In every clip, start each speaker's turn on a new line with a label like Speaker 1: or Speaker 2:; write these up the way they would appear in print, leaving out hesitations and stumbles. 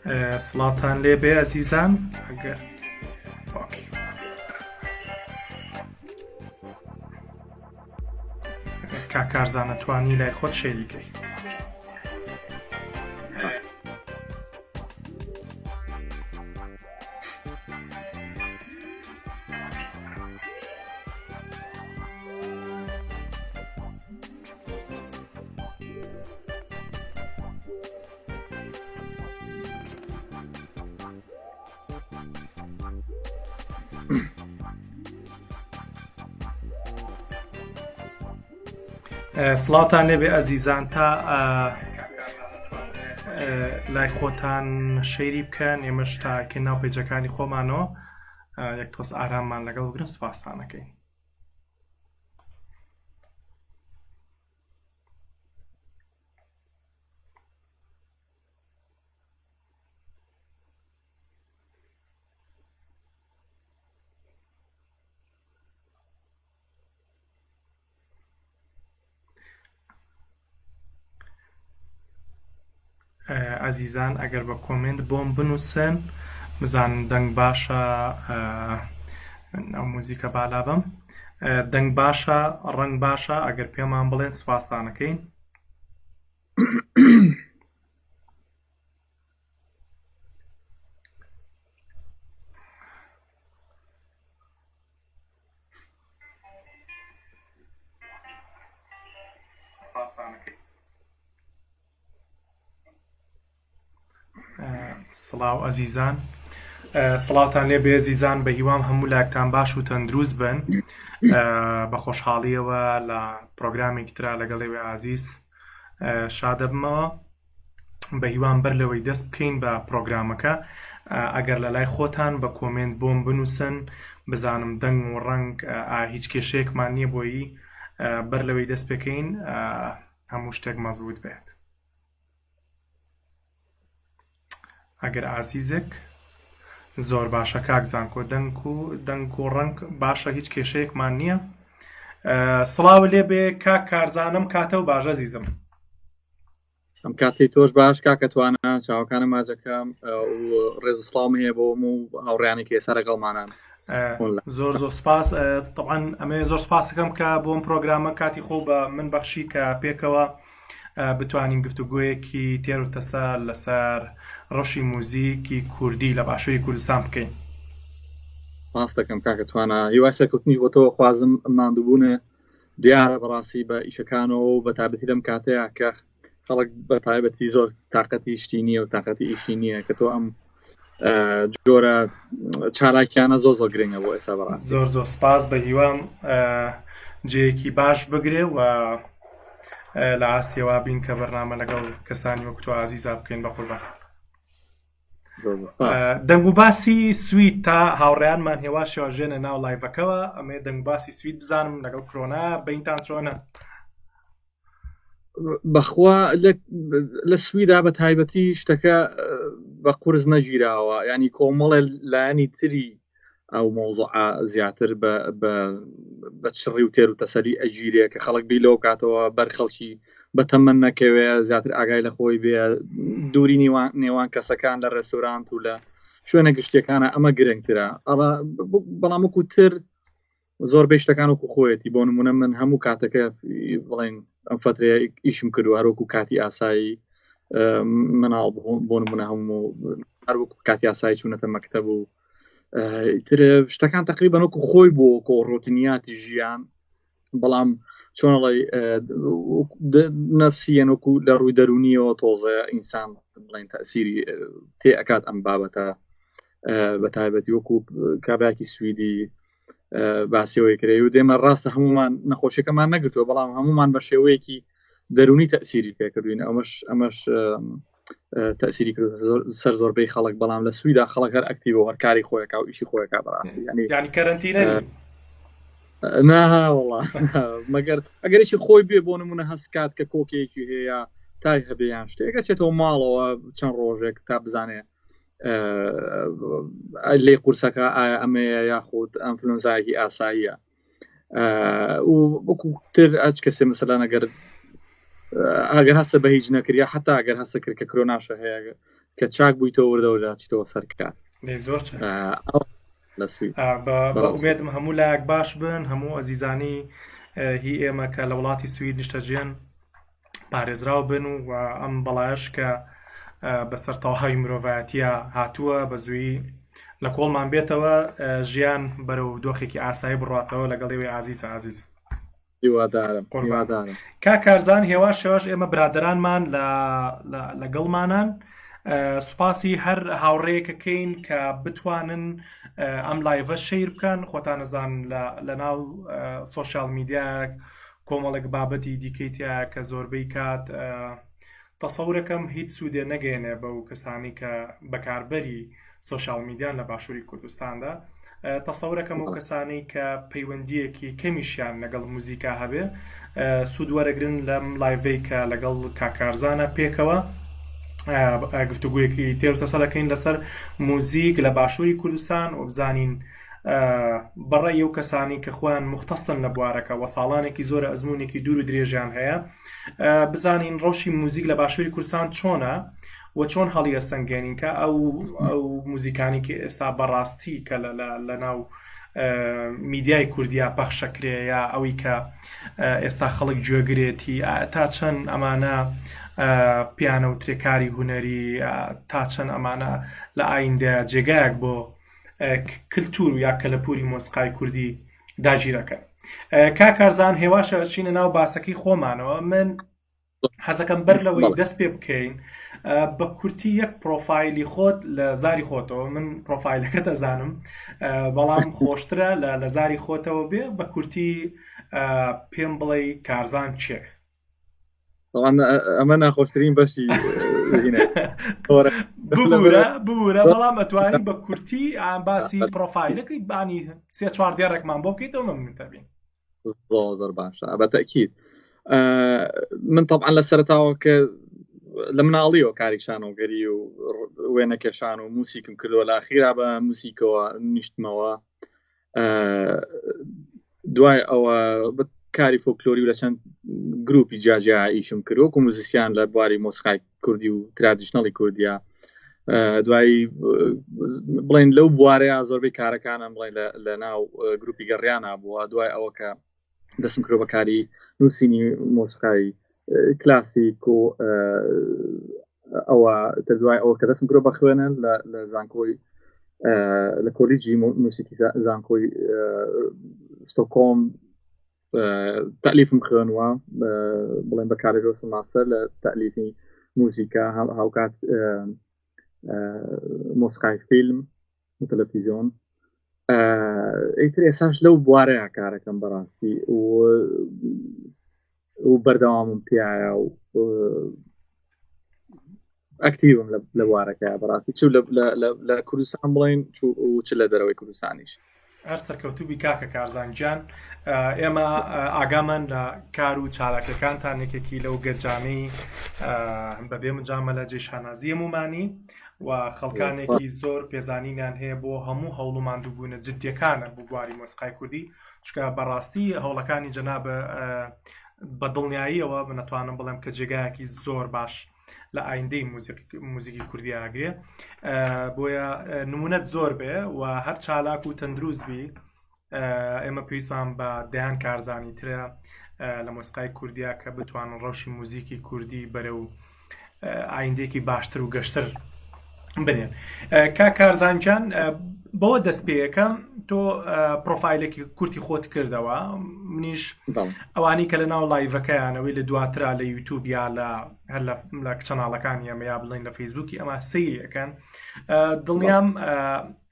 Speaker 1: سڵاتان لێبێ ئەزیزان کاکارزانە توانی لای خۆت شێریکەی. سڵاتان لێبێ ئەزیزان، تا لای خۆتان شەیری بکەن، ئێمەش تاکە ناو پێجەکانی خۆمانەوە یەک تۆس ئاراممان لەگەڵ بگرن سوپاسانەکەین. ئازیزان ئەگەر بە کۆمنت بۆم بنووسن بزانن دەنگ باشە، ئەو موزیکە بالا بم، دەنگ باشە، ڕەنگ باشە، ئەگەر پێمان بڵێن سوپاسانەکەین. سڵاو ئەزیزان، سڵاتان لێبێ ئەزیزان، بە هیوام هەموو لاکتان باش و تەندروست بن. بە خۆشحاڵیەوە لە پرۆگرامێکی ترا لەگەڵێوێ عزیز شادەبمەوە. بە هیوام بەر لەوەی دەست بکەین بە پرۆگرامەکە. ئەگەر لە لای خۆتان بە کۆمنت بۆم بنووسن بزانم دەنگ و ڕەنگ هیچ کێشەیەکمان نییە بۆیی بەر لەوەی دەست بکەین هەموو شتێک مەزبوط بێت. ئەگەر ئازیزێک زۆر باشە کاکزانکۆ، دەنگ و ڕەنگ باشە، هیچ کێشەیەکمان نییە. سڵاو لێبێ کاک کارزانم، کاتە و باشە زیزم.
Speaker 2: ئەم کاتی تۆش باش کاکەتوانە، چاوەکانم ماجەکەم و ڕێز و سڵاوم هەیە بۆ هەموو هاوڕێیانێکی ئێستا لەگەڵمانان.
Speaker 1: زۆر سپاس. طبعاً ئەمە زۆر سپاس دەکەم کە بۆم پرۆگرامە کاتی خۆ بە من بەخشی کە پێکەوە بتوانین گفتوگۆیەکی تێر و تەسە لەسەر ڕەشی موزیکی کوردی لە باشووری کوردستان بکەین.
Speaker 2: باس دەکەم کاکەتوانە، هیوای سەرکەوتنی بۆ تۆ خوازم ماندووبوونە دیارە بەڕاستی بە ئیشەکانەوە و بە تایبەتی لەم کاتەیە کە خەڵک بە تایبەتی زۆر تاقەتی شتی نییە و تاقەتی ئیشی نییە کە تۆ ئەم جۆرە چالاکیانە زۆر گرنگە بۆ ئێستا بەڕاستی.
Speaker 1: زۆر سپاس، بە هیوام جێیەکی باش بگرێ و لە ئاستیەوە بین کە بەرنامە لەگەڵ کەسانی وەکو تۆ عزیزا بکەین بە قوربان. دەنگ و باسی سوید تا هاوڕێیانمان هێوا شێواژێنە ناو لایڤەکەوە، ئەمێ دەنگ باسی سوید بزانم لەگەڵ کۆرۆنا بەینتان چۆنە؟
Speaker 2: بەخوا لە سویدا بە تایبەتی شتەکە بە قورس نەگیراوە، ینی کۆمەڵێ لایەنی تری ئەو مۆزوع زیاتر بە چڕی و تێر و تەسەری ئەگیرێ کە خەڵک بیلەوە کاتەوە بەر خەڵکی بەتەمەن نەکەوێ زیاتر ئاگای لە خۆی بێ، دووری نێوان کەسەکان لە ڕێستۆرانت و لە شوێنە گشتیەکانە ئەمە گرنگترە. بەڵام وەکو تر زۆربەی شتەکان وەکو خۆیەتی، بۆ نمونە من هەموو کاتەکە بڵێن ئەم فترەیە ئیشم کردو هەروەکو کاتی ئاسایی مناڵ بۆ نمونە هەموو هەروەکو کاتی ئاسایی چوونەتە مەکتەب و تر شتەکان تقریبا وەکو خۆی بۆ کۆ ڕۆتینیاتی ژیان، بەڵام چۆنڵی نەفسیەن وەکو لە ڕووی دەرونیەوە تۆزە ئینسان بڵێن تەسیری تێ ئەکات ئەم بابەتە بە تایبەتی وەکو کابراکی سویدی باسیەوەی کرێ و دێمە ڕاستە هەمومان نەخۆشیەکەمان نەگرتووە، بەڵام هەمومان بە شێوەیەکی دەرونی تەسیری پێکردوین. ئەمەش تەسیری کرد سەر زۆربەی خەڵک، بەڵام لە سویدا خەڵک هەر ئەکتیڤە هەرکاری خۆیەکە و ئیشی خۆیەکە بەڕاستی،
Speaker 1: ینی کەرەنتینە
Speaker 2: ناوەڵا مەگەر ئەگەرێکی خۆی بێ بۆ نمونە هەستکات کە کۆکێکی هەیە تای هەبێیان شتێکە چێتەوە ماڵەوە چەند ڕۆژێک تا بزانێ لێ قورسەکە ئایا ئەمەیە یاخود ئەنفلۆنزایەکی ئاساییە و وەکو تر ئەچ کەسێ مەسەلەن ئەگەر هەستە بە هیچ نەکریا، حتا ئەگەر هەستە کرد کە کرۆناشە هەیە کە چاک بوویتەوە وردەوە چیتەوە سەرکار
Speaker 1: زۆر
Speaker 2: لە سوید
Speaker 1: بە ئومێدم هەموو لایەک باش بن هەموو ئەزیزانی هی ئێمە کە لە وڵاتی سوید نیشتەجێن پارێزراو بن و ئەم بەڵایش کە بەسەر تەواوی مرۆڤایەتیە هاتووە بە زووی لە کۆڵمان بێتەوە ژیان بەرەو دۆخێکی ئاسایی بڕاتەوە لەگەڵێوی عزیز
Speaker 2: هیوادارم
Speaker 1: کاکارزان هێواش شێواش ئێمە برادرانمان لەگەڵمانان سوپاسی هەر هاوڕێیەکەکەین کە بتوانن ئەم لایڤە شەیر بکەن خۆتان نەزان لە ناو سۆشیال میدیایەک کۆمەڵێک بابەتی دیکەیتە کە زۆربەی کات تەسەورەکەم هیچ سوودێ نەگەێنێ بەو کەسانی کە بەکاربەری سۆشیال میدیان لە باشووری کوردستاندا تەسەورەکەم و کەسانی کە پەیوەندیەکی کەمیشیان لەگەڵ موزیکا هەبێ سوود وەرەگرن لەم لایڤەی کە لەگەڵ کاکارزانە پێکەوە گفتوگویەکی تێروتەسەڵەکەین لەسەر موزیک لە باشووری کوردستان و بزانین بەڕێی ئەو کەسانی کە خۆیان مختصن لە بوارەکە و ساڵانێکی زۆرە ئەزمونێکی دوور و درێژیان هەیە بزانین ڕەوشی موزیک لە باشووری کوردستان چۆنە و چۆن هەڵیە سەنگێنین کە ئەو موزیکانی کە ئێستا بەڕاستی کە لە ناو میدیای کوردیا پەخشەکرێ ئەوەی کە ئێستا خەڵک گوێگرێتی تا چەند ئەمانە پیانە و ترێکاری هونەری تا چەند ئەمانە لە ئایندە جێگایەک بۆ کلتور و یا کەلەپوری مۆسیقای کوردی داگیرەکەن کاکارزان هێواشە چینە ناو باسەکەی خۆمانەوە من حەزەکەم بەر لەوەی دەست پێ بکەین بە کورتی یەک پرۆفایلی خۆت لە زاری خۆتەوە من پرۆفایلەکە دەزانم بەڵام خۆشترە لە زاری خۆتەوە بێ بە کورتی پێم بڵێ کارزان چێ
Speaker 2: ئەمە ناخۆشترین بەشی
Speaker 1: ببوورە بەڵام ئەتوانین بە کورتی باسی پرۆفایلەکەی بانی 3-4 دێڕێکمان بۆ بکەیتەوە من تەبین
Speaker 2: زۆر باشە بەتەکید من طبعا لە سەرتاوە کە لە مناڵیەوە کاری شانۆگەری و وێنەکێشان و موسیکم کردووە لە ئاخیرا بە موسیکەوە نیشتمەوە دوای ئەوە کاری فۆکلۆری و لە چەند گروپی جاجیا ئیشم کردووە و موزیسیان لە بواری مۆسیقای کوردی و ترادیشنەڵی کوردیا دوایی بڵێن لەو بوارەیە زۆربەی کارەکانم بڵێن لە ناو گروپی گەڕیانە بووە دوای ئەوە کە دەستم کرۆ بەکاری نووسینی مۆسیقای کلاسیک و ئەوە دوای ئەوە کە دەستم کرۆ بەخوێنن لە زانکۆی لە کۆلیجی موسیقی زانکۆی ستۆکۆم تەلیفم خوێنووە بڵێن بەکارێژۆ ماستەر لە تەلیفی موسیکا هاوکات مۆسیقای فیلم و تەلەڤیزیۆن ئیتر ئێساش لەو بوارەیە کارەکەم بەڕاستی و بەردەوامم پیایە و ئەکتیڤم لە بوارەکە بەڕاستی چ لە کوردستان بڵێن و چ لە دەرەوەی کوردستانیش
Speaker 1: هەر سەرکەوتوبی کاکە کارزانجان ئێمە ئاگامان لە کار و چالاکەکانتان یەکێکی لەو گەنجانەی بەبێ مجامە لە جێشانازی هەمومانی و خەڵکانێکی زۆر پێزانینیان هەیە بۆ هەموو هەوڵ و ماندووبوونە جدیەکانە بۆ بواری مۆسیقای کوردی چکە بەڕاستی هەوڵەکانی جەنابە بە دڵنیاییەوە نەتوانم بڵێم کە جێگایەکی زۆر باش لە ئایندەی موزیکی کوردی ئاگرێ بۆیە نمونەت زۆر بێ و هەر چالاک و تەندروست بی ئێمە پێویستمان بە دەیان کارزانی ترە لە مۆسیقای کوردیا کە بتوانن ڕەوشی موزیکی کوردی بەرەو ئایندێکی باشتر و گەشتر بنێن کارزانجان بۆ دەست پێیەکەم تۆ پرۆفایلێکی کورتی خۆت کردەوە منیش ئەوانی کە لە ناو لایڤەکەیانەوەی لە دواترا لە یوتیوب یا هەر لە چەناڵەکانی ئەمە یا بڵێن لە فەیسبووکی ئەمە سەیریەکەن دڵنیام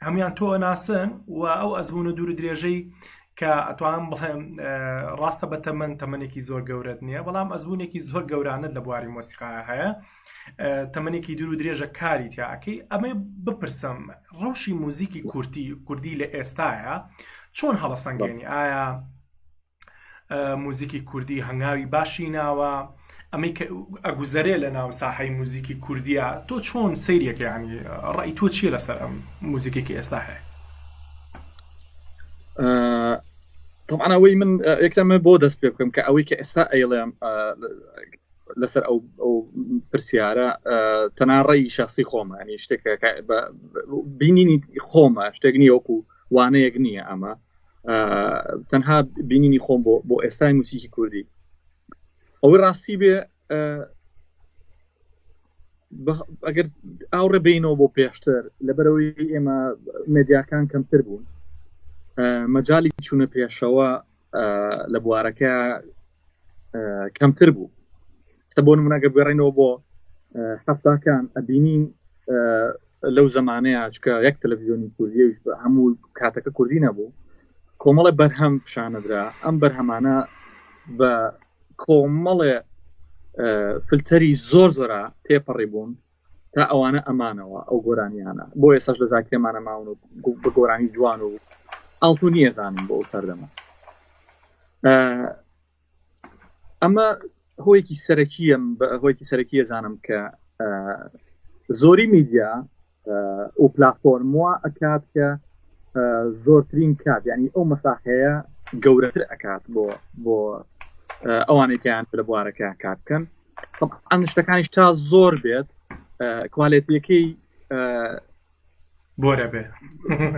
Speaker 1: هەمویان تۆ ئەناسن و ئەو ئەزمون و دوور درێژەی کە ئەتوانم بڵێم ڕاستە بە تەمەنێکی زۆر گەورەت نییە بەڵام ئەزمونێکی زۆر گەورانت لە بواری مۆسیقای هەیە تەمەنێکی دوور و درێژە کاری تیاکەی ئەمە بپرسم ڕەوشی موزیکی کوردی لە ئێستاە چۆن هەڵەسەنگێنی ئایا موزیکی کوردی هەنگاوی باشی ناوە ئەمەی کە ئەگوزەرێ لە ناو ساحەی موزیکی کوردیە تۆ چۆن سەیرێک ینی ڕای تۆ چیە لەسەر ئەم موزیکێکی ئێستا هەیە
Speaker 2: طبعا ئەوەی من یەکسەمە بۆ دەست پێ بکەم کە ئەوەی کە ئێستا ئەیڵێم لەسەر ئەو پرسیارە تەنها ڕێی شخصی خۆمە، ینی شتێکە بینینی خۆمە، شتێک نیە وەکو وانەیەک نییە، ئەمە تەنها بینینی خۆم بۆ ئێستای موسیقی کوردی. ئەوەی ڕاستی بێ ئەگەر ئاوڕێ بینەوە بۆ پێشتر لەبەرەوەی ئێمە مێدیاکان کەمتر بوون، مەجای چوونە پێشەوە لە بوارەکە کەمتر بوو. بۆ نمونەگە بگەڕێنەوە بۆ هەفتاکان ئەبینین لەو زەمانەیە چکە یەک تەلەڤیزیۆنی کوردی هەموو کاتەکە کوردی نەبوو، کۆمەڵە بەرهەم پیشانەدرا. ئەم بەرهەمانە بە کۆمەڵێ فلتەری زۆرە تێپەڕی بوون تا ئەوانە ئەمانەوە ئەو گۆرانیانە. بۆ ئێساش لە زاکرێمانە ماون و بە گۆرانی جوان و ئاڵتو نییە زانین بۆ ئەو سەردەمە. ئەمە هۆیەکی سەرەکیە زانم کە زۆری میدیا و پلاتفۆرموە ئەکات کە زۆرترین کات، یعنی ئەو مەساحەیە گەورەتر ئەکات بۆ ئەوانێکیان لە بوارەکە کات بکەن. ئەم شتەکانیش تا زۆر بێت کوالێتیەکەی
Speaker 1: بۆرە بێ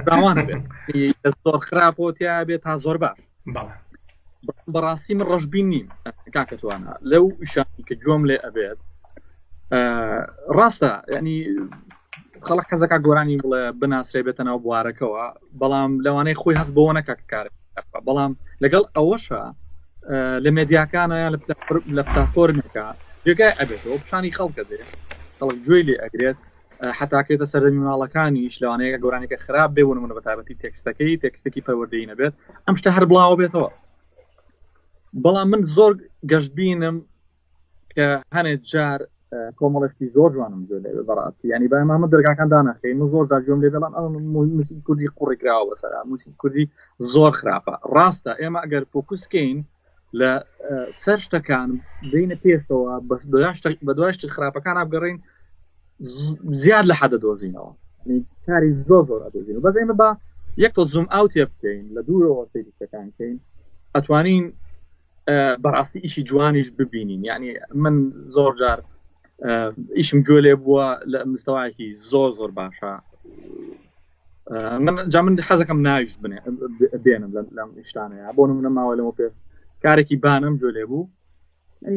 Speaker 2: داوانە بێت، زۆر خراپۆتیا بێت تا زۆر باش. بەڕاستی من ڕەشبین نیم کاکەتوانە لەو شانی کە گوێم لێ ئەبێت ڕاستە، ینی خەڵک حەزەکە گۆرانی بڵێ بناسرێ بێتەنەوە بوارەکەەوە، بەڵام لەوانەیە خۆی هەست بەوە نەکات کارێک، بەڵام لەگەڵ ئەوەشە لە مێدیاکانە لە پلاتفۆرمێکە جێگای ئەبێتەوە پیشانی خەڵکە دێ، خەڵک گوێی لێ ئەگرێت، حتاکێتە سەردەمی مناڵەکانیش لەوانەیە گۆرانێکە خراپ بێ بوون بە تایبەتی تێکستەکەی پەروەردەیی نەبێت ئەم شتە هەر بڵاوە بێتەوە. بەڵام من زۆر گەشتبینم کە هەنێک جار کۆمەڵێکی زۆر جوانم جوێ لێ بەڕاستی، ینی با ئەمە دەرگاکان دانەخەی من زۆر داگوێم لێ بەڵام موسیقی کوردی قوڕێکراوە بەسەرا، موسیقی کوردی زۆر خراپە. ڕاستە ئێمە ئەگەر فۆکوسکەین لە سەر شتەکان بینە پێشەوە بە دوای شت خراپەکان ئابگەڕین زیاد لە حەدە دۆزینەوە، کاری زۆر ئەدۆزین. بەس ئێمە با یەک تۆ زوم ئاوتێ بکەین لە دوورەوە سەیری شتەکان بکەین ئەتوانین بەڕاستی ئیشی جوانیش ببینین. یعنی من زۆر جار ئیشم گوێ لێ بووە لە مستەوایەکی زۆر باشە، من حەزەکەم ناویش بێنم لەم شتانەیە. بۆ نمونە ماوە لەمە پێش کارێکی بانم گوێ لێ بوو،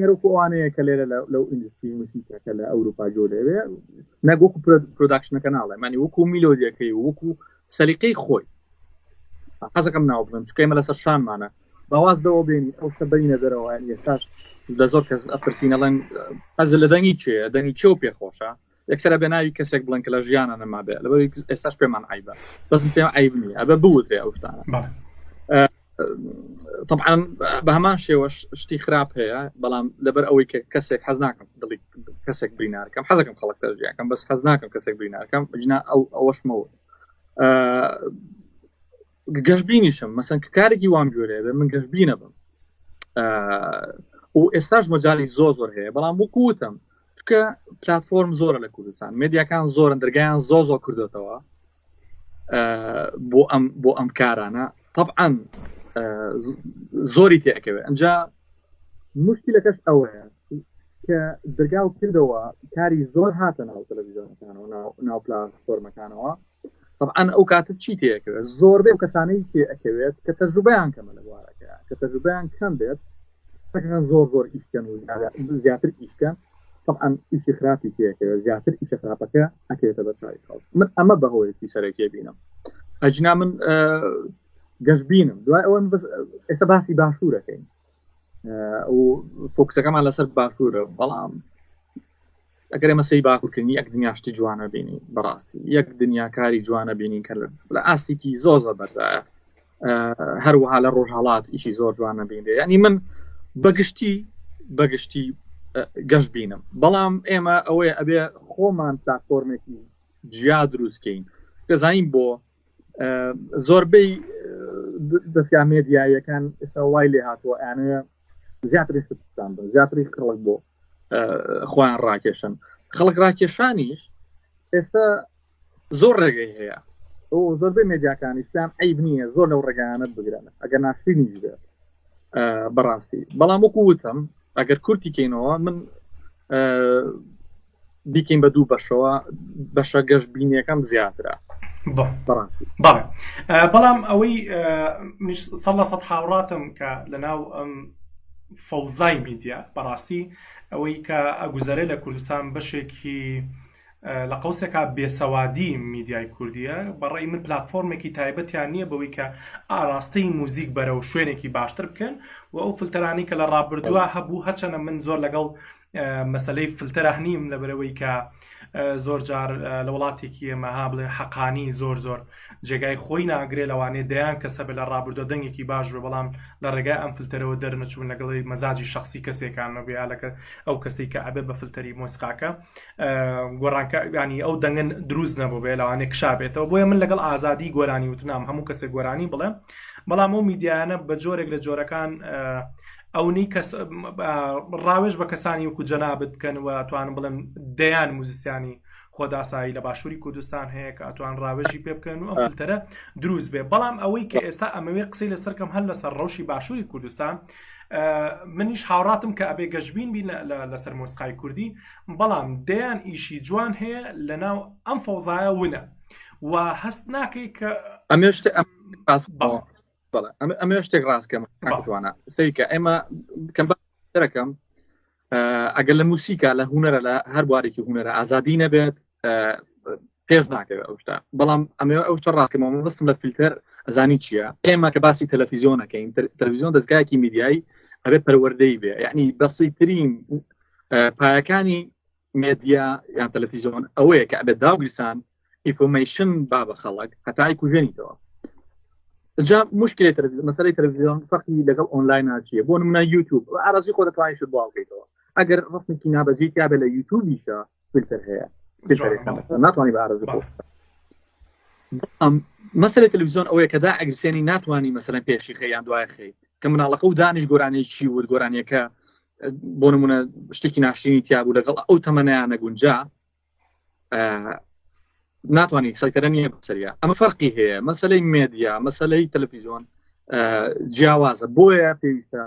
Speaker 2: هەروەکو ئەوانەیە کە لێرە لەو ئیندستری موسیقیەکە لە ئەوروپا گوێ لێوێ نەگوەکو پرۆداکشنەکە ناڵێ، مانی وەکو میلۆدیەکەی وەکو سەلیقەی خۆی حەزەکەم ناو بڵێم، چکە ئێمە لەسەر شانمانە باواز دەوە بینی ئەو شتە بەرینە دەرەوە. ئێستاش لە زۆر کەس ئەپرسینەڵێن ئەز لە دەنگی چێە دەنگی چێ و پێخۆشە، یەکسەرە بێ ناوی کەسێک بڵێن کە لە ژیانە نەما بێ، لەبەر ئێستاش پێمان عیبە، بەس پێم عیب نییە ئەبە بوترێ ئەو شتانە. طبعا بە هەمان شێوەش شتی خراپ هەیە، بەڵام لەبەر ئەوەی کە کەسێک حەز ناکەم دڵی کەسێک برینارکەم، حەزەکەم خەڵک دەرجیاکەم، بەس حەز ناکەم کەسێک برینارکەم بجنا ئەوەشمەوە گەشتبینیشم مەسەن کە کارێکی وام گوێرێ من گەشتبینە بم و ئێستاش مەجای زۆر هەیە، بەڵام وەکوتم چکە پلاتفۆرم زۆرە لە کوردستان، مێدیاکان زۆرن، دەرگایان زۆر کردێتەوە بۆ ئەم کارانە. طبعا زۆری تێکەوێت ئەنجا مشکلەکەش ئەوەیە کە دەرگا و کردەوە کاری زۆر هاتە ناو تەلەڤیزیۆنەکانەوە ناو پلاتفۆرمەکانەوە. طبعا ئەو کاتت چی تێکەوێت زۆربەی و کەسانەی تێکەوێت کە تەجروبەیان کەمە لە بوارەکە، کە تەجروبەیان کەم بێت زۆر ئیشکەن و زیاتر ئیشکەن. طبعا ئیشی خراپی تێکەوێت زیاتر ئیشە خراپەکە ئەکەوێتە بەرچاوی خەڵک. من ئەمە بەهۆیەکی سەرەکیە بینم. ئەجنا من گەشتبینم دوای ئەوە ئێستا باسی باشوورەکەین و فۆکسەکەمان لەسەر باشوورە، بەڵام ئەگەر ئێمە سەی باکوورکردنی یەک دنیاشتی جوانە بینی، بەڕاستی یەک دنیاکاری جوانە بینین کە لە ئاسێکی زۆر بەردایە، هەروەها لە ڕۆژهەڵات ئیشی زۆر جوانە بینێ. ینی من بەگشتی گەشت بینم، بەڵام ئێمە ئەوەیە ئەبێ خۆمان پلاتفۆرمێکی جیا دروستکەین دەزانین بۆ زۆربەی دەستگا مێدیاییەکان ئێستا وای لێ هاتووە ئەیانەیە زیاتری شتستان بن، زیاتری خەڵک بۆ خۆیان ڕاکێشن. خەڵک ڕاکێشانیش ئێستا زۆر ڕێگەی هەیە و زۆربەی مێدیاکانی شتیان عیب نییە زۆر لەو ڕێگەیانە بگرن ئەگەر ناشرینیش بێت بەڕاستی. بەڵام وەکو وتم ئەگەر کورتی کەینەوە من بیکەین بە دوو بەشەوە بەشە گەشتبینیەکەم زیاترە
Speaker 1: بەڵێ بەڵام ئەوەی سەڵ هاوڕاتم کە لەناو ئەم فەوزای میدیا بەڕاستی ئەوەی کە ئەگوزارێ لە کوردستان بەشێکی لە قەوسێکا بێسەوادی میدیای کوردیە بەڕێی من پلتفۆرمێکی تایبەتیان نییە بەوەی کە ئاراستەی موزیک بەرە و شوێنێکی باشتر بکەن و ئەو فلتەرانی کە لە ڕابردووە هەبوو هەچەنە من زۆر لەگەڵ مەسەلەی فلتەرە هەنیم لەبەرەوەی کە زۆر جار لە وڵاتێکی ئێمەها بڵێ حەقانی زۆر جێگای خۆی ناگرێ لەوانێ دەیان کەسە بە لە ڕابردۆ دەنگێکی باش بێ بەڵام لە ڕێگای ئەم فلتەرەوە دەرنەچوون لەگەڵی مەزاجی شخصی کەسێکانەوە یالەکە ئەو کەسی کە ئەبێ بە فلتەری مۆسیقاکە گۆڕانکە ینی ئەو دەنگن دروست نەبوو بێ لەوانێ کشابێتەوە بۆیە من لەگەڵ ئازادی گۆرانی وتنام هەموو کەسێک گۆرانی بڵێ بەڵام ئەو میدیانە بە جۆرێک لە جۆرەکان ئەونی ڕاوێژ بە کەسانی وەکو جەنابەت بکەن و ئەتوانن بڵێن دەیان موزیسیانی خۆداسایی لە باشووری کوردستان هەیە کە ئەتوان ڕاوێژی پێ بکەن و ئەم فلتەرە دروست بێ بەڵام ئەوەی کە ئێستا ئەمەوێ قسەی لەسەرکەم هەر لەسەر ڕەوشی باشووری کوردستان منیش هاوڕاتم کە ئەبێ گەشتبین بین لەسەر مۆسیقای کوردی بەڵام دەیان ئیشی جوان هەیە لەناو ئەم فەوزایە ونە و هەست ناکەی کە
Speaker 2: ئەمە شتێک ڕاستکەم توانە سەریکە ئێمە کەم بەرەکەم ئەگەر لە موسیقا لە هوەرە لە هەر بوارێکی هوەرە ئازادی نەبێت پێش ناکەوێت ئەو شتە بەڵام ئەمە ئەو شتە ڕاستکەمەوە بەستم لە فیلتەر ئەزانی چییە ئێمە کە باسی تەلەڤیزیۆنەکەین تەلەڤیزیۆن دەستگایەکی میدیایی ئەبێت پەروەردەی بێ یعنی بەسیترین پایەکانی مێدیا یان تەلەڤیزیۆن ئەوەیە کە ئەبێت داوگریسان ئینفۆرمەیشن با بە خەڵک هەتای کوژێنیتەوە جا مشکلی مەسەلەی تەلەڤیزیۆن فەرقی لەگەڵ ئۆنلاین ناچیە بۆ نمونە یوتیوب ئارەزوی خۆ دەتوانیت شت بڵاوکەیتەوە ئەگەر ڕستێکی نابەجێت یا بێ لە یوتیوبیشە فیلتەر هەیە ناتوانانی بە ئارەزوی خۆ مەسەلەی تەلەڤیزیۆن ئەوەیە کە دا ئەگرسێنی ناتوانانی مەسەلەن پێشی خەیان دوای خەیت کە مناڵەکە و دانیش گۆرانەی چی وت گۆرانیەکە بۆ نمونە شتێکی ناشرینی تیا بوو لەگەڵ ئەو تەمەنیانە گونجا ناتوانانی سەیتەرە نییە بەسەریە ئەمە فەرقی هەیە مەسەلەی مێدیا مەسەلەی تەلەڤیزیۆن جیاوازە بۆیە پێویستە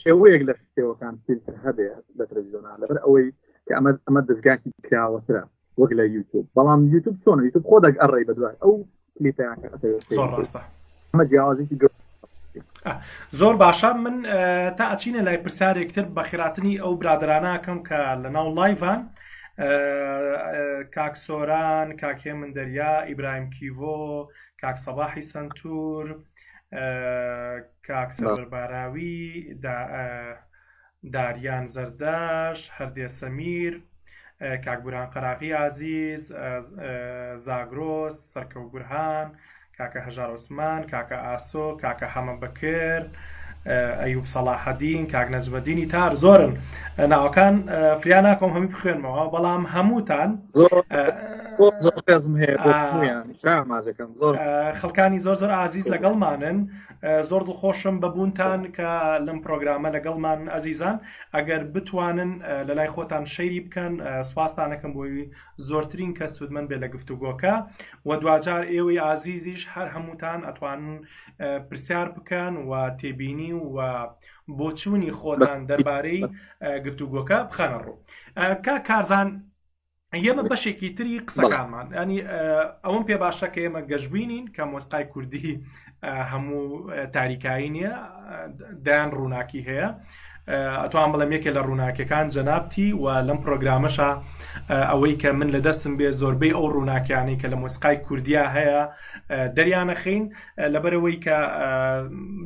Speaker 2: شێوەیەک لە شتێوەکان فیلتر هەبێ لە تەلەڤیزیۆنە لەبەر ئەوەی کە ئەمە دەستگاکی کراوەترە وەک لە یوتیوب بەڵام یوتیوب چۆنە یوتیوب خۆ ئەڕێی بەدوای ئەو کلیپیان ئەمە جیاوازێکی
Speaker 1: زۆر باشە من تا ئەچینە لای پرسیارێکتر بە خێراتنی ئەو برادرانەکەم کە لەناو لایڤان کاک سۆران کاکێ من دەریا ئیبراهیم کیڤۆ کاک سەباحی سنتور کاک سەبەر باراوی داریان زەرداش هەردێ سەمیر کاک بورهان قەراغی عزیز زاگرۆس سەرکەوت بورهان کاکە هەژار عوسمان کاکە ئاسۆ کاکە حەمە بەکر ئەیوب سەلاحەدین کاک نەجمەدینی تار زۆرن ناوەکان فریان ناکۆم هەمی بخوێنمەوە بەڵام هەمووتان خەڵکانی زۆر ئازیز لەگەڵمانن زۆر دڵخۆشم بەبوونتان کە لەم پرۆگرامە لەگەڵمان ئەزیزان ئەگەر بتوانن لە لای خۆتان شەیری بکەن سوپاسدانەکەم بۆی زۆرترین کەس سودمەند بێ لە گفتوگۆکە و دوجار ئێوەی ئازیزیش هەر هەمووتان ئەتوانن پرسیار بکەن و تێبینی و بۆچوونی خۆتان دەربارەی گفتوگۆکە بخەنە ڕوو کارزان ئێمە بەشێکی تری قسەکانمان ینی ئەوەم پێ باشە کە ئێمە گەشتبینین کە مۆسیقای کوردی هەموو تاریکایی نییە دایان ڕووناکی هەیە ئەتوان بڵێم یەکێ لە ڕووناکیەکان جەنابتی و لەم پرۆگرامەشە ئەوەی کە من لە دەستم بێ زۆربەی ئەو ڕووناکیانەی کە لە مۆسیقای کوردیا هەیە دەریانەخین لەبەرەوەی کە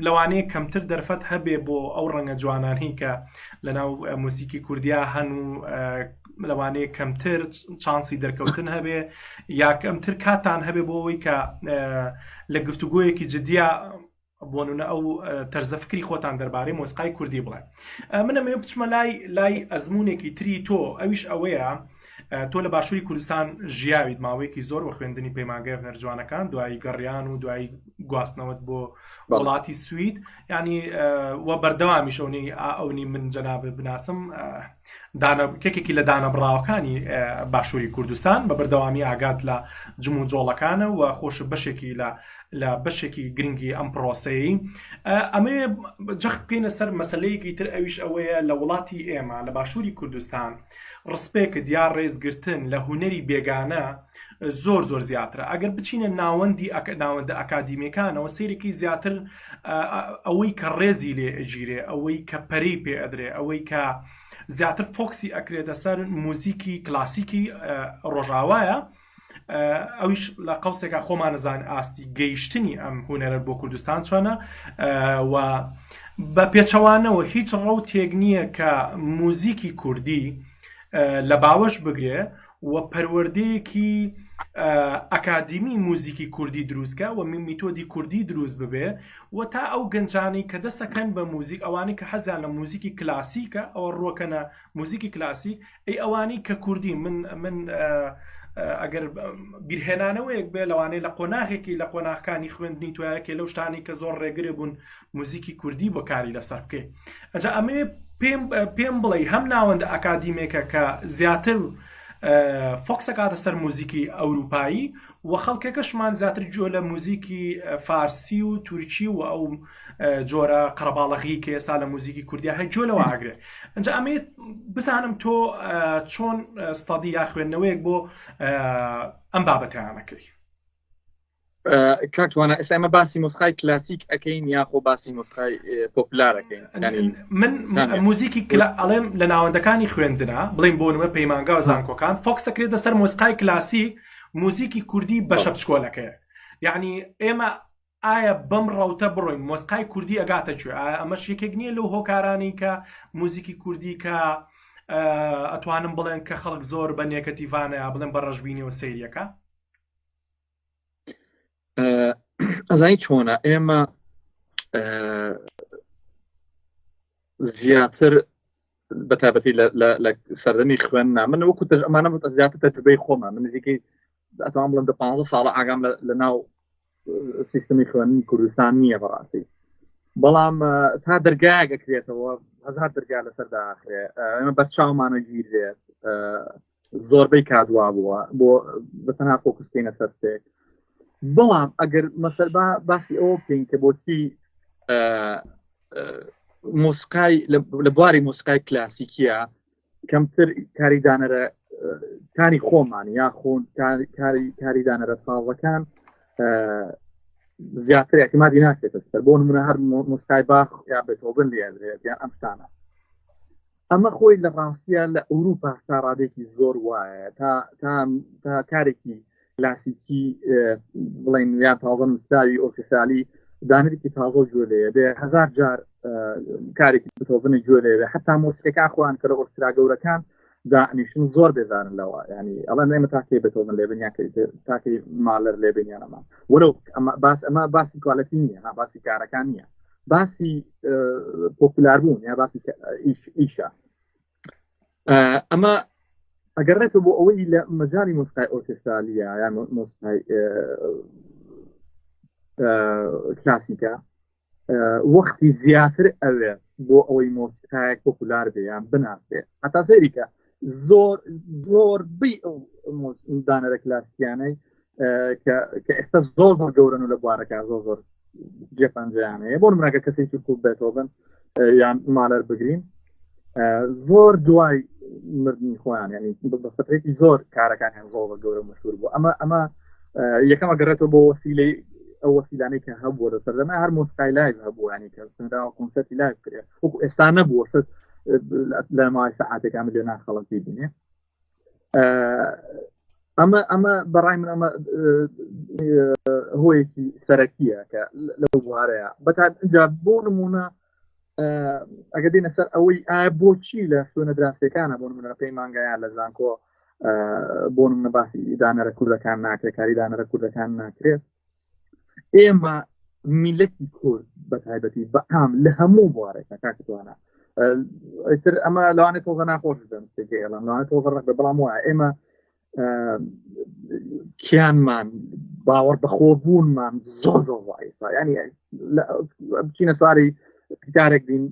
Speaker 1: لەوانەیە کەمتر دەرفەت هەبێ بۆ ئەو ڕەنگە جوانانی کە لەناو موسیقی کوردیا هەن و لەوانەیە کەمتر چانسی دەرکەوتن هەبێ یا کەمتر کاتان هەبێ بۆ ئەوەی کە لە گفتوگۆیەکی جدیا بۆنونە ئەو تەرزەفکری خۆتان دەربارەی مۆسیقای کوردی بڵێ منەمێ بچمە لای ئەزمونێکی تری تۆ ئەویش ئەوەیە تۆ لە باشووری کوردستان ژیاویت ماوەیەکی زۆر بە خوێندنی پەیمانگای هونەرجوانەکان دوایی گەڕیان و دوایی گواستنەوەت بۆ وڵاتی سوید ینی وە بەردەوامیشەونی ئەونی من جەناب بناسم کێکێکی لە دانەبڕاوەکانی باشووری کوردستان بە بەردەوامی ئاگات لە جم و جۆڵەکانە و خۆش بەشێکی لە بەشێکی گرنگی ئەم پرۆسەیە ئەمێ جەخت بکەینە سەر مەسلەیەکی تر ئەویش ئەوەیە لە وڵاتی ئێمە لە باشووری کوردستان ڕسپێکت یا ڕێزگرتن لە هونەری بێگانە زۆر زۆر زیاترە ئەگەر بچینە ناوەندە ئەکادیمیەکانەوە سیرێکی زیاتر ئەوەی کە ڕێزی لێ ئەگیرێ ئەوەی کە پەرەی پێ ئەدرێ ئەوەی کە زیاتر فۆکسی ئەکرێتە سەر موزیکی کلاسیکی ڕۆژاوایە ئەویش لە قەوسێکە خۆمان نەزان ئاستی گەیشتنی ئەم هونەرە بۆ کوردستان چۆنە و بە پێچەوانەوە هیچ ڕەو تێک نییە کە موزیکی کوردی لە باوەش بگرێ و پەروەردەیەکی ئەکادیمی موزیکی کوردی دروستکە و میتۆدی کوردی دروست ببێ و تا ئەو گەنجانی کە دەسەکەن بە موزیک ئەوانی کە حەزیان لە موزیکی کلاسیکە ئەوە ڕۆکەنە موزیکی کلاسیک ئەوانی کە کوردی من ئەگەر بیرهێنانەوەیەک بێ لەوانەیە لە قۆناغێکی لە قۆناغەکانی خوێندنی توایەکێ لەو شتانی کە زۆر ڕێگرێ بوون موزیکی کوردی بۆ کاری لەسەر بکەیت ئەجا ئەمێ پێم بڵێ هەم ناوەندە ئەکادیمێکە کە زیاتر فۆکسەکاتە سەر موزیکی ئەوروپایی و خەڵکێکەشمان زیاتر جۆ لە موزیکی فارسی و تورکی و ئەو جۆرە قەرەباڵغی کە ئێستا لە موزیکی کوردیا هەیە جۆ لەوە ئاگرێ ئەنجا ئەمێ بزانم تۆ چۆن ستادی یا خوێندنەوەیەک بۆ ئەم بابەتیانەکەی
Speaker 2: کاکتوانە ئێستا ئێمە باسی مۆسیقای کلاسیک ئەەکەین یاخۆ باسی مۆسیقای پۆپولار ئەەکەین
Speaker 1: من موزیکی ئەڵێم لە ناوەندەکانی خوێندنە بڵێم بۆ نمە پەیمانگا و زانکۆکان فۆکسەکرێتە سەر مۆسیقای کلاسیک موزیکی کوردی بەشە بچکۆلەکەیە یعنی ئێمە ئایا بەم ڕەوتە بڕۆین مۆسیقای کوردی ئەگاتە کوێ ئەمەش یەکێک نییە لەو هۆکارانی کە موزیکی کوردی کە ئەتوانم بڵێن کە خەڵک زۆر بە نێکەتیڤانە یا بڵێن بە ڕەشبینی و سەیریەکە
Speaker 2: ئەزانی چۆنە ئێمە زیاتر بەتابەتی لە سەردەمی خوێندنا من وەکو ئەمانە زیاتر تەجربەی خۆمە من نزیکەی ئەتوان بڵێم 15 ساڵە ئاگام لە ناو سیستەمی خوێندنی کوردستان نییە بەڕاستی بەڵام تا دەرگایەک ئەکرێتەوە هەزار دەرگا لەسەردا ئاخرێ ئێمە بەرچاومانە گیرێت زۆربەی کادوا بووە بۆ بەتەنها فۆکس بکەینە سەر شتێک بەڵام ئەگەر مەسەر باسی ئەوە بکەین کە بۆچی مۆسیقای لە بواری مۆسیقای کلاسیکیە کەمتر کاری دانەرە کاری خۆمان یا خۆن کاری دانەرە ساڵەکان زیاتر اعتمادی ناکرێتە سەر بۆ نمونە هەر مۆسیقای باخ یا بێتۆڤن لێدرێت یان ئەم شتانە ئەمە خۆی لە ڕاستیە لە ئەوروپا تا ڕادێکی زۆر وایە تا کارێکی کلاسیکی بڵین یا تازە نووسراوی ئۆرکسترالی دانەرێکی تازە جوێ لێیە بێ هەزار جار کارێکی بێتۆڤن جوێ لێرە حتا مۆسیقەکان خۆیان کە لە ئۆرکسترا گەورەکان دانیشتن زۆر بێزارن لەوە ینی ئەڵێن ئێمە تاکەی بێتۆڤن لێبن یا تاکەی مالەر لێبن یانەما وەرە ئەمە باسی کوالەتی نییە باسی کارەکان نییە باسی پۆپولار بوون یا باسی ئیشە ئەمە ئەگەڕێتەوە بۆ ئەوەی لە مەجای مۆسیقای ئۆرکسترالیە یان مۆسیقای کلاسیکە وەختی زیاتر ئەوێ بۆ ئەوەی مۆسیقایەک پۆپولار بێ یان بناسێ هەتا سەیریکە زۆربەی ئەو دانەرە کلاسیکیانەی کە ئێستا زۆر زۆر گەورن و لە بوارەکە زۆر جێپەنجەیانەیە بۆ نمونەکە کەسێکی کوب بێتۆڤن یان مالەر بگرین زۆر دوای مردنی خۆیان ینی بە فترێکی زۆر کارەکانیان زۆر گەورە مەشهور بوو ئەمە یەکەم ئەگەڕێتەوە بۆ وەسیلەی ئەو وەسیلانەی کە هەبووە لە سەردەما هەر مۆسیقای لایڤ هەبوو ینی کە سنراوە کۆنسەرتی لایڤ کرێ وەکو ئێستا نەبووە لە ماوەی سەعاتێکا ملیۆنان خەڵک ببینێ ئەمە بەڕای من ئەمە هۆیەکی سەرەکیە کە لەو بوارەیە بەتانجا بۆ نمونە ئەگە دێنە سەر ئەوەی ئایا بۆچی لە شوێنە دراستەکانە بۆ نمونە پەیمانگایان لە زانکۆ بۆ نمونە باسی دانەرە کوردەکان ناکرێت کاری دانەرە کوردەکان ناکرێت ئێمە میلەتی کورد بە تایبەتی بەعام لە هەموو بوارێکە کاکتوانە ئیتر ئەمە لەوانێت تۆزە ناخۆش بن ئێڵم لەوانێت تۆزە ڕێک بە بەڵام وایە ئێمە کیانمان باوەڕ بەخۆبوونمان زۆر زۆر ضعیفە ینی بچینە سواری پیتارێک بین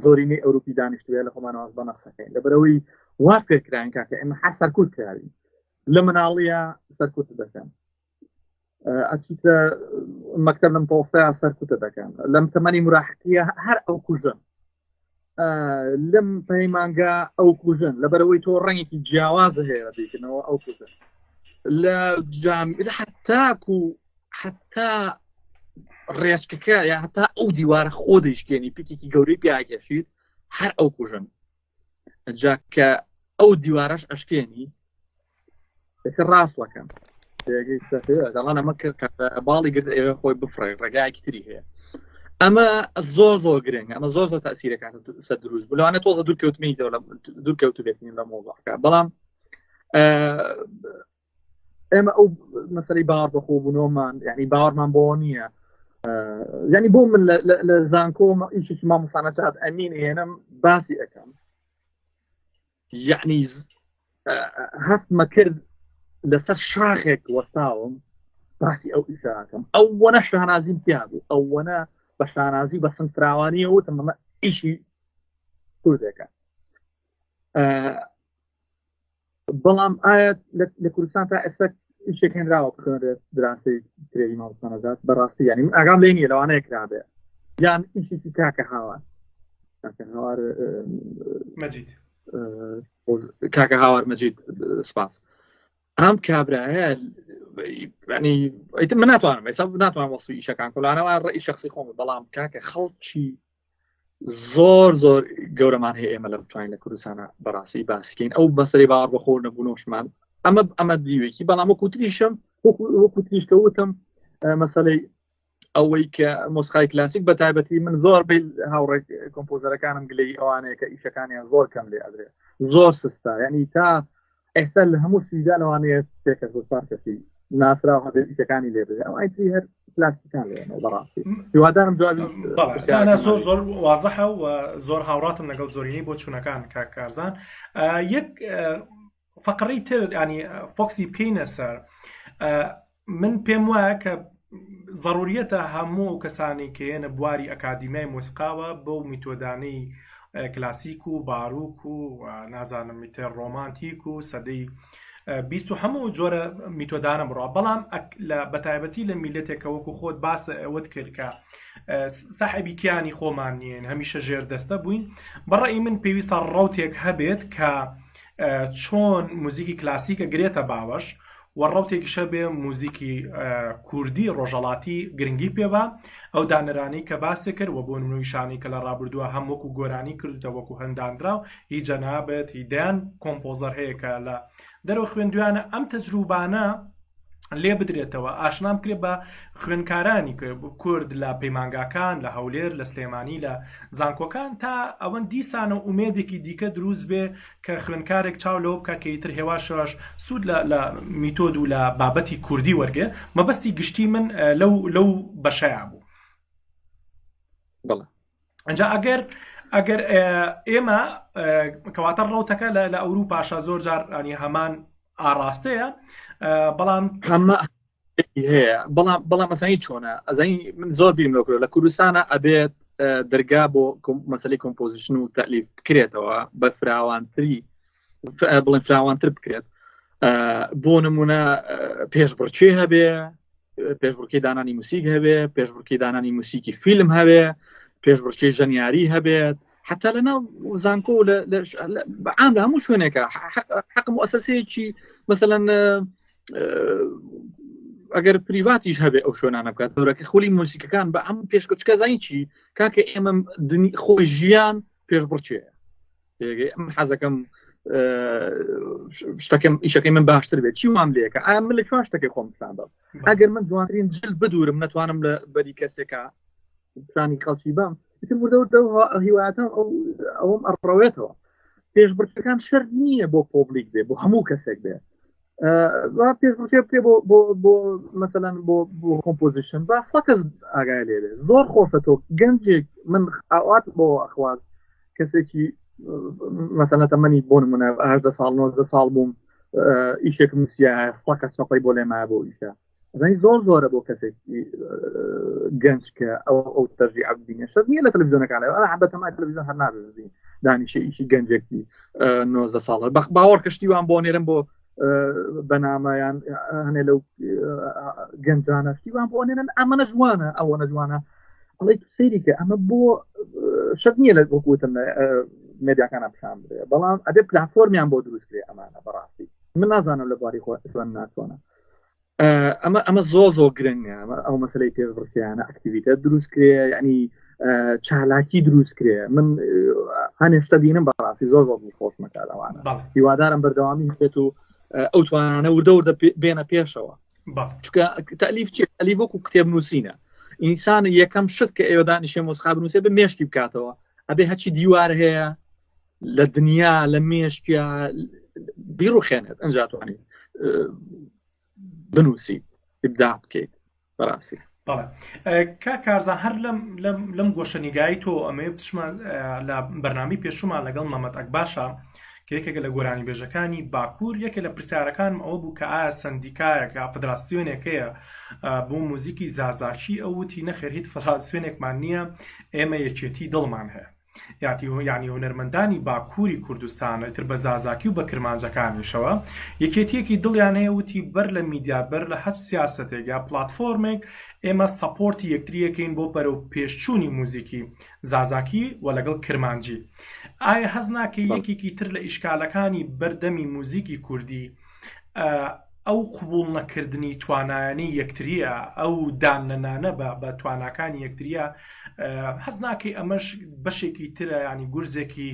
Speaker 2: زۆرینەی ئەوروپی دانیشتوێ لە خۆمانەوە بە نەخسەکەین لەبەرەوەی وا فێرکراین کاکە ئێمە هەر سەرکوت کراوین لە مناڵیە سەرکوت دەکەن ئەچیتە مەکتەب لەم تۆستەیە سەرکوتە دەکەن لەم تەمەنی مراحەتیە هەر ئەو کوژن لەم پەیمانگا ئەو کوژن لەبەرەوەی تۆ ڕەنگێکی جیاوازە هەیە دیکردنەوە ئەو کوژن لە جامعە حتا ڕێچکەکە یا هەتا ئەو دیوارە خۆ دەیشکێنی پیتێکی گەورەی پیاکێشید هەر ئەو کوژن جا کە ئەو دیوارەش ئەشکێنی ڕاستەکەم دەڵان ئەمە باڵی گرت ئێوە خۆی بفڕێ ڕێگایکی تری هەیە ئەمە زۆر زۆر گرنگە ئەمە زۆر زۆر تەسیرەکان سەر دروست بوو لەوانێت تۆزە دوورکەوتمی دوورکەوتو بێتین لە مۆزەکە بەڵام ئێمە ئەو مەسەلەی باوەڕ بەخۆبوونەوەمان یعنی باوەڕمان بۆ نییە ینی بۆ من لە زانکۆ ئیشێکی مامۆسانەجات ئەمین هێنم باسی ئەەکەم یعنی هەستمە کرد لەسەر شاخێک وەستاوم باسی ئەو ئیشاکەم ئەو وەنە شانازیم پیا بوو ئەو وەنە بە شانازی بە سنگفراوانیە وتم ئەمە ئیشی کوردەکە بەڵام ئایا لە کوردستان تا ئێستا ئیشێک هێنراوە بخوێنرێت دراسی کرێی مامۆسانەجات بەڕاستی یعنی ئاگام لێ نییە لەوانەیە کرابێ یان ئیشێکی کاکە هاوار
Speaker 1: مەجید
Speaker 2: کاکە هاوار مەجید سپاس ئەم کابراایە ینی من ناتوانم ئێستا ناتوانم وەسوی ئیشەکان کۆلانەوە ڕێی شخصی خۆم بەڵام کاکە خەڵکی زۆر زۆر گەورەمان هەیە ئێمە لە بتوانین لە کوردستانە بەڕاستی باسکەین ئەو بەسەری باوەڕ بەخۆر نەبوونەوەشمان ئەمە دیوێکی بەڵام وەکو تریشم وەکو تریشکەوتم مەسەلەی ئەوەی کە مۆسیقای کلاسیک بە تایبەتی من زۆر بێ هاوڕێ کۆمپۆزەرەکانم گلەی ئەوانەیە کە ئیشەکانیان زۆر کەم لێ ئەدرێ زۆر سستا یعنی تا ئێستا لە هەموو سویدا لەوانەیە پێکەس بۆ کەسی ناسراوە ئیشەکانی لێ بدرێت ئەو ئایتری هەر پلاستیکان لێنەوە بەڕاستی هیوادارم جوابی
Speaker 1: زۆر زۆر وازەحە و زۆر هاوڕاتم لەگەڵ زۆرینەی بۆ چوونەکان کارزان یەک فقڕی تر ینی فۆکسی بکەینە سەر من پێم وایە کە ضرورەتە هەموو کەسانی کەێنە بواری ئەکادیمیای مۆسیقاوە بەو میتۆدانەی کلاسیک و باروک و نازانم میتر ڕۆمانتیک و سەدەی بیست و هەموو جۆرە میتۆدانە بڕە بەڵام بەتایبەتی لە میلەتێکە وەکو خۆت باسە ئەوەت کرد کە ساحبی کیانی خۆمان نیین هەمیشە ژێر دەستە بووین بەڕێی من پێویستە ڕەوتێک هەبێت کە چۆن موزیکی کلاسیکە گرێتە باوەش و ڕەوتێکیشە بێ موزیکی کوردی ڕۆژەڵاتی گرنگی پێبا ئەو دانرانی کە باسی کرد و بۆ نمونەوەیشانی کە لە ڕابردووە هەم وەکو گۆرانی کردوتە وەکو هەندانراو هیچ جەنابێت هیدیان کۆمپۆزەر هەیە کە لە دەرەوە خوێندویانە ئەم تەجروبانە لێ بدرێتەوە ئاشنام کرێ بە خوێنکارانی کورد لە پەیمانگاکان لە هەولێر لە سلێمانی لە زانکۆکان تا ئەوەن دیسانە ئومێدێکی دیکە دروست بێ کە خوێنکارێک چاو لەوە بکە کە ئیتر هێواشەوەش سوود لە میتۆد و لە بابەتی کوردی وەرگێ مەبەستی گشتی من لەو بەشەیە بوو ئەنجا ئەگەر ئێمە کەواتە ڕەوتەکە لە ئەوروپاشە زۆر جار ینی هەمان ئاڕاستەیە بەڵام
Speaker 2: هەمە هەیە بەڵام مەسانی چۆنە ئەزانی من زۆر بیم لەکرۆ لە کوردستانە ئەبێت دەرگا بۆ مەسەلەی کۆمپۆزیشن و تەلیف بکرێتەوە بە فراوانتری بڵێن فراوانتر بکرێت بۆ نمونە پێشبڕکێ هەبێ پێشبڕکێ دانانی موسیک هەبێ پێشبڕکێ دانانی موسیکی فیلم هەبێ پێشبڕکێ ژەنیاری هەبێت حتى لەناو زانکۆ عام لە هەموو شوێنێکە حق مؤسسەیەکی مثلا ئەگەر پریڤاتیش هەبێ ئەو شوێنانە بکات دەورەکە خولی موسیقەکان بە ئەم پێشکەچکە زانی چی کاکە ئێمە خۆی ژیان پێشبڕکێ ئەم حەزەکەم شتەکەم ئیشەکەی من باشتر بێت چی وام لێکە ئایا من لە چوان شتەکەی خۆم بسان بە ئەگەر من جوانترین جل بدورم نەتوانم لە بەری کەسێکە بسانی خەڵکی بام هیواتم ئەوم ئەڕەوێتەوە پێشبڕکەکان شەرت نییە بۆ پۆبلیک بێ بۆ هەموو کەسێک بێ پێشبڕکێ بکرێ بۆ مثلەن بۆ کۆمپۆزیشن با سەکەس ئاگای لێ بێ زۆر خۆشە تۆ گەنجێک من ئاوات بۆ ئەخواز کەسێکی مەسەلەن تەمەنی بۆ نمونە 18 ساڵ 19 ساڵ بووم ئیشێکم نووسیایە سەڵکە سەقەی بۆ لێمایە بۆ ئیشە ئەزانی زۆرە بۆ کەسێکی گەنج کە ئەو تەرجیع ببینێ شەرت نییە لە تەلەڤیزیۆنەکانە بەتەمای تەلەڤیزیۆن هەر نابێت دانیشە ئیشی گەنجێکی 19 ساڵە باوەڕ کەشتیوان بۆ نێرم بۆ بەنامەیان هەنێ لەو گەنجانە شتیوان بۆ نێرن ئەمەنە جوانە ئەوەنە جوانە ئەڵێ سەیری کە ئەمە بۆ شەرت نییە لە وەکوتم مێدیاکانە پیشان بدرێ بەڵام ئەبێ پلاتفۆرمیان بۆ دروستکرێ ئەمانە بەڕاستی من نازانم لە باری خۆیان ناتوانە ئەمە زۆ گرنگە ئەو مەسلەی پێڕکیانە ئەکتیڤیتە دروستکرێ ینی چالاکی دروستکرێ من هەنێشتا بینم بەڕاستی زۆر خۆشمەکارەوانە هیوادارم بەردەوامی هێت و ئەو توانانە وردە بێنە پێشەوە چکە تەلیف ئەلی وەکو کتێب نووسینە ئینسان یەکەم شت کە ئێوە دانیشێ مۆسخا بنووسێ بە مێشکی بکاتەوە ئەبێ هەچی دیوار هەیە لە دنیا لە مێشکیا بیرڕوخێنێت ئەنجاتوانێت بنووسی ئبدا بکەیت بەڕاستی
Speaker 1: کارزان هەر لەم گۆشەنیگایی تۆ ئەمێ بچمان لە بەرنامی پێشومان لەگەڵ مەمەد ئەکباشە کە یەکێک لە گۆرانی بێژەکانی باکوور یەکێ لە پرسیارەکانم ئەوە بوو کە ئایا سندیکایەک یا فدراسیۆنێکەیە بۆ موزیکی زازاکی ئەوتی نەخێر هیچ فدراسیۆنێکمان نییە ئێمە یەکێتی دڵمان هەیە یعنی هونەرمەندانی باکووری کوردستان تر بە زازاکی و بە کرمانجەکانیشەوە یەکێتیەکی دڵیان هەیە وتی بەر لە میدیا بەر لە هەچ سیاسەتێک یا پلاتفۆرمێک ئێمە سەپۆرتی یەکتریەکەین بۆ بەرەو پێشچوونی موزیکی زازاکی و لەگەڵ کرمانجی ئایا هەز ناکەی یەکێکی تر لە ئیشکالەکانی بەردەمی موزیکی کوردی ئەو قبول نەکردنی توانایانی یەکتریە ئەو دانەنانە بە تواناکانی یەکتریە هەز ناکەی ئەمەش بەشێکی ترە ینی گورزێکی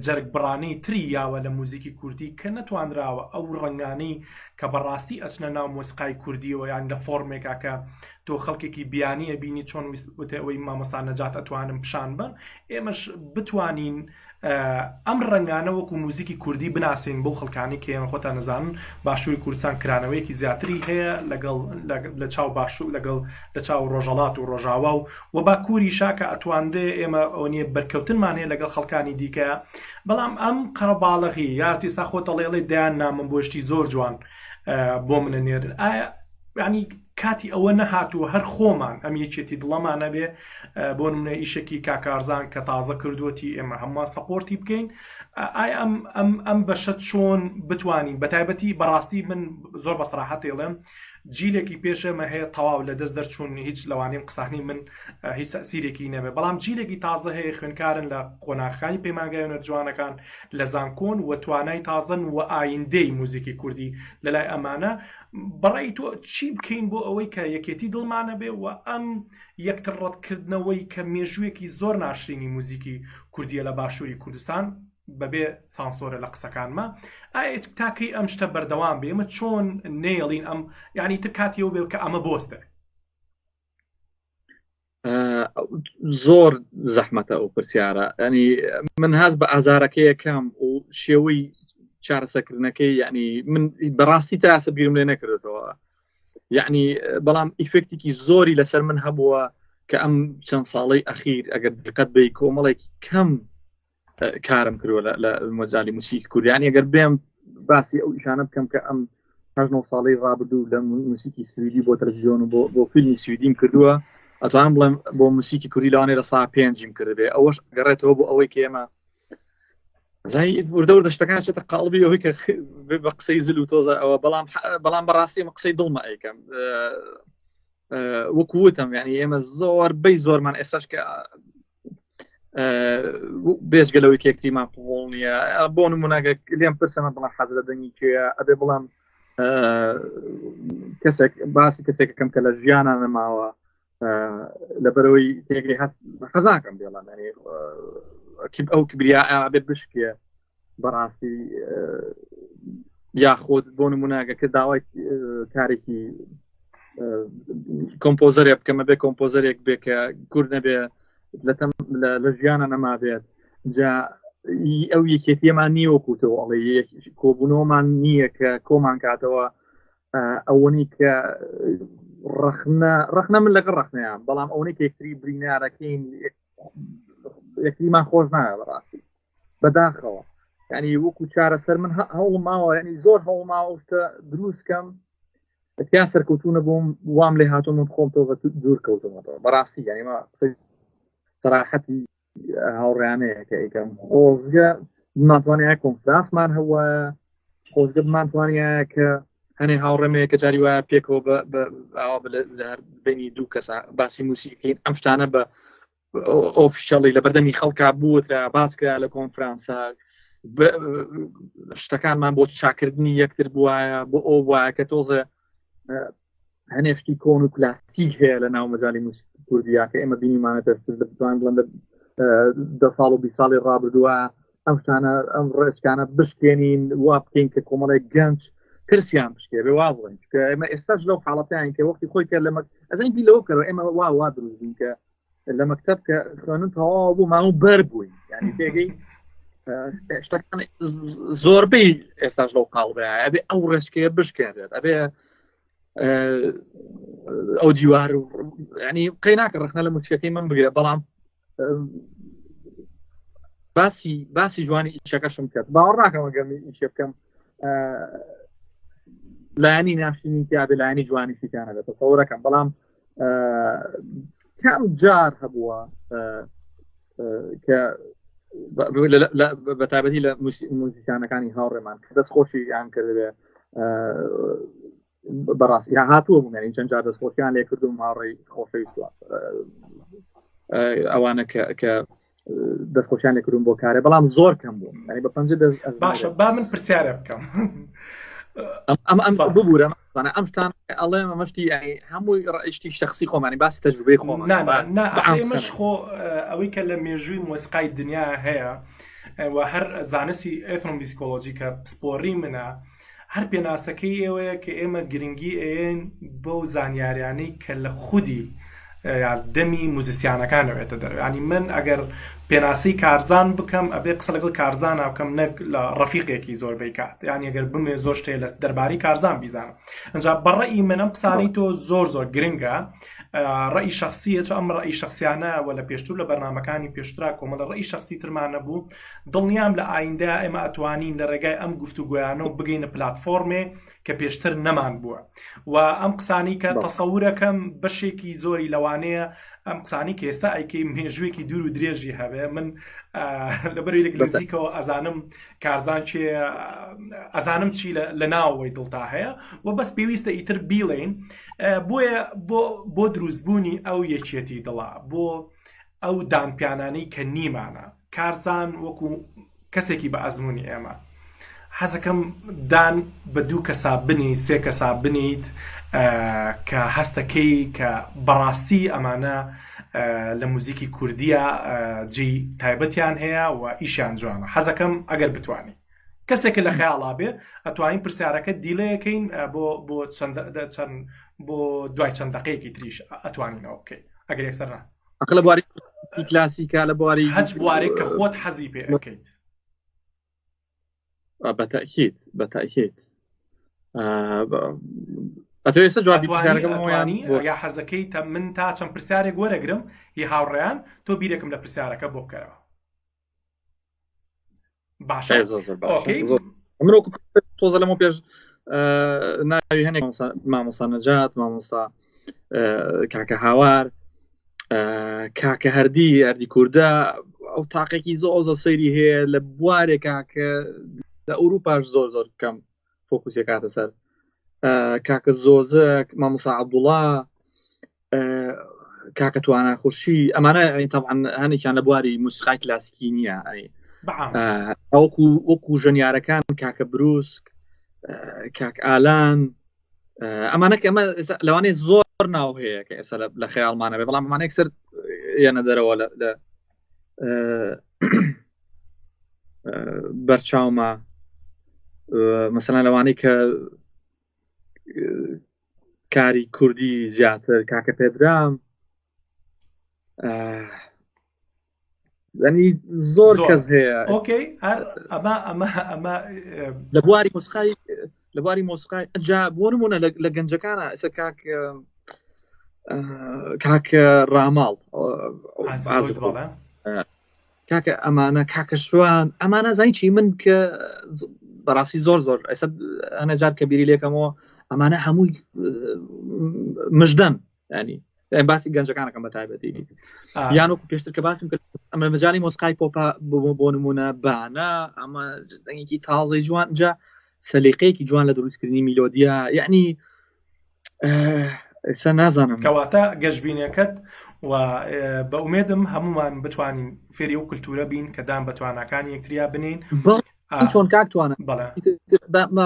Speaker 1: جەرگبڕانەی تری یاوە لە موزیکی کوردی کە نەتوانراوە ئەو ڕەنگانەی کە بەڕاستی ئەچنە ناو مۆسیقای کوردیەوە یان لە فۆرمێکا کە تۆ خەڵکێکی بیانیە بینی چۆن وتە ئەوەی مامۆستا نەجات ئەتوانم پیشان بن ئێمەش بتوانین ئەم ڕەنگانە وەکو موزیکی کوردی بناسین بۆ خەڵکانی کە ئێمە خۆتان نەزانن باشووری کوردستان کرانەوەیەکی زیاتری هەیە لە چاو باشوور لەگەڵ لە چاو ڕۆژەڵات و ڕۆژاوا و باکووری شاکە ئەتواندێ ئێمە ئەو نیە بەرکەوتنمان هەیە لەگەڵ خەڵکانی دیکە بەڵام ئەم قەرەباڵغی یا تێستا خۆتەڵێڵێ دەیان نامم بۆشتی زۆر جوان بۆ منە نێرن ئایا ینی کاتی ئەوە نەهاتووە هەر خۆمان ئەم یەکێتی دڵەمانە بێ بۆ نمونە ئیشێکی کاکارزان کە تازە کردوەتی ئێمە هەمووان سەپۆرتی بکەین ئایا ئەم بەشە چۆن بتوانین بەتایبەتی بەڕاستی من زۆر بەسەراحەت دێڵێم جیلێکی پێشەمە هەیە تەواو لە دەست دەرچوون هیچ لەوانەیە قسانی من هیچ تەسیرێکی نەبێ بەڵام جیلێکی تازە هەیە خوێنکارن لە قۆناغەکانی پەیمانگای هونەرجوانەکان لە زانکۆن و توانای تازن و ئایندەی موزیکی کوردی لەلای ئەمانە بەڕێی تۆ چی بکەین بۆ ئەوەی کە یەکێتی دڵمانە بێ و ئەم یەکتر ڕەتکردنەوەی کە مێژوویەکی زۆر ناشرینی موزیکی کوردیە لە باشووری کوردستان بەبێ سانسۆرە لە قسەکانمە ئایا تاکەی ئەم شتە بەردەوام بێ ئێمە چۆن نێڵین ئەم یعنی تر کاتیەوە بێ کە ئەمە بۆستە
Speaker 2: زۆر زەحمەتە ئەو پرسیارە ینی من هەست بە ئازارەکەی یەکەم و شێوەی چارەسەرکردنەکەی یعنی من بەڕاستی تا ئاسە بیرم لێ نەکردێتەوە یعنی بەڵام ئیفێکتێکی زۆری لەسەر من هەبووە کە ئەم چەند ساڵەی ئەخیر ئەگەر دقت بێ کۆمەڵێکی کەم کارم کردووە لە مەجای موسیقی کوردی ئەگەر بێم باسی ئەو ئیشانە بکەم کە ئەم 9 ساڵەی ڕابردوو لە موسیقی سویدی بۆ تەلەڤیزیۆن و بۆ فیلمی سویدیم کردووە ئەتوانم بڵێم بۆ موسیقی کوردی لەوانەیە لە سا 5 کردبێ ئەوەش گەڕێتەوە بۆ ئەوەی کە ئێمە زای وردە شتەکان چێتە قاڵبی ئەوەی کە بە قسەی زل و تۆزە ئەوە بەڵام بەڕاستی ئەمە قسەی دڵمە ئەیکەم وەکووتم یعنی ئێمە زۆر بەی زۆرمان ئێستاش کە بێژگەلەوەی کێکتریمان قوڵ نییە بۆ نمونەگە لێم پرسەمە بڵام حەز لە دەنگی کوێیە ئەبێ بڵام کەسێک باسی کەسێکەکەم کە لە ژیانە نەماوە لەبەرەوەی تێگری هەست حەزاکەم بێڵام ئەو کبریا ئابێت بشکێ بەڕاستی یاخۆت بۆ نمونەگە کە داوای کارێکی کۆمپۆزەرێک بکەمە بێ کۆمپۆزەرێک بێ کە کورد نەبێ لە ژیانە نەمابێت جا ئەو یەکێتیەمان نییە وەکوتەوە ئەڵێ کۆبوونەوەمان نییە کە کۆمان کاتەوە ئەوەنی کە ڕەخنە من لەگەڵ ڕەخنەیان بەڵام ئەوەی کە یەکتری برینارەکەین یەکتریمان خۆش نایە بەڕاستی بەداخەوە ینی وەکو چارەسەر من هەوڵم ماوە ینی زۆر هەوڵ ماوە شتە دروستکەم تیا سەرکەوتوونە بووم وام لێ هاتووم من خۆمتەوە دوور کەوتمەوە بەڕاستی ینی ما سەراحەتی هاوڕێیانەیە کە ئەیکەم خۆزگە بمانتوانێت کۆنفرانسمان هەوە خۆزگە بمانتوانە کە هەنێ هاوڕێمەیە کە جاری وایە پێکەوە بینی دوو کەسە باسی موسیقین ئەم شتانە بە ئۆفیشەڵی لە بەردەمی خەڵکا بووترا باسکرا لە کۆنفرانسە شتەکانمان بۆ چاکردنی یەکتر بووایە بۆ ئەو وایە کە تۆزە هەنێشتی کۆن و کلاسیک هەیە لە ناو مەجای موسیقی کوردیا کە ئێمە بینیمانەتە بتوان بڵێن دە ساڵ و 20 ساڵی ڕابردووە ئەم شتانە ئەم ڕێچکانە بشکێنین وا بکەین کە کۆمەڵێک گەنج ترسیان بشکێ بێ وا بڵێن کە ئێمە ئێستاش لەو حاڵەتیان کە وەختی خۆی کرد لە ئەزین بی لەوە کەەوە ئێمە وا دروستین کە لە مەکتەب کە خوێنن تەواو بوو ماوە بەر بووین ینی تێگەی شتەکان زۆربەی ئێستاش لەو قاڵبەیە ئەبێ ئەو ڕێچکەیە بشکێنرێت ئەبێ ئەو دیوار ینی قەی ناکە ڕخنە لە موسیقەکەی من بگرێت بەڵام باسی جوانی ئیشەکەشم کرد باوەڕ ناکەم ئەگەر ئیشێ بکەم لایانی ناشتنی تیاابێ لایانی جوانی شیتیانە بێت تەسەوڕەکەم بەڵام کام جار هەبووە کە بەتابەتی لە موسیقیانەکانی هاوڕێمان دەستخۆشی یان کردبێ بەڕاستی هاتووە بووم ینی چەند جار دەستخۆشیان لێ کردوم هاوڕێی خۆشەویستوە ئەوانە کە دەستخۆشیان لێ کردوم بۆ کارێ بەڵام زۆر کەم بووم ینی بە پەنجە
Speaker 1: باشە با من پرسیارە بکەم
Speaker 2: ئەم ببوورە ئەم شتان ئەڵێ مەشتی هەمووی ڕئیشتی شخصی خۆمانی باسی تەجروبەی خۆمان
Speaker 1: ئێمەش خۆ ئەوەی کە لە مێژووی مۆسیقای دنیا هەیە و هەر زانستی ئێتنۆمیسیکۆلۆژی کە پسپۆڕی منە هەر پێناسەکەی ئێوەیە کە ئێمە گرنگی ئێن بۆ زانیاریانەی کە لە خودی دەمی موزیسیانەکانەوێتە دەروێت ینی من ئەگەر پێناسی کارزان بکەم ئەبێ قسە لەگەڵ کارزان بکەم نەک لە ڕەفیقێکی زۆربەی کات یانی ئەگەر بمێ زۆر شتێ لە دەرباری کارزان بیزانم ئەنجا بەڕێی منم قسانەی تۆ زۆر گرنگە ڕێی شخصیە چ ئەم ڕێی شخصیانە و لە پێشتر لە بەرنامەکانی پێشترا کۆمەڵە ڕێی شخصی ترمان نەبوو دڵنیام لە ئایندا ئێمە ئەتوانین لە ڕێگای ئەم گفتوگویانە و بگەینە پلاتفۆرمێ کە پێشتر نەمان بووە و ئەم قسانی کە تەسەورەکەم بەشێکی زۆری لەوانەیە ئەم قسانی کە ئێستا ئەیکەی مێژوویەکی دوور و درێژی هەبێ من لەبەرێک نزیکەوە ئەزانم کارزان چێ ئەزانم چی لە ناوەوەی دڵتا هەیە و بەس پێویستە ئیتر بیڵێن بۆیە بۆ دروستبوونی ئەو یەکێتی دڵا بۆ ئەو دانپیانانەی کە نیمانە کارزان وەکو کەسێکی بە ئەزمموی ئێمە حەزەکەم دان بە دوو کەسا بنی سێ کەسا بنیت کە هەستەکەی کە بەڕاستی ئەمانە لە موزیکی کوردیە جێی تایبەتیان هەیە و ئیشیان جوانە حەزەکەم ئەگەر بتوانین کەسێکە لە خەیاڵا بێ ئەتوانین پرسیارەکە دیلەیەکەین بۆ دوای چەند دقەیەکی تریش ئەتوانینەوە بکەین ئەگەر یەکسەر
Speaker 2: ئەقل لە بواری کلاسیکا لە بواری
Speaker 1: هەچ بوارێک کە خۆت حەزی پێ ئەەکەیت
Speaker 2: بەتاکید ئەتوێستا جوابی
Speaker 1: پرسیارەکەمانی یا حەزەکەی تا من تا چەند پرسیارێک وەرەگرم هی هاوڕێیان تۆ بیرێکم لە پرسیارەکە بۆ بکەرەوە باشە
Speaker 2: ئەمڕۆ تۆزە لەمە پێش ناوی هەنێک مامۆستا نەجات مامۆستا کاکە هاوار کاکە هەردی کووردە ئەو تاقێکی زۆر سەیری هەیە لە بوارێکا کە لە ئەوروپاش زۆر کەم فۆکوسیە کاتە سەر کاکە زۆزەک مامۆستا عەبدوڵڵا کاکە توانە خوشی ئەمانە تەبعاً هەنێکیان لە بواری موسیقای کلاسیکی نییە وەکو ژەنیارەکان کاکە بروسک کاک ئالان ئەمانە کە ئەمە لەوانەیە زۆر ناو هەیە کە ئێستا لە خەیاڵمانە بێ بەڵام ئەمانە یەکسەر یانە دەرەوە لە بەرچاومە مەسەلەن لەوانەی کە کاری کوردی زیاتر کاکە پێدرام ینی زۆر کەس هەیە
Speaker 1: ئۆکەی ئەمە
Speaker 2: لە بواری مۆسیقای جا بۆ نمونە لە گەنجەکانە ئێستا کاک ڕاماڵ کاکە ئەمانە کاکە شوان ئەمانە زای چی من کە بەڕاستی زۆر ئەنە جار کە بیری لێکەمەوە ئەمانە هەمووی مژدەن ینی باسی گەنجەکانەکەم بە تایبەتی یانۆکو پێشتر کە باسم کرد ئەمە مەجای مۆسیقای پۆپا بۆ نمونە بانە ئەمە دەنگێکی تاڵی جوان جا سەلیقەیەکی جوان لە دروستکردنی میلۆدیا یعنی ئێستا نازانم
Speaker 1: کەواتە گەشتبینیەکەت و بە ئومێدم هەمومان بتوانین فێری و کولتورە بین کە دام بە توانەکانی یەکتریا بنین
Speaker 2: چۆن کاکتوانە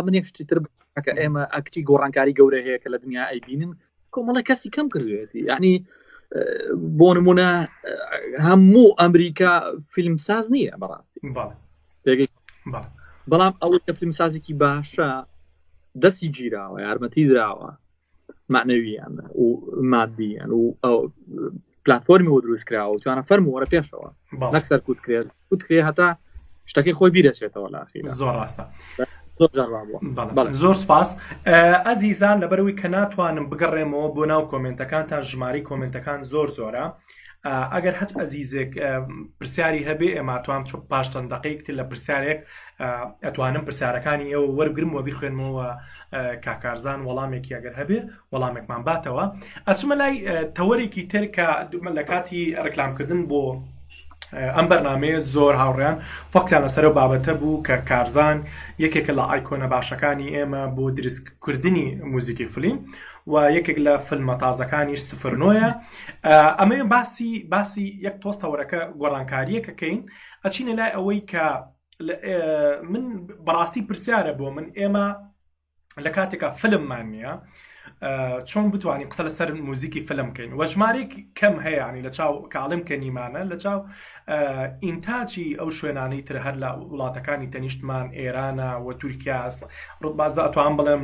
Speaker 2: من یەک شتی تر کە ئێمە ئەکتی گۆڕانکاری گەورە هەیە کە لە دنیا ئەیبینن کۆمەڵی کەسی کەم کردوێتی یعنی بۆ نمونە هەموو ئەمریکا فیلمساز نییە بەڕاستی بەڵام ئەوە کە فیلمسازێکی باشە دەستی گیراوە یارمەتی دراوە معنەویان و مادیان و پلتفۆرمی بۆ دروست کراوە توانە فەرم وەرە پێشەوە لەکسەر کوتکرێ هەتا شتەکەی خۆی بیرەچێتەوە لە ئاخیرا
Speaker 1: زۆر ڕاستە زۆر سپاس ئەزیزان لەبەرەوەی کە ناتوانم بگەڕێمەوە بۆ ناو کۆمنتەکانتان ژماری کۆمنتەکان زۆرە ئەگەر هەچ ئەزیزێک پرسیاری هەبێ ئێمە توان پاش چەند دقەیەک لە پرسیارێک ئەتوانم پرسیارەکانی ئێوە وەرگرمەوە بیخوێنمەوە کاکارزان وەڵامێکی ئەگەر هەبێ وەڵامێکمان باتەوە ئەچمە لای تەوەرێکی تر کە لە کاتی ڕێکلامکردن بۆ ئەم بەرنامەیە زۆر هاوڕێیان فەقیان لەسەر بابەتە بوو کە کارزان یەکێکە لە ئایکۆنە باشەکانی ئێمە بۆ دروستکردنی موزیکی فلیم و یەکێک لە فیلمە تازەکانیش سفرنۆیە ئەمە باسی یەک تۆستەوەرەکە گۆڕانکاریەکەکەین ئەچینە لای ئەوەی کە من بەڕاستی پرسیارە بۆ من ئێمە لە کاتێکە فلممان نییە چۆن بتوانین قسە لەسەر موزیکی فلم بکەین و ژمارێک کەم هەیە ینی لە چاو کاڵم کەنیمانە لە چاو ئینتاجی ئەو شوێنانەی تر هەر لە وڵاتەکانی تەنیشتمان ئێرانە و تورکیا ڕوتبازدا ئەتوان بڵێم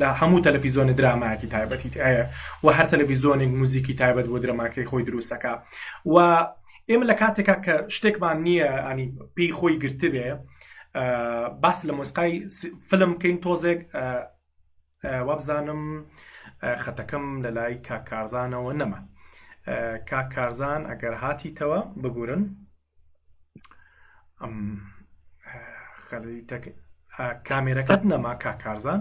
Speaker 1: لە هەموو تەلەڤیزۆنی درامایەکی تایبەتی هەیە و هەر تەلەڤیزۆنێک موزیکی تایبەت بۆ درەماکەی خۆی دروستەکە و ئێمە لە کاتێکا کە شتێکمان نییە ئەنی پێی خۆی گرتبێ باس لە مۆسیقای فلم بکەین تۆزێک وابزانم خەتەکەم لە لای کاکارزانەوە نەما کاکارزان ئەگەر هاتیتەوە ببورن کامێرەکەت نەما کاکارزان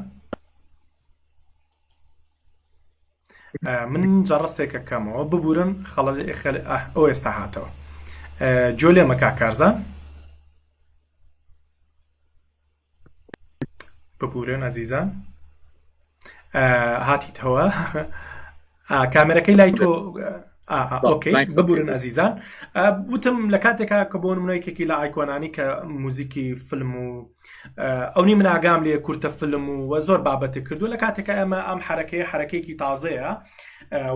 Speaker 1: من جەڕستێکە کەمەوە ببورن ئەو ئێستا هاتەوە جۆ لێمە کاکارزان ببورن ئەزیزان هاتیتەوە کامێرەکەی لای تۆ ئۆکەی ببورن ئەزیزان وتم لە کاتێکا کە بۆ نمونەیەکێکی لە ئایکۆنانی کە موزیکی فلم و ئەونی من ئاگام لێ کورتە فلم و زۆر بابەتی کردو لە کاتێکە ئەمە ئەم حرەکەیەکی تازەیە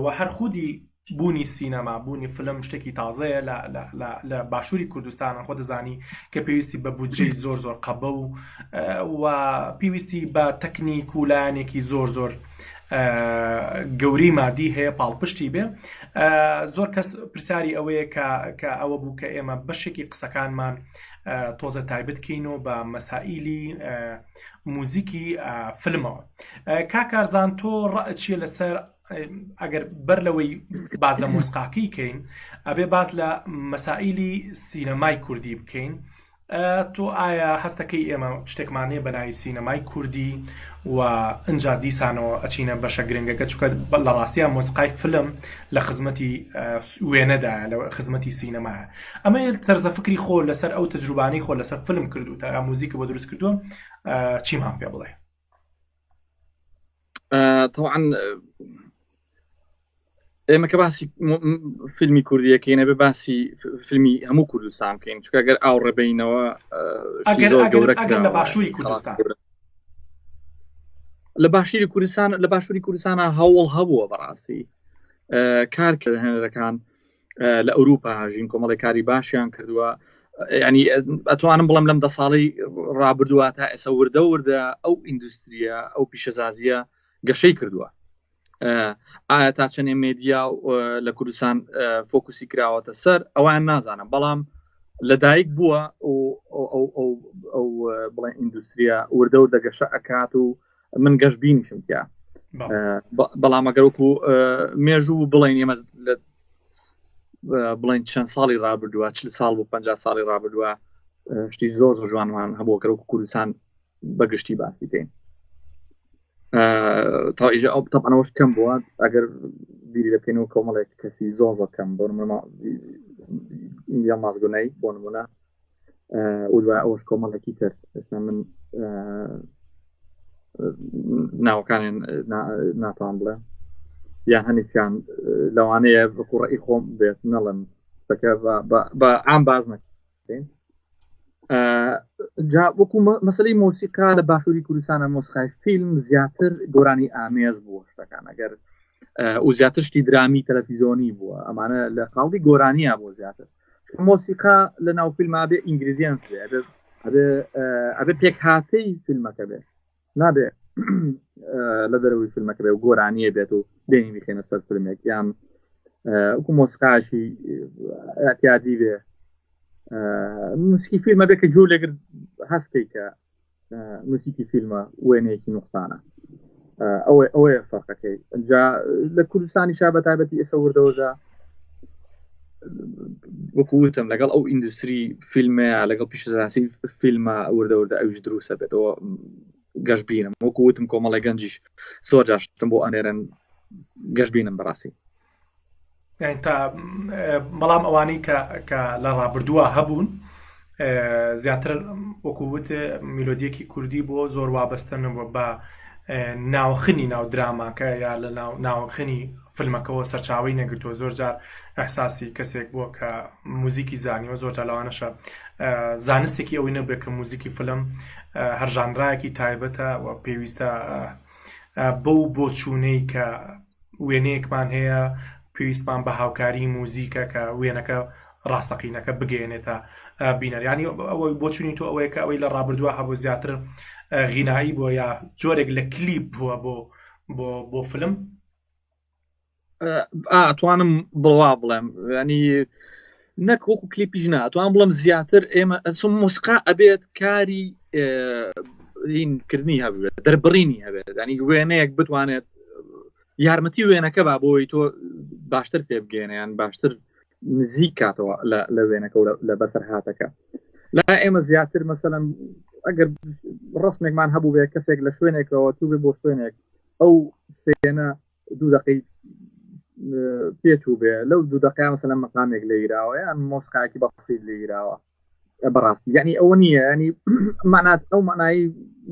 Speaker 1: و هەر خودی بوونی سینەما بوونی فلم شتێکی تازەیە لە باشووری کوردستان خۆ دەزانی کە پێویستی بە بودجەی زۆر قەبە و پێویستی بە تەکنیک و لایەنێکی زۆر گەوری مادی هەیە پاڵپشتی بێ زۆر کەس پرسیاری ئەوەیە کە ئەوە بوو کە ئێمە بەشێکی قسەکانمان تۆزە تایبەتکەینەوە بە مەسائیلی موزیکی فلمەوە کاکارزان تۆ ڕائچیە لەسەر ئەگەر بەر لەوەی باز لە مۆسیقاکەی بکەین ئەبێ باز لە مەسائیلی سینەمای کوردی بکەین تۆ ئایا هەستەکەی ئێمە شتێکمانەیە بەناوی سینەمای کوردی و ئەنجا دیسانەوە ئەچینە بەشە گرنگەکە چکە لە ڕاستیە مۆسیقای فلم لە خزمەتی وێنەدا لە خزمەتی سینەمایە ئەمە تەرزە فکری خۆ لەسەر ئەو تەجروبانەی خۆ لەسەر فلم کردو تا موزیکە بۆ دروست کردووە چیمان پێ بڵێ
Speaker 2: طبعا ئێمە کە باسی فیلمی کوردیەکەینە بێ باسی فیلمی هەموو کوردستان بکەین چونکە ئەگەر ئاوڕێبینەوە
Speaker 1: ئەگەر لە باشووری کوردستان
Speaker 2: لە باشووری کوردستانە هەوڵ هەبووە بەڕاستی کارکرد هێنەرەکان لە ئەوروپا هاژین کۆمەڵی کاری باشیان کردووە ینی ئەتوانم بڵم لەم 10 ساڵی ڕابردووە تا ئێستا وردە ئەو ئیندوستریە ئەو پیشەسازیە گەشەی کردووە ئایا تا چەندێ مێدیا لە کوردستان فۆکوسی کراوەتە سەر ئەویان نازانم بەڵام لەدایک بووە ئەو بڵێ ئیندوستریە وردە گەشە ئەکات و من گەشت بینیشم تیا بەڵام ئەگەر وەکو مێژوو بڵێن ئێمە بڵین چەند ساڵی ڕابردووە 40 ساڵ بۆ 50 ساڵی ڕابردووە شتی زۆر جوانمان هەبوو کە کوردستان بەگشتی باسی بکەین تا ئیژە ئەو تەپانەوەش کەم بووە ئەگەر بیری دەکەینەوە کۆمەڵێک کەسی زۆر کەم بۆ ئینجا مازگۆنەی بۆ نمونە و دوای ئەوەش کۆمەڵێکی تر من ناوەکانیان ناتوان بڵێ یان هەنێکیان لەوانەیە ڕێی خۆم بێت نەڵم بە عام باز نەکەین جا وەکو مەسەلەی مۆسیقا لە باشووری کوردستانە مۆسیقای فیلم زیاتر گۆرانی ئامێز بووە شتەکان ئەگەر و زیاتر شتی درامی تەلەڤیزۆنی بووە ئەمانە لە قاڵی گۆرانیە بۆ زیاتر مۆسیقا لە ناو فیلما بێ ئینگریدیانس بێ ئەبێ پێک هاتەی فیلمەکە بێت نابێ لە دەرەوەی فیلمەکە بێ و گۆرانیە بێت و دێنی میخێنە سەر فیلمێک یان وەکو مۆسیقاشی ئەتیادی بێ موسیقی فیلمە بێ کە جوور لەگەر هەستێک کە موسیقی فیلمە وێنەیەکی نوقسانە ئەوەیە فەرقەکەی جا لە کوردستانی شا بە تایبەتی ئێستا وردەوەدا وەکووتم لەگەڵ ئەو ئیندوستری فیلمەیە لەگەڵ پیشەسازی فیلمە وردەوەدا ئەوش دروستە بێتەوە گەشتبینم وەکووتم کۆمەڵی گەنجیش زۆر جاشتم بۆ ئەنێرن گەشتبینم بەڕاستی
Speaker 1: تا بەڵام ئەوانەی کە لە ڕابردووە هەبوون زیاتر وەکووت میلۆدیەکی کوردی بۆ زۆر وابەستنەوە بە ناوخنی ناو دراماکە یا لە ناوخنی فیلمەکەەوە سەرچاوی نەگرتووە زۆر جار ئەحساسی کەسێک بووە کە موزیکی زانیوە زۆر جالەوانەشە زانستێکی ئەوەی نەبێت کە موزیکی فلم هەر ژانرایەکی تایبەتە و پێویستە بەو بۆچوونەی کە وێنەیەکمان هەیە پێویستمان بە هاوکاری موزیکە کە وێنەکە ڕاستەقینەکە بگەێنێتە بینەر ینی ئەوەی بۆچوونی تۆ ئەوەیە کە ئەوەی لە ڕابردووە هەبوو زیاتر غینایی بۆ یا جۆرێک لە کلیپ بووە بۆ فلم
Speaker 2: ئەتوانم بڵوا بڵێم ینی نەک وەکو کلیپیش نا ئەتوان بڵم زیاتر ئێمە موسیقا ئەبێت کاری کردنی هەبێت دەربڕینی هەبێت ینی وێنەیەک بتوانێت یارمەتی وێنەکە با بۆی تۆ باشتر پێ بگەێنیان باشتر نزیک کاتەوە لە وێنەکە و لە بەسەر هاتەکە لا ئێمە زیاتر مەسەلەن ئەگەر ڕستمێکمان هەبوو بێ کەسێک لە شوێنێکەوە تو بێ بۆ شوێنێک ئەو سێنە 2 دقەی پێچوو بێ لەو 2 دقیقە مەسەلەن مەقامێک لێیراوە یان مۆسیقایەکی بەسیط لێیراوە بەڕاستی یعنی ئەوە نییە ینی معنات ئەو معنایی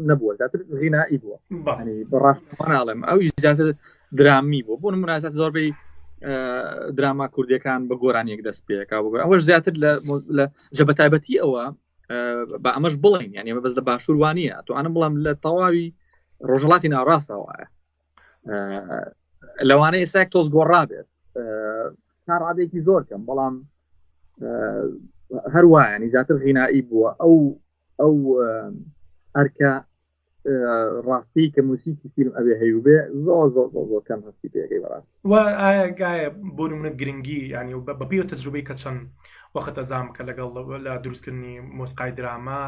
Speaker 2: نەبووە زیاتر غینایی بووە ینی بەڕاستی ناڵێم ئەوی زیاتر درامی بوو بۆ نمونە زۆربەی دراما کوردیەکان بە گۆرانیەک دەست پێکا بوو ئەوەش زیاتر لە جەبەتایبەتی ئەوە بە ئەمەش بڵین یعنی ئەمە بەس لە باشوور وانییە تو ئەنم بڵم لە تەواوی ڕۆژهڵاتی ناڕاستەوەیە لەوانەیە ئێساک تۆز گۆڕا بێت تا ڕادێکی زۆر کەم بەڵام هەروایە ینی زیاتر غینایی بووە ئەو ئەرکە ڕاستی کە موسیقی فیلم ئەبێ هەیوبێ زۆر کەم هەستی پێەکەی بەڕاست
Speaker 1: و ئاگایە بۆ نمونە گرنگی ینی بەپێوە تەجروبەی کە چەند وەخت ئەزام کە لەگەڵ لە دروستکردنی مۆسیقای دراما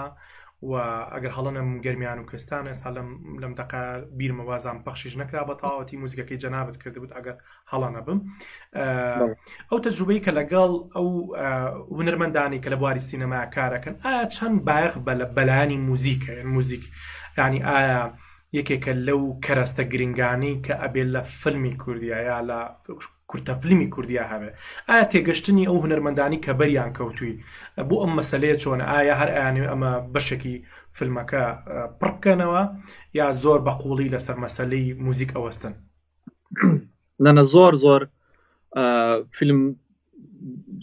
Speaker 1: و ئەگەر هەڵەنم گەرمیان و کەستان ئێستا لەم دقا بیرمە وازان پەخشیش نەکرا بە تاوەتی موزیکەکەی جەنابەت کردبوو ئەگەر هەڵە نەبم ئەو تەجروبەی کە لەگەڵ ئەو هونەرمەندانی کە لە بواری سینەما کارەکەن ئایا چەند بایەخ بەلایانی موزیکە موزیک ینی ئایا یەکێکە لەو کەرەستە گرنگانی کە ئەبێت لە فیلمی کوردیا یا لە کورتە فیلمی کوردیا هەبێ ئایا تێگەشتنی ئەو هونەرمەندانی کە بەریان کەوتووی بۆ ئەم مەسەلەیە چۆن ئایا هەر ئەیانێ ئەمە بەشێکی فیلمەکە پڕبکەنەوە یا زۆر بەقوڵی لەسەر مەسەلەی موزیک ئەوەستن
Speaker 2: نەنە زۆر فیلم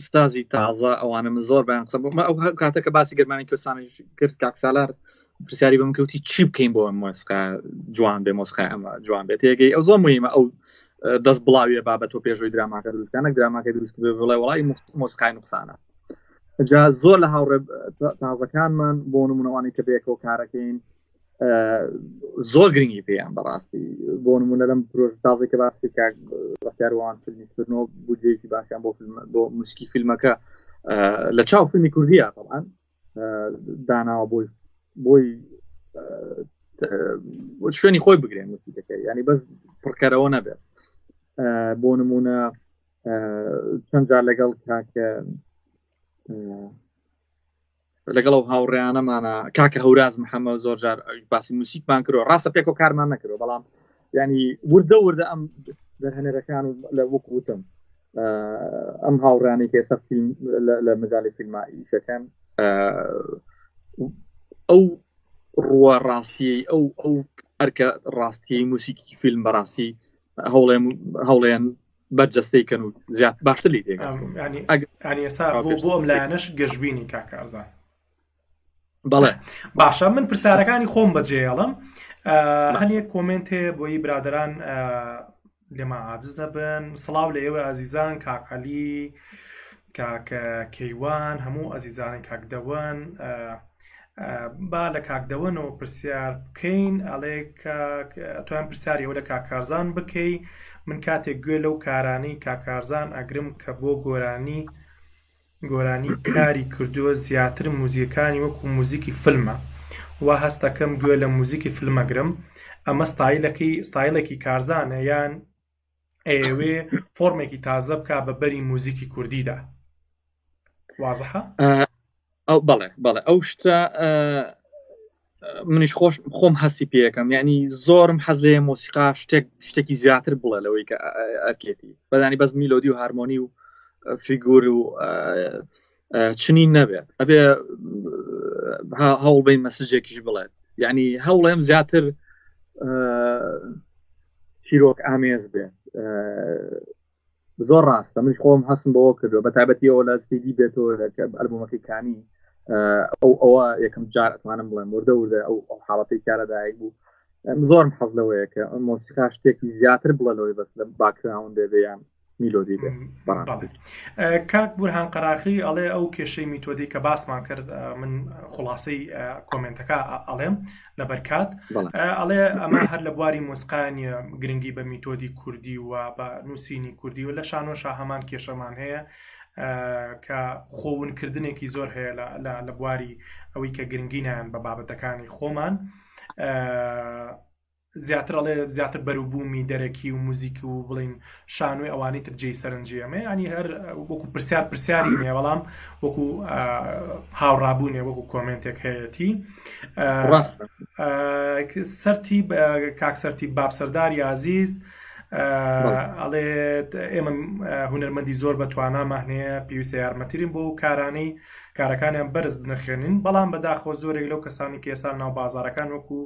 Speaker 2: ستازی تازە ئەوانە من زۆر بەیان قسە بوومە ئەو کاتەکە باسی گەرمانی کوردستانی کرد کاکسالار پرسیاری بەم کەوتی چی بکەین بۆ مۆسیقا جوان بێ مۆسیقای ئەمە جوان بێت تێگەی ئەو زۆر مهمە ئەو دەست بڵاویە بابەت تۆ پێشۆی دراماکە دروستکانە دراماکە دروست بێ بڵێ وڵی مۆسیقای نوقسانە جا زۆر لە هاوڕێ تازەکانمان بۆ نمونەوانی کە بێکەوە کارەکەین زۆر گرنگی پێیان بەڕاستی بۆ نمونە لەم پرۆژ تازەی کە باسی ڕفتاروان فیلمیکردنەوە بودجەیەکی باشیان بۆ موسیقی فیلمەکە لە چاو فیلمی کوردیە طبعاً داناوە بۆی شوێنی خۆی بگرێن موسیقەکەی ینی بەس پڕکەرەوە نەبێت بۆ نمونە چەند جار لەگەڵ کاکە لەگەڵ ئەو هاوڕێیانەمانە کاکە هەوراز محەممەد زۆر جار باسی موسیقمان کردەوە ڕاستە پێک و کارمان نەکردەوە بەڵام ینی وردە ئەم دەرهێنەرەکان و لە وەکوتم ئەم هاوڕانی کە ئێستا فیلم لە مەجای فیلمایشەکەن ئەو ڕوە ڕاستی ئەو ئەرکە ڕاستی موسیقی فیلم بەڕاستی هەوڵێن بەرجەستەیکەن و زیاد باشتر لی
Speaker 1: ینی ئێستا بۆ ئەم لایەنەش گەشتبینی کاکارزان
Speaker 2: بەڵێ
Speaker 1: باشە من پرسیارەکانی خۆم بەجێڵم هەنیە کۆمنت هەیە بۆی برادران لێمە عاجز نەبن سڵاو لە ئێوە ئازیزان کاکەلی کاکە کەیوان هەموو ئازیزانی کاکدەوەن با لە کاکدەوەنەوە پرسیار بکەین ئەڵێ تۆیان پرسیاری ئەوە لە کاکارزان بکەی من کاتێک گوێ لەو کارانەی کاکارزان ئەگرم کە بۆ گۆرانی کاری کردووە زیاتر موزیکانی وەکو موزیکی فیلمە وا هەستەکەم گوێ لە موزیکی فیلمەگرم ئەمە ستایلێکی کارزانە یان ئێوێ فۆرمێکی تازە بکە بە بەری موزیکی کوردیدا وازەحە؟
Speaker 2: بەڵێ ئەو شتە منیش خۆم هەستی پێەکەم یعنی زۆرم حەز لێ مۆسیقا شتێکی زیاتر بڵێ لەوەی کە ئەرکێتی بەزانی بەس میلۆدی و هارمۆنی و فیگور و چنین نەبێت ئەبێ هەوڵ بین مەسجێکیش بڵێت یعنی هەوڵێم زیاتر چیرۆک ئامێز بێت زۆر ڕاستە منیش خۆم هەستم بەوە کردووە بە تایبەتی ئەوە لە سیدی بێتەوە ئەلبومەکەی کانی ئەوە یەکەم جار ئەتوانم بڵێم وردە ئەو حاڵەتی کارەدایک بوو زۆرم حەز لەوەیە کە مۆسیقا شتێکی زیاتر بڵێ بەس لە باکراون دەبێیان میلۆدی بێ
Speaker 1: کاک بورهان قەراخی ئەڵێ ئەو کێشەی میتۆدی کە باسمان کرد من خلاصەی کۆمنتەکە ئەڵێم لە بەرکات ئەڵێ ئەمە هەر لە بواری مۆسیقانی گرنگی بە میتۆدی کوردی و بە نووسینی کوردی و لە شانۆشا هەمان کێشەمان هەیە کە خۆونکردنێکی زۆر هەیە لە بواری ئەوەی کە گرنگینیان بە بابەتەکانی خۆمان زیاتر بەروبوومی دەرەکی و موزیکی و بڵین شانوی ئەوانەی تر جێی سەرنجیەمێ ینی هەر وەکو پرسیاری نیە بەڵام وەکو هاوڕابوونێ وەکو کۆمنتێک هەیەتی سەرتی کاک سەرتی بابسەرداری عزیز ئەڵێت ئێمە هونەرمەندی زۆر بەتوانامان هەیە پێویستە یارمەتیرین بۆ کارەکانیان بەرز بنرخێنین بەڵام بەداخۆ زۆرێک لەو کەسانی کە ئێستا ناو بازارەکان وەکو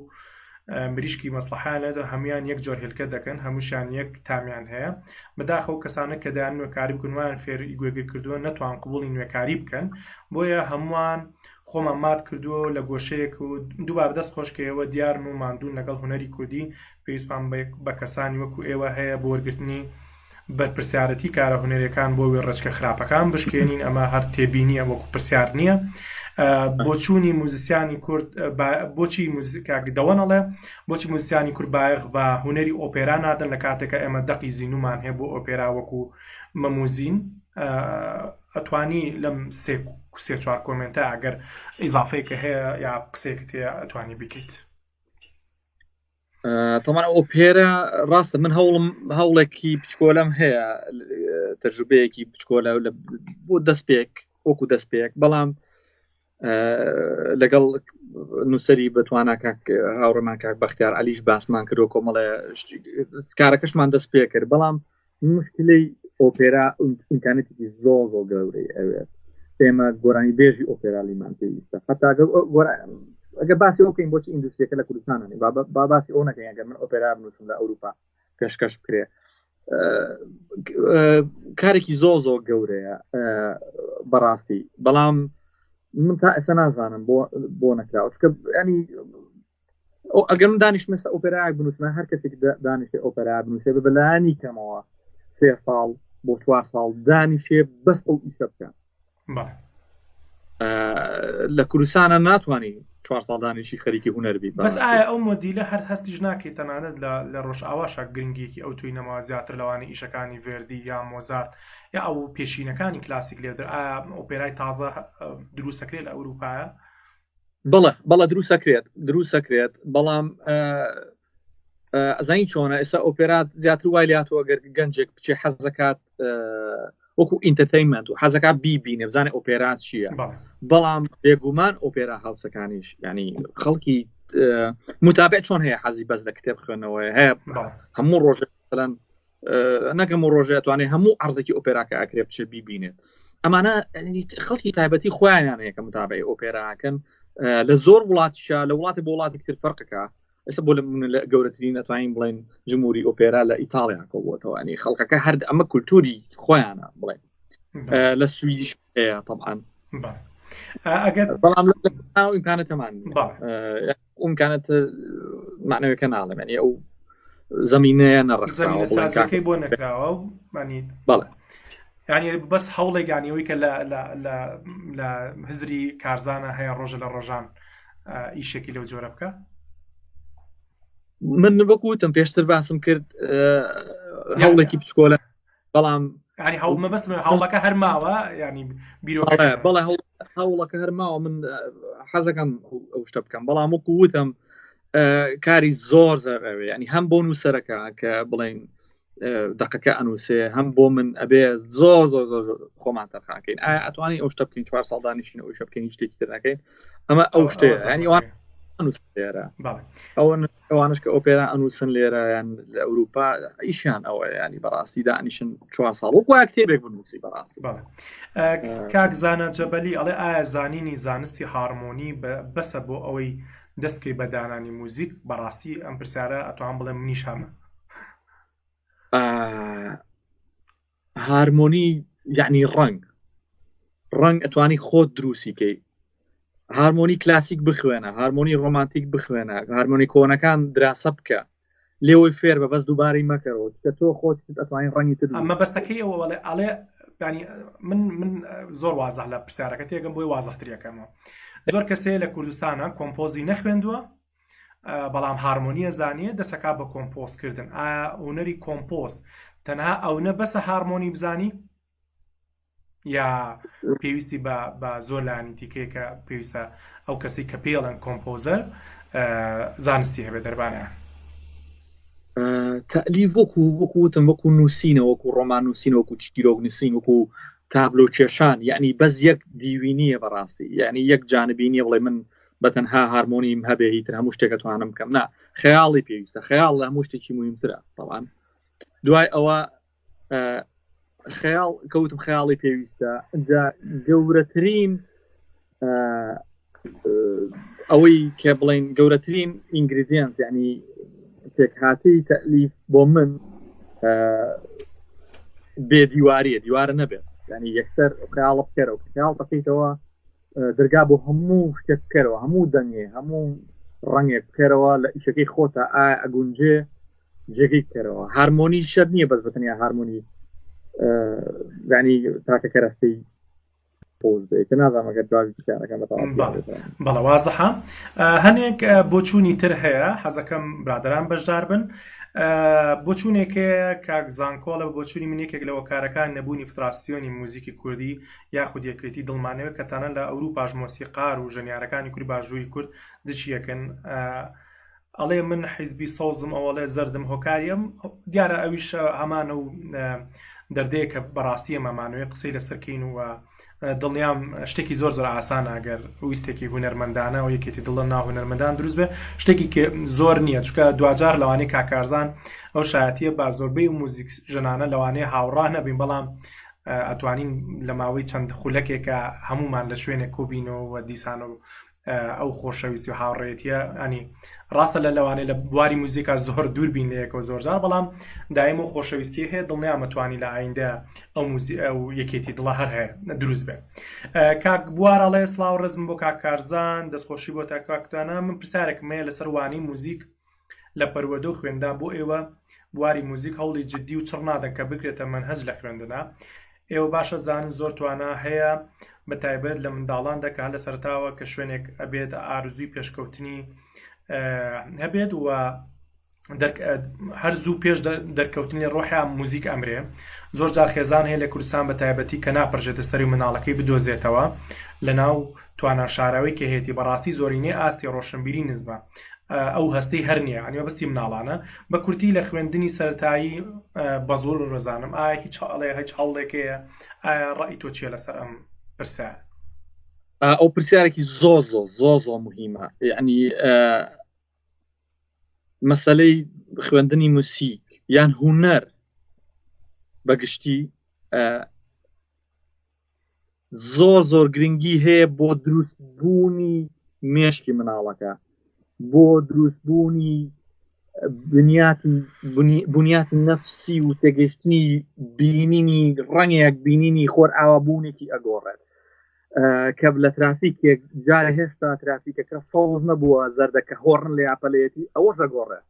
Speaker 1: مریشکی مەسلحانە هەمویان یەک جۆر هێلکە دەکەن هەمووشیان یەک تامیان هەیە بەداخەو کەسانە کە دایان نوێکاری بکەنوان فێری گوێگە کردووە نەتوان قبوڵی نوێکاری بکەن بۆیە هەمووان خۆمان مات کردووە لە گۆشەیەک و دووبار دەست خۆشکەوە دیارن و ماندوون لەگەڵ هونەری کوردی پێویستمان بە کەسانی وەکو ئێوە هەیە بۆ وەرگرتنی بەرپرسیارەتی کارە هونەرەکان بۆ وێ ڕێچکە خراپەکان بشکێنین ئەمە هەر تێبینیە وەکو پرسیار نییە بۆچوونی موزیسیانی کورد بۆچی دەوەنەڵێ بۆچی موزیسیانی کورد بایەغ بە هونەری ئۆپێرا نادەن لە کاتێکە ئێمە دەقی زیینومان هەیە بۆ ئۆپێرا وەکو مەموزین ئەتوانی لەم سێ چوار کۆمنتە ئەگەر ئیزافەیەکە هەیە یا قسێکت هەیە ئەتوانی بکەیت
Speaker 2: تۆمان ئۆپێرا ڕاستە من هەوڵێکی بچکۆلەم هەیە تەجروبەیەکی بچکۆلە بۆ دەستپێک وەکو دەستپێک بەڵام لەگەڵ نووسری بتوانە کاک هاوڕێمان کاک بەختیار عەلیش باسمان کردو کۆمەڵێ کارەکەشمان دەست پێ کرد بەڵام مشکلەی ئۆپێرا ئیمکانێتێکی زۆر گەورەی ئەوێت ئێمە گۆرانی بێژی ئۆپێرالیمان پێویستە حتا ئەگەر باسی ئەو بکەین بۆچی ئیندوستریەکە لە کوردستانە با باسی ئەو نەکەین ئەگەر من ئۆپێرا بنووسم لە ئەوروپا پێشکەش بکرێ کارێکی زۆر گەورەیە بەڕاستی بەڵام من تا ئێستا نازانم بۆ نەکراوە ینی ئەگەر من دانیشتمە ئۆپێرایەک بنووسمە هەر کەسێک دانیشتێ ئۆپێرا بنووسێ بەلایانی کەمەوە 3 ساڵ بۆ 4 ساڵ دانیشێ بەس ئەو ئیشە بکەن لە کوردستانە ناتوانانی 4 ساڵ دانیشی خەریکی هونەر بیت
Speaker 1: بەس ئایا ئەو مۆدیلە هەر هەستیش ناکەیت تەنانەت لە ڕۆژئاواشە گرنگێکی ئەو توی نەما زیاتر لەوانی ئیشەکانی ڤێردی یا مۆزارت یا ئەو پێشینەکانی کلاسیک لێدر ئایا ئۆپێرای تازە دروستەکرێت لە ئەوروپایە؟
Speaker 2: بەڵێ دروستەکرێت بەڵام ئەزانی چۆنە ئێستا ئۆپێرات زیاتر وای لاتەوە ئەگەر گەنجێک بچێ حەزەکات وەکو ئینتەرتەینمەنت و حەزەکات بیبینێ بزانێ ئۆپێرات چییە بەڵام بێگومان ئۆپێرا هاوسەکانیش ینی خەڵکی متابع چۆن هەیە حەزی بەس لە کتێب خوێنەوەی هەیە هەموو ڕۆژێ نەکەم و ڕۆژێ توانێت هەموو عرزێکی ئۆپێراکە ئاکرێ بچێ بیبینێت ئەمانە خەڵکی تایبەتی خۆیان هەیە کە متابعی ئۆپێراکەن لە زۆر وڵاتیشە لە وڵاتی بۆ وڵاتی تر فەرقەکە ئێستا بۆ لە گەورەترین ئەتوانین بڵێن جمهوری ئۆپێرا لە ئیتاڵیا کۆبووەتەوە ینی خەڵکەکە هەر ئەمە کولتوری خۆیانە بڵێن لە سویدیش هەیە طبعاً
Speaker 1: ئەگەر
Speaker 2: بەڵام ئیمکانەتەمان ئیمکانەت معنەوەکە ناڵێم ینی ئەو زمینەیە
Speaker 1: نەڕەخساوەکەی بۆ نەکراوە و
Speaker 2: بەڵێ
Speaker 1: ینی بەس هەوڵێک یانیەوەی کە لە هزری کارزانە هەیە ڕۆژە لە ڕۆژان ئیشێکی لەو جۆرە بکە
Speaker 2: من وەکوتم پێشتر باسم کرد هەوڵێکی بچکۆلە بەڵام
Speaker 1: ینی هەوڵمە بەس هەوڵەکە هەر ماوە ینی
Speaker 2: بەڵێ هەوڵەکە هەر ماوە من حەزەکەم ئەو شتە بکەم بەڵام وەکوتم کاری زۆر زەڕەوێ ینی هەم بۆ نووسەرەکە کە بڵێن دقەکە ئەنووسێ هەم بۆ من ئەبێ زۆر زۆر زۆر خۆمان تەرخانکەین ئایا ئەتوانین ئەو شتە بکەین 4 ساڵ دانیشین ئەو شە بکەین شتێکی تر نەکەین ئەمە ئەو شتەیە ینی ئەوان لێرە ئەوانش کە ئۆپێرا ئەنووسن لێرە یان لە ئەوروپا ئیشیان ئەوە ینی بەڕاستی دانیشن 4 ساڵ وەکو کتێبێک بنووسی بەڕاستی
Speaker 1: کاک زانە جەبەلی ئەڵێ ئایا زانینی زانستی هارمۆنی بەسە بۆ ئەوەی دەستکەی بەدانانی موزیک بەڕاستی ئەم پرسیارە ئەتوان بڵێم نیشانە
Speaker 2: هارمۆنی یعنی ڕنگ ئەتوانی خۆت دروستیکەی هارمۆنی کلاسیک بخوێنە هارمۆنی ڕۆمانتیک بخوێنە هارمۆنی کۆنەکان دراسە بکە لێوەی فێر بە بەس دووباری مەکەەوە کە تۆ خۆت ئەتوانین ڕەنگی تر
Speaker 1: ئەمە بەستەکەی ئەوە ئەڵێ ینی من زۆر وازەح لە پرسیارەکە تێگەم بۆی وازەحتریەکەمەوە زۆر کەسێ لە کوردستانە کۆمپۆزی نەخوێندووە بەڵام هارمۆنیە زانیە دەسەکا بە کۆمپۆزکردن ئایا هونەری کۆمپۆز تەنها ئەوە بەسە هارمۆنی بزانی یا پێویستی بە زۆر لانی تیکەیە کە پێویستە ئەو کەسی کە پێڵەن کۆمپۆزەر زانستی هەبێت دەربانیان
Speaker 2: تەلیف وەکوتم وەکو نووسینە وەکو ڕۆمان نووسین وەکو چیرۆک نووسین وەکو تابلۆ کێشان یعنی بەس یەک دیوینیە بەڕاستی یعنی یەک جانبینیە بڵێ من بەتەنها هارمۆنیم هەبێ هیتر هەموو شتێکە توانم بکەم نا خەیاڵی پێویستە خەیاڵ لە هەموو شتێکی مهمترە طبعاً دوای ئەوە خەیاڵ کەوتم خەیاڵی پێویستە جا گەورەترین ئەوەی کە بڵێن گەورەترین ئینگریدیەنت یعنی تێکهاتی تەلیف بۆ من بێ دیوارە نەبێت ینی یەکسەر خەیاڵ بکەرەوە خەیاڵ دەکەیتەوە دەرگا بۆ هەموو شتێک بکەرەوە هەموو دەنگێ هەموو ڕەنگێک بکەرەوە لە ئیشەکەی خۆتە ئایا ئەگونجێ جێگەی بکەرەوە هارمۆنی شەر نییە بەس بەتەنیا هارمۆنی ینی تاکە کەرەستەی
Speaker 1: بەڵە وازەحە هەنێک بۆچوونی تر هەیە حەزەکەم برادران بەشدار بن بۆچوونێکە کاک زانکۆڵە بۆچوونی منێکێک لە وەکارەکان نەبوونی فتراسیۆنی موزیکی کوردی یاخود یەکێتی دڵمانەوە کە تەنە لە ئەوروپاش مۆسیقار و ژەنیارەکانی کوردی باشووری کورد دچیەکەن ئەڵێ من حیزبی سەوزم ئەوڵێ زەردم هۆکاریم دیارە ئەویش هەمانە و دەردەیە کە بەڕاستی ئەمەمانوێ قسەی لەسەرکەین و دڵنیام شتێکی زۆر زۆر ئاسانە ئەگەر ویستێکی هونەرمەندانە و یەکێتی دڵە ناو هونەرمەندان دروست بێ شتێکی زۆر نییە چکە دوجار لەوانەیە کاکارزان ئەو شایەتیە با زۆربەی موزیک ژنانە لەوانەیە هاوڕاه نەبین بەڵام ئەتوانین لە ماوەی چەند خولەکێکە هەمومان لە شوێنێک کۆبینەوە و دیسانە و ئەو خۆشەویستی و هاوڕێتیە ئەنی ڕاستە لە لەوانەیە لە بواری موزیکا زۆر دوور بین لەیەکەوە زۆرجار بەڵام دایم و خۆشەویستی هەیە دڵنیام مەتوانی لە ئایندە ئەو یەکێتی دڵە هەر هەیە دروست بێ کاک بوارەڵێ سڵاو ڕزم بۆ کاکارزان دەستخۆشی بۆ تاکاکتانە من پرسیارێکم هەیە لەسەر وانی موزیک لە پەروەدە و خوێندا بۆ ئێوە بواری موزیک هەوڵی جددی و چڕ نادەن کە بکرێتە مەنهەج لە خوێندنا ئێوە باشە زانن زۆر توانە هەیە بە تایبەت لە منداڵان دەکە لە سەرتاوە کە شوێنێک ئەبێت ئارزووی پێشکەوتنی هەبێت و هەر زوو پێش دەرکەوتنی ڕۆحیان موزیک ئەمرێ زۆر جار خێزان هەیە لە کوردستان بە تایبەتی کە ناپڕژێتە سەری مناڵەکەی بدۆزێتەوە لە ناو توانە شاراوی کە هێتی بەڕاستی زۆرینەی ئاستی ڕۆشنبیری نزبە ئەو هەستەی هەر نییە ئەنی بەستی مناڵانە بە کورتی لە خوێندنی سەرەتایی بە زۆر ڕزانم ئایا هیچ هیچ هەوڵێکەیە ئایا ڕای تۆ چیە لەسەر ئەم پرسە
Speaker 2: ئەو پرسیارێکی زۆ مهمە یعنی مەسەلەی خوێندنی موسیک یان هونەر بەگشتی زۆر گرنگی هەیە بۆ دروستبوونی مێشکی مناڵەکە بۆ دروستبوونی بنیاتی نەفسی و تێگەشتنی بینینی ڕەنگێک بینینی خۆر ئاوابوونێکی ئەگۆڕێت کە لە ترافیکێک جارە هێشتا ترافیکەکە فەوز نەبووە زەردەکە هۆڕن لە یاپەلێتی ئەوەش ئەگۆڕێت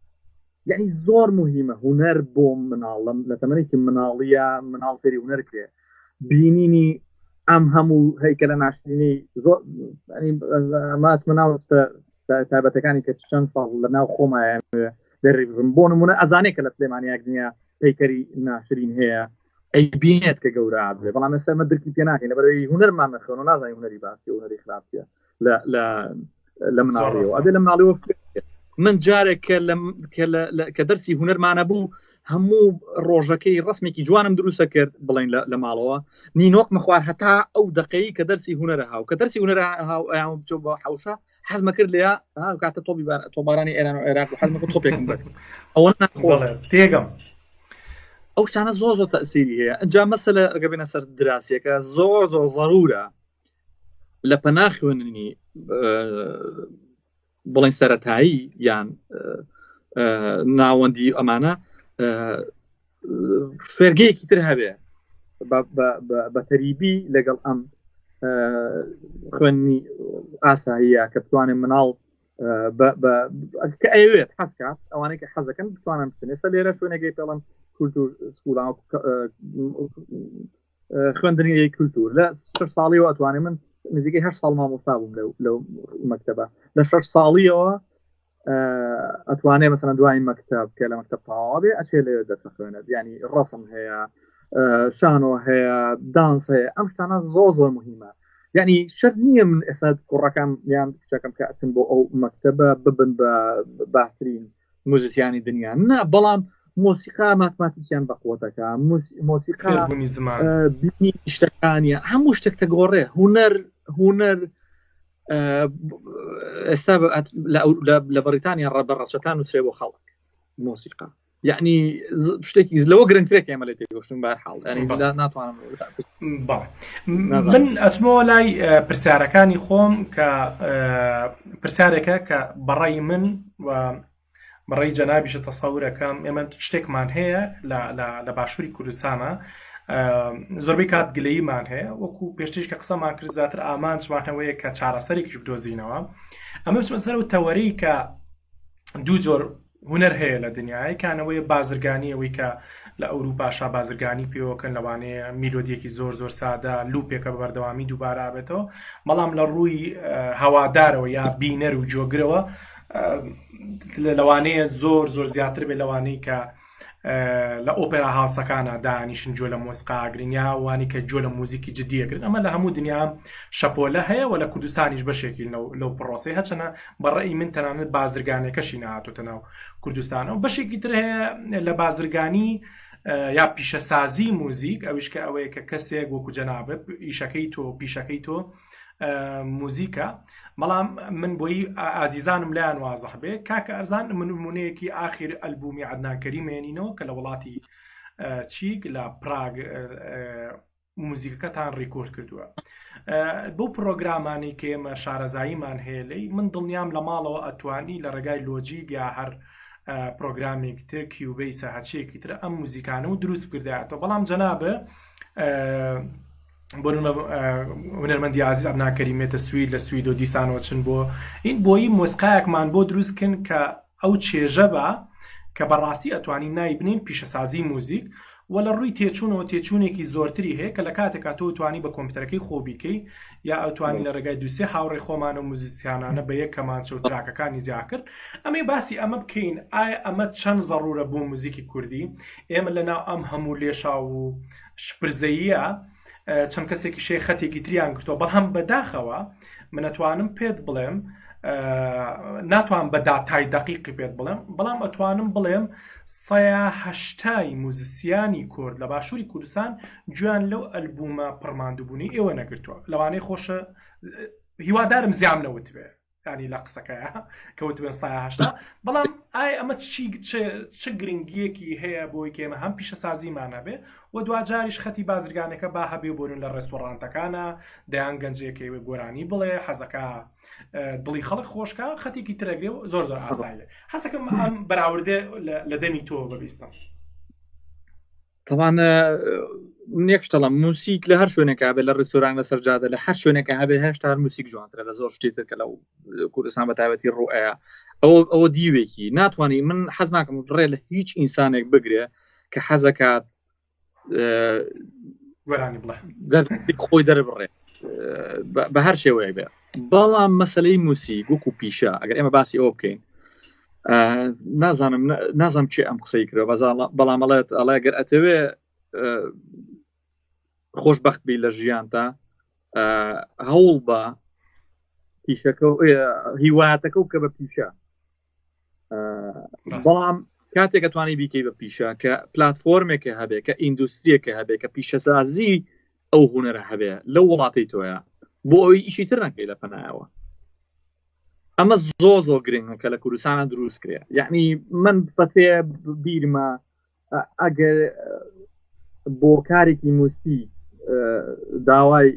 Speaker 2: یعنی زۆر مهمە هونەر بۆ مناڵم لە تەمەنێکی مناڵیە مناڵ فێری هونەر کرێ بینینی ئەم هەموو هەیکە لە ناشرینی زۆر ماچ مناوەستە تایبەتەکانی کە چەند ساڵ لە ناو خۆمایە دەڕێبم بۆ نمونە ئەزانێت کە لە سلێمانیاک دنیا پەیکەری ناشرین هەیە ئەی بینێت کە گەورە بێ بەڵام ئێستا مە درکی پێ ناکەین لەبەرەوەی هونەرمان نەخۆن و نازانین هونەری باسی و هونەری خراپە لە مناڵیەوە ئەبێ لە مناڵیەوە من جارێک کە دەرسی هونەرمانە بوو هەموو ڕۆژەکەی ڕسمێکی جوانم دروستە کرد بڵین لە ماڵەوە نینۆکمە خوار هەتا ئەو دقەی کە دەرسی هونەرە هاو کە دەرسی هونەرە هاو بچۆ بە حوشە حەزمە کرد لێ کاتە تۆبارانی ئێران و عێراق و حەزمە تۆپێکم بێت ئەوە
Speaker 1: تێگەم
Speaker 2: ئەو شتانە زۆر تەئسیری هەیە ئەنجا مەسەلە ئەگە بێنە سەر دراسیەکە زۆر ضرورە لە پەنا خوێندنی بڵین سەرەتایی یان ناوەندی ئەمانە فێرگەیەکی تر هەبێ بە تەریبی لەگەڵ ئەم خوێنی ئاساییە کە بتوانێت مناڵ کە ئەوێت حەزکات ئەوانەی کە حەزەکەن بتوانن بچن ئێستا لێرە شوێنێکی پێڵەن کولتور سکوڵان خوێندنی کولتور لە 6 ساڵیەوە ئەتوانێت من نزیکەی 8 ساڵ مامۆستا بووم لەو مەکتەبە لە 6 ساڵیەوە ئەتوانێت مەسەڵەن دوای مەکتەب کە لە مەکتەب تەواو بێ ئەچێ لێ دەرسەخوێنێت ینی ڕەسم هەیە شانۆ هەیە دانس هەیە ئەم شتانە زۆر مهمە یعنی شەرت نییە من ئێستا کوڕەکەم یان کچەکەم کە ئەچن بۆ ئەو مەکتەبە ببن بە باشترین موزیسیانی دنیا نه بەڵام مۆسیقا ماتماتیکیان بەقوتەکە مۆسیقا بینی شتەکانیە هەموو شتێک تەگۆڕێ هونەر ئێستا لە بەریتانیا ڕەبەڕەچەکان وسرێ بۆ خەڵک مۆسیقا یعنی شتێکی لەوە گرنگترێک ئێمە لێ تێگەشتن بەرحاڵ ناتوانم
Speaker 1: من ئەچمەوە لای پرسیارەکانی خۆم کە پرسیارێکە کە بەڕای من و بەڕێی جەنابیشە تەسەورەکەم ئێمە شتێکمان هەیە لە باشووری کوردستانە زۆربەی کات گلەییمان هەیە وەکو پێشتیش کە قسەمان کرد زیاتر ئامانجمانەوەیە کە چارەسەرێکیش بدۆزینەوە ئەمە بچمە سەر و تەوەرەی کە دوو جۆر هونەر هەیە لە دنیای کانەوەی بازرگانیەوەی کە لە ئەوروپاشا بازرگانی پێوەکەن لەوانەیە میلۆدیەکی زۆر سادە لوپێکە بە بەردەوامی دووبارە بێتەوە بەڵام لە ڕووی هەوادارەوە یا بینەر و جۆگرەوە لەوانەیە زۆر زیاتر بێ لەوانەی کە لە ئۆپێرا هاوسەکانە دانیشن جۆ لە مۆسیقاگرین یا وانی کە جۆ لە موزیکی جدیەگرن ئەمە لە هەموو دنیا شەپۆلە هەیە و لە کوردستانیش بەشێکی لەو پرۆسی هەچەنە بەڕێی من تەنانەت بازرگانێکەشی نهاتۆتە ناو کوردستانە و بەشێکی تر هەیە لە بازرگانی یا پیشەسازی موزیک ئەویش کە ئەوەیە کە کەسێک وەکو جەنابێت ئیشەکەی تۆ پیشەکەی تۆ موزیکە بەڵام من بۆی ئازیزانم لایەن وازەح بێ کاکە ئەرزان من نمونەیەکی ئاخر ئەلبومی عەدنان کەریمێنینەوە کە لە وڵاتی چیک لە پراگ موزیکەکەتان ڕیکۆرد کردووە بۆ پرۆگرامانی کە ئێمە شارەزاییمان هەیە لەی من دڵنیام لە ماڵەوە ئەتوانی لە ڕێگای لۆجیک یا هەر پرۆگرامێک تر کیوبەی سەهەچەیەکی تر ئەم موزیکانە و دروست کردایەتەوە بەڵام جەنابە بۆ هونەرمەندی عەزیز عەدنان کەریمێتە سوید لە سوید و دیسانەوە چن بۆ این بۆیی مۆسیقایەکمان بۆ دروستکن کە ئەو چێژە بە کە بەڕاستی ئەتوانی نای بنین پیشەسازی موزیک و لە ڕووی تێچوونەوە تێچوونێکی زۆرتری هەیە کە لە کاتێکا تۆ توانی بە کۆمپیوتەرەکەی خۆبیکەی یا ئەتوانی لە ڕێگای دووسێ هاوڕێ خۆمان و موزیسیانانە بە یەک کەمانچە و تراکەکانی زیاد کرد ئەمەی باسی ئەمە بکەین ئایا ئەمە چەند زەڕورە بۆ موزیکی کوردی ئێمە لەناو ئەم هەموو لێشا و شپرزەییە چەند کەسێکی شەی خەتێکی تریان کردەوە بەڵام بەداخەوە من ئەتوانم پێت بڵێم ناتوان بە داتای دقیقی پێت بڵێم بەڵام ئەتوانم بڵێم 180 موزیسیانی کورد لە باشووری کوردستان گویان لەو ئەلبومە پڕماندووبوونی ئێوە نەگرتووە لەوانەیە خۆشە هیوادارم زیام نەوت بێ ینی لە قسەکەیە کەوت بێن 180 بەڵام ئایا ئەمە چ گرنگیەکی هەیە بۆی کێمە هەم پیشەسازیمانە بێ و دوجاریش خەتی بازرگانەکە با هەبێ بۆرن لە ڕێستۆڕانتەکانە دەیان گەنجەکەی گۆرانی بڵێ حەزەکە دڵی خەڵک خۆشکە خەتێکی ترەگرێ و زۆر ئاساییە حەسەکەم ئەم بەراوردێ لە دەمی تۆ بەبیستم
Speaker 2: طبعا نێکشتەڵم موسیک لە هەر شوێنێکا بێت لە ڕێستۆران لەسەر جادە لە هەر شوێنێکە هەبێ هێشتا موسیک جوانترە لە زۆر شتێتر کە لەو کوردستان بە تایبەتی ڕوئەیە ئەوە دیوێکی ناتوانانی من حەز ناکەم ڕێ لە هیچ ئینسانێک بگرێ کە حەزەکات
Speaker 1: وەرانی بڵێ
Speaker 2: خۆی دەربڕێ بە هەر شێوەیە بێ بەڵام مەسەلەی موسیک وەکو پیشە ئەگەر ئێمە باسی ئەوە بکەین نازانم چێ ئەم قسەی کرد بەڵام ئەڵێ گەر ئەتەوێ خۆشبەخت بی لە ژیانتا هەوڵ بە پیشەکە هیواتەکە و کە بە پیشە بەڵام کاتێک توانی بیکەی بە پیشە کە پلتفۆرمێکە هەبێ کە ئیندوستریەکە هەبێ کە پیشەسازی ئەو هوەرە هەبێ لەو وڵاتی تۆیە بۆ ئەوی ئیشی تر نەکەی لە پەنایەوە ئەمە زۆر گرنگە کە لە کوردستانە دروست کرێ یعنی من بەتێ بیرمە ئەگەر بۆ کارێکی موسیک داوای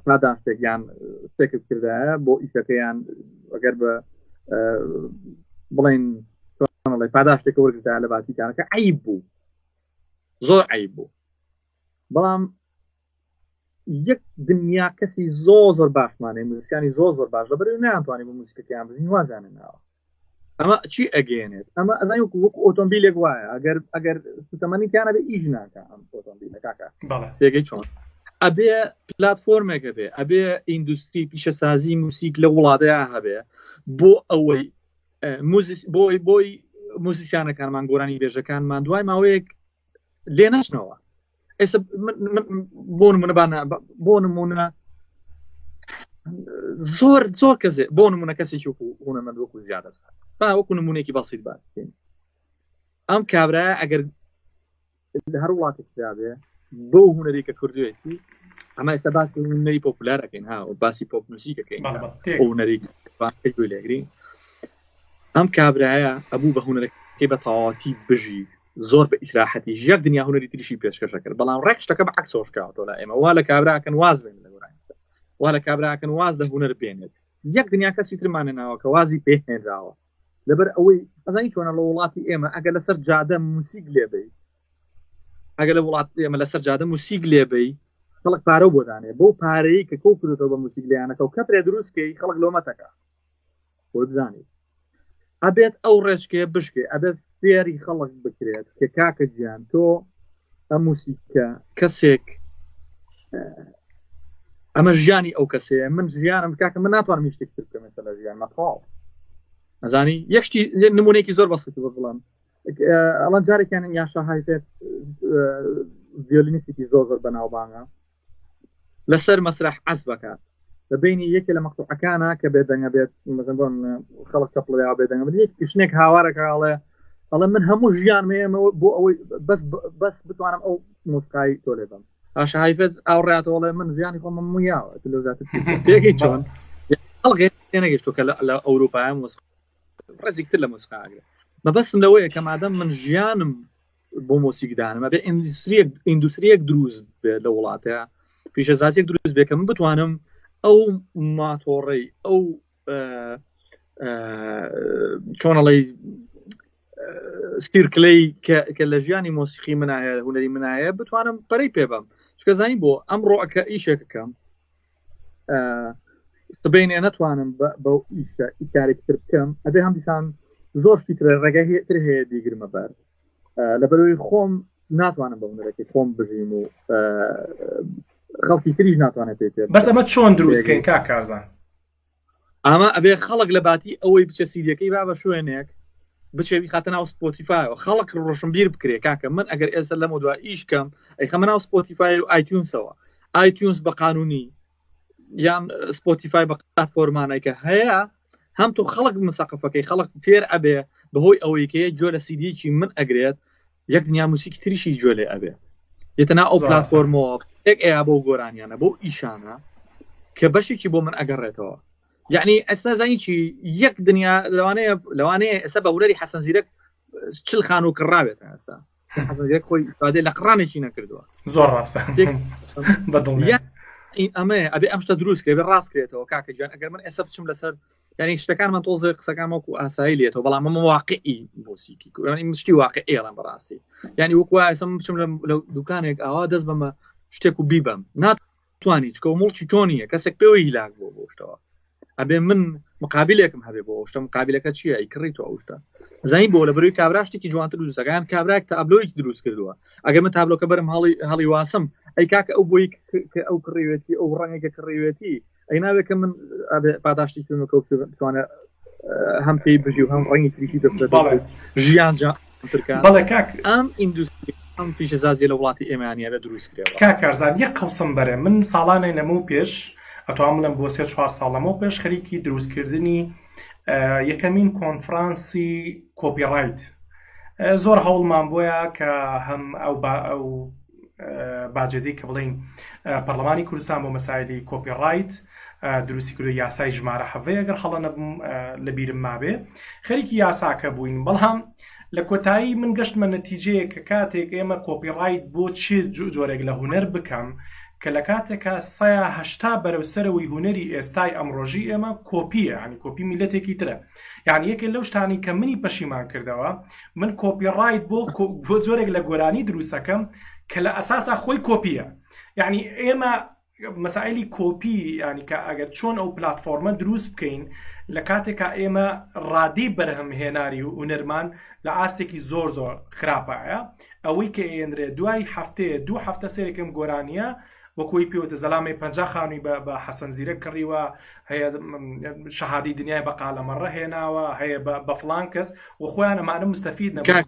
Speaker 2: پاداشتێکیان شتێکت کردایە بۆ ئیشەکەیان ئەگەر بە بڵێن پاداشتێکە وەرگرتایە لە باسیکانەکە عیب بوو زۆر عیب بوو بەڵام یەک دنیا کەسی زۆر باشمانێ موسیقیانی زۆر باش لەبەر ناتوانانی بۆ موسیقەکەیان بزین وازانێنەوە ئەمە چی ئەگەێنێت ئەمە ئەزانی وەکو ئۆتۆمبیلێک وایە ئەگەر سوتەمەنیکیانە بێ ئیژ ناکە ئەم ئۆتۆمبیلە کاکە تێگەی چۆن ئەبێ پلتفۆرمێکە بێ ئەبێ ئیندوستری پیشەسازی موسیق لە وڵاتەیە هەبێ بۆ ئەوەی بۆی موسیسیانەکانمان گۆرانی بێژەکانمان دوای ماوەیەک لێ نەچنەوە ئێستا بۆ نمونە زۆر کەسێ بۆ نمونە کەسێکی وەکو هونەرمەند وەکو زیاد ئەسعد وەکو نمونێکی بەسیط بکەین ئەم کابرایە ئەگەر لە هەر وڵاتێکدا بێ بۆ هونەری کە کردوێتی ئەمە ئێستا باسی هونەری پۆپولارەکەین باسی پۆپ موسیقەکەین هونەری لێگرین ئەم کابرایە ئەبوو بە هونەرەکەی بە تەواوەتی بژی زۆر بە ئیسراحەتی یەک دنیا هونەری تریشی پێشکەشە کرد بەڵام ڕێک شتەکە بە عەکسەوە کاتەوە لە ئێمە وا لە کابراکەن واز بێن لە گۆرانی وا لە کابراکەن واز لە هونەر بێنێت یەک دنیا کەسی ترمانێناوە کە وازی پێهێنراوە لەبەر ئەوەی ئەزانی چۆنە لە وڵاتی ئێمە ئەگەر لەسەر جادە موسیق لێبەی ئەگەر لە وڵاتی ئێمە لەسەر جادە موسیق لێبەی خەڵک پارە بۆ دانێ بۆ پارەی کە کەوت کردێتەوە بە موسیق لێیانەکە و کەترێ دروستکەی خەڵک لۆمەتەکە بۆ بزانیت ئەبێت ئەو ڕێچکەیە بشکێ ئەبێت فێری خەڵک بکرێت کە کاکە گیان تۆ ئەم موسیقە کەسێک ئەمە ژیانی ئەو کەسەیە من ژیانم کاکە من ناتوانم شتێکتر بکەم لە ژیان مەتواڵ ئەزانی یەکشتی نمونێکی زۆر بەسیط بڵێم ئەڵەن جارێکیان یاشا هایفێت ڤیۆلینیستێکی زۆر بەناوبانگە لەسەر مەسرح عەز بکات بەبینی یەکێ لە مەقتوعەکانە کە بێدەنگە بێت خەڵک کەپڵیا بێدەنگە بێت یەک شتێک هاوارەکە ئەڵێ من هەموو ژیان مێمەوە بۆ ئەوەی بەس بتوانم ئەو موسیقای تۆ لێ بم ئاشا هایفێت ئاوڕاتەوەڵێ من ژیانی خۆم هەموویاوە تلۆزاتر تێگەی چۆن خەڵک تێنەگەیشتۆ کە لە ئەوروپای ڕێزێکتر لە موسیقاگرێت مەبەستم لەوەیە کە مادەم من ژیانم بۆ مۆسیقدانم ئەبێ ئیندوستریەک دروست بێت لە وڵاتەیە پیشەسازیەک دروست بێت کە من بتوانم ئەو ماتۆڕەی ئەو چۆنەڵی سیرکلەی کە لە ژیانی مۆسیقی منایە هونەری منایە بتوانم پەرەی پێ بم چکەزانی بۆ ئەمڕۆ ئەکە ئیشێکەکەم سبینێ نەتوانم بەو ئیشە ئیکارێکی تر بکەم ئەبێ هەم دیسان زۆر فیترە ڕێگای تر هەیە دیگرمە بەر لەبەرەوەی خۆم ناتوانم بە هونەرەکەی خۆم بژیم و خەڵکی تریش ناتوانێت پێ
Speaker 1: بەس ئەمە چۆن دروستکەین کارزان
Speaker 2: ئەمە ئەبێ خەڵک لە باتی ئەوەی بچە سیدەکەی با بە شوێنێک بچێوی خاتە ناو سپۆتیفایەوە خەڵک ڕۆشنبیر بکرێ کاکە من ئەگەر ئێستا لەمە دوای ئیشکەم ئەی خەمە ناو سپۆتیفای و ئایتیونسەوە ئایتیونس بە قانونی یان سپۆتیفای بە پلاتفۆرمانێکە هەیە هەم تۆ خەڵک مسەقفەکەی خەڵک فێر ئەبێ بەهۆی ئەوەیکەیە جۆ لە سیدیکی من ئەگرێت یەک دنیا موسیکی تریشی جۆ لێ ئەبێ یتەنا ئەو پلاتفۆرمەوە یەک ئەیە بۆ گۆرانیانە بۆ ئیشانە کە بەشێکی بۆ من ئەگەڕێتەوە یعنی ئەستا زانیی یەک دنیا لەوانەیە ئێستا بە هوەری حەسەن زیرەک چل خان و کڕاوێتە ئێستا حەسەن زیرەک خۆی ئیفادە لە قڕانێکی نەکردووە
Speaker 1: زۆر ڕاستە بەدڵ
Speaker 2: ئەمە ئەبێ ئەم شتە دروست کرێ ڕاستکرێتەوە کاکە جان ئەگەر من ئێستا بچم لەسەر ینی شتەکانمان تۆزە قسەکان وەکو ئاسایی لێتەوە بەڵام ئەمە واقعی بۆسیکی مشتی واقع ئێڵم بەڕاستی ینی وەکو ئێستا بچم لە دوکانێک ئاوا دەست بەمە شتێک و بیبم ناتوانی چکە مڵکی تۆ نییە کەسێک پێوەی هیلاک بۆ بۆ شتەوە ئەبێ من مقابلێکم هەبێ بۆ شتە مقابلەکە چییە ئیکڕی تۆ ئەوشتە زانی بۆ لە بەروی کابراشتێکی جوانتر دروستەکان کابراک تا ئەبلۆیەکی دروست کردووە ئەگەر من تابلۆکە بەرم هەڵی واسم ئەی کاکە ئەو بۆی ئەو کڕیوێتی ئەو ڕەنگێکە کڕیوێتی ئەی ناوێکە من پاداشتی کردنەوە بتوانە هەم پێی بژی و هەم ڕەنگی تریشی دەبێت ژیان جاترکە
Speaker 1: بەڵێ کاک
Speaker 2: ئەم ئیندوستری ئەم پیشەسازی لە وڵاتی ئێمانیە بە دروست کرێەوە
Speaker 1: کاکارزان یەک قەوسم بەرێ من ساڵانەی نەموو پێش ئەتوان بڵێم بۆ 3-4 ساڵەمەوە پێش خەریکی دروستکردنی یەکەمین کۆنفرانسی کۆپیڕایت زۆر هەوڵمان بۆیە کە هەم ئەو باجێدەی کە بڵین پەرلەمانی کوردستان بۆ مەسایلی کۆپیڕایت دروستی کردو یاسای ژمارە حەڤەیە ئەگەر هەڵە نەبووم لە بیرم مابێ خەریکی یاساکە بووین بەڵام لە کۆتایی من گەشتمە نەتیجەیە کە کاتێک ئێمە کۆپیڕایت بۆ چی جۆرێک لە هونەر بکەم کە لە کاتێکە 180 بەرەوسەرەوەی هونەری ئێستای ئەمڕۆژی ئێمە کۆپیە ینی کۆپی میلەتێکی ترە یعنی یەکێک لەو شتانی کە منی پەشیمان کردەوە من کۆپیڕایت بۆ جۆرێک لە گۆرانی دروستەکەم کە لە ئەساسا خۆی کۆپیە یعنی ئێمە مەسائلی کۆپی ینی کە ئەگەر چۆن ئەو پلاتفۆرمە دروست بکەین لە کاتێکە ئێمە ڕادی بەرهەمهێناری و هونەرمان لە ئاستێکی زۆر خراپایە ئەوەی کە ئێنرێ دوای هەفتەیە 2 هەفتە سێرێکم گۆرانیە وەکوی پێوتە زەلامی 50 خانووی بە حەسەن زیرەک کڕیوە هەیە شەهادی دنیای بە قالەمەڕە هێناوە هەیە بە فڵان کەس و خۆیان ئەمانە مستەفید نەبوون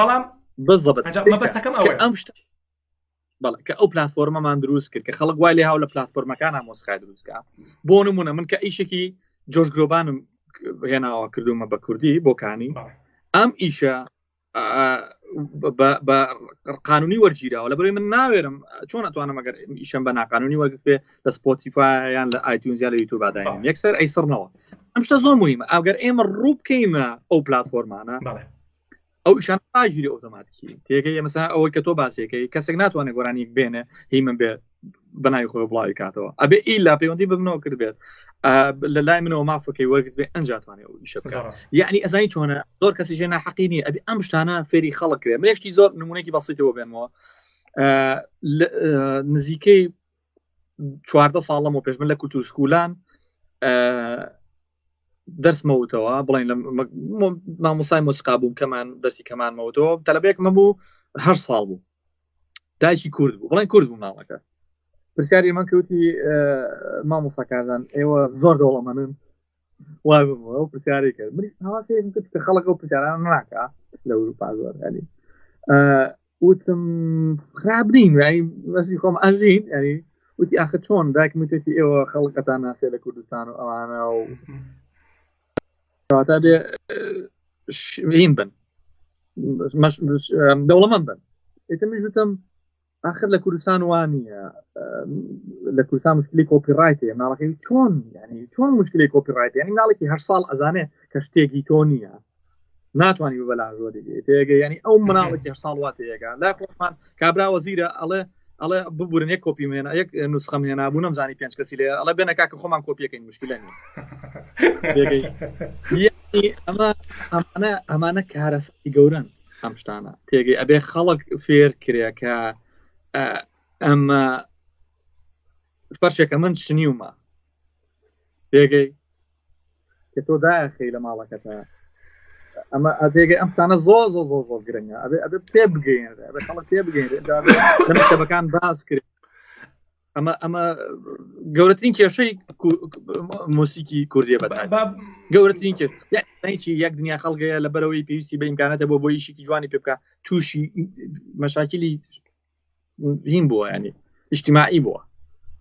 Speaker 1: بەڵام مەبەستەکەم ئەوەیە
Speaker 2: ئەم شتە بەڵێ کە ئەو پلاتفۆرمەمان دروست کرد کە خەڵک وای لێ هاو لە پلاتفۆرمەکانە مۆسیقای دروستکە بۆ نمونە من کە ئیشێکی جۆش گرۆبانم هێناوە کردومە بە کوردی بۆکانی ئەم ئیشە بە قانونی وەرگیراوە لە بەروی من ناوێرم چۆن ئەتوانم ئەگەر ئیشەم بە ناقانونی وەرگێ لە سپۆتیفای یان لە ئایتیونز یا لە یوتیوب داین یەکسەر ئەیسڕنەوە ئەم شتە زۆر مهمە ئەگەر ئێمە ڕوو بکەینە ئەو پلاتفۆرمانە ئەو ئیشان ئاژیری ئۆتۆماتیکی تێگەی مەسەلا ئەوەی کە تۆ باسێکەکەی کەسێک ناتوانێت گۆرانیک بێنێ هی من بێ بەناوی خۆی بڵاوی کاتەوە ئەبێ ئیلا پەیوەندی ببنەوە کرد بێت لە لای منەوە مافەکەی وەرگرت بێ ئەنجاتوانێت ئەو ئیشە بکات یعنی ئەزانی چۆنە زۆر کەسی ژێ ناحەقی نیە ئەبێ ئەم شتانە فێری خەڵک کرێ من یەکشتی زۆر نمونەیەکی بەسیطەوە بێنمەوە نزیکەی 14 ساڵەمەوە پێش من لە کولتورسکولان دەرسمەوتەوە بڵین لە مامۆسای مۆسیقا بووم کەمان دەستی کەمان مەوتەوە تەلەبەیەک مەبوو 8 ساڵ بوو دایکی کورد بوو بڵین کورد بوو ماڵەکە پرسیاری من کەوتی مامۆساکاران ئێوە زۆر دەوڵەمەندن وای بوو ئەو پرسیاری کرد منی هەڵاتێکم کرد کە خەڵک ئەو پرسیارانە ناکە لە ئەوروپا زۆر ینی وتم خراپ نین ینی بەسی خۆم ئەژین ینی وتی ئاخر چۆن دایکم وتێتی ئێوە خەڵکەتان ناسێ لە کوردستان و ئەوانە و تا بێ هین بن دەوڵەمەند بن ئێتەمی ژوتم آخر لە کوردستان وانە لە کوردستان مشکلی کۆپیڕایتێ ماڵەکەی چۆن ینی چۆن مشکلی کۆپیڕایت ینی ماڵێکی هەر ساڵ ئەزانێ کە شتێکی تۆ نییە ناتوانانی بەلا زۆری تێگە ینی ئەو مناڵێکی هەر ساڵ واتەیەگە لا خۆمان کابرا وەزیرە ئەڵێ ببورن یەک کۆپی مێنە یەک نوسخەم هێنا بوو نەمزانی 5 کەسی لێ ئەڵێ بێنە کاکە خۆمان کۆپیەکەین مشکلە نیە ئەمانە کارەسەی گەورن ئەم شتانە تێگەی ئەبێ خەڵک فێر کرێ کە ئەمە فەرشێکە من شنیومە تێگەی کە تۆ داخی لە ماڵەکەتە ئەمە ئەدێگە ئەم شتانە زۆر زۆر زۆر زۆر گرنگە ئەبێ پێ بگەین ئەبێ خەڵک پێ بگەین لە مەکتەبەکان باس کرد ئەمە گەورەترین کێشەی موسیقی کوردیە بەتای گەورەترین کێشەی یەک دنیا خەڵگەیە لە بەرەوەی پێویستی بە ئیمکاناتە بۆ یشێکی جوانی پێ بکە تووشی مەشاکلی هین بووە ینی اجتماعی بووە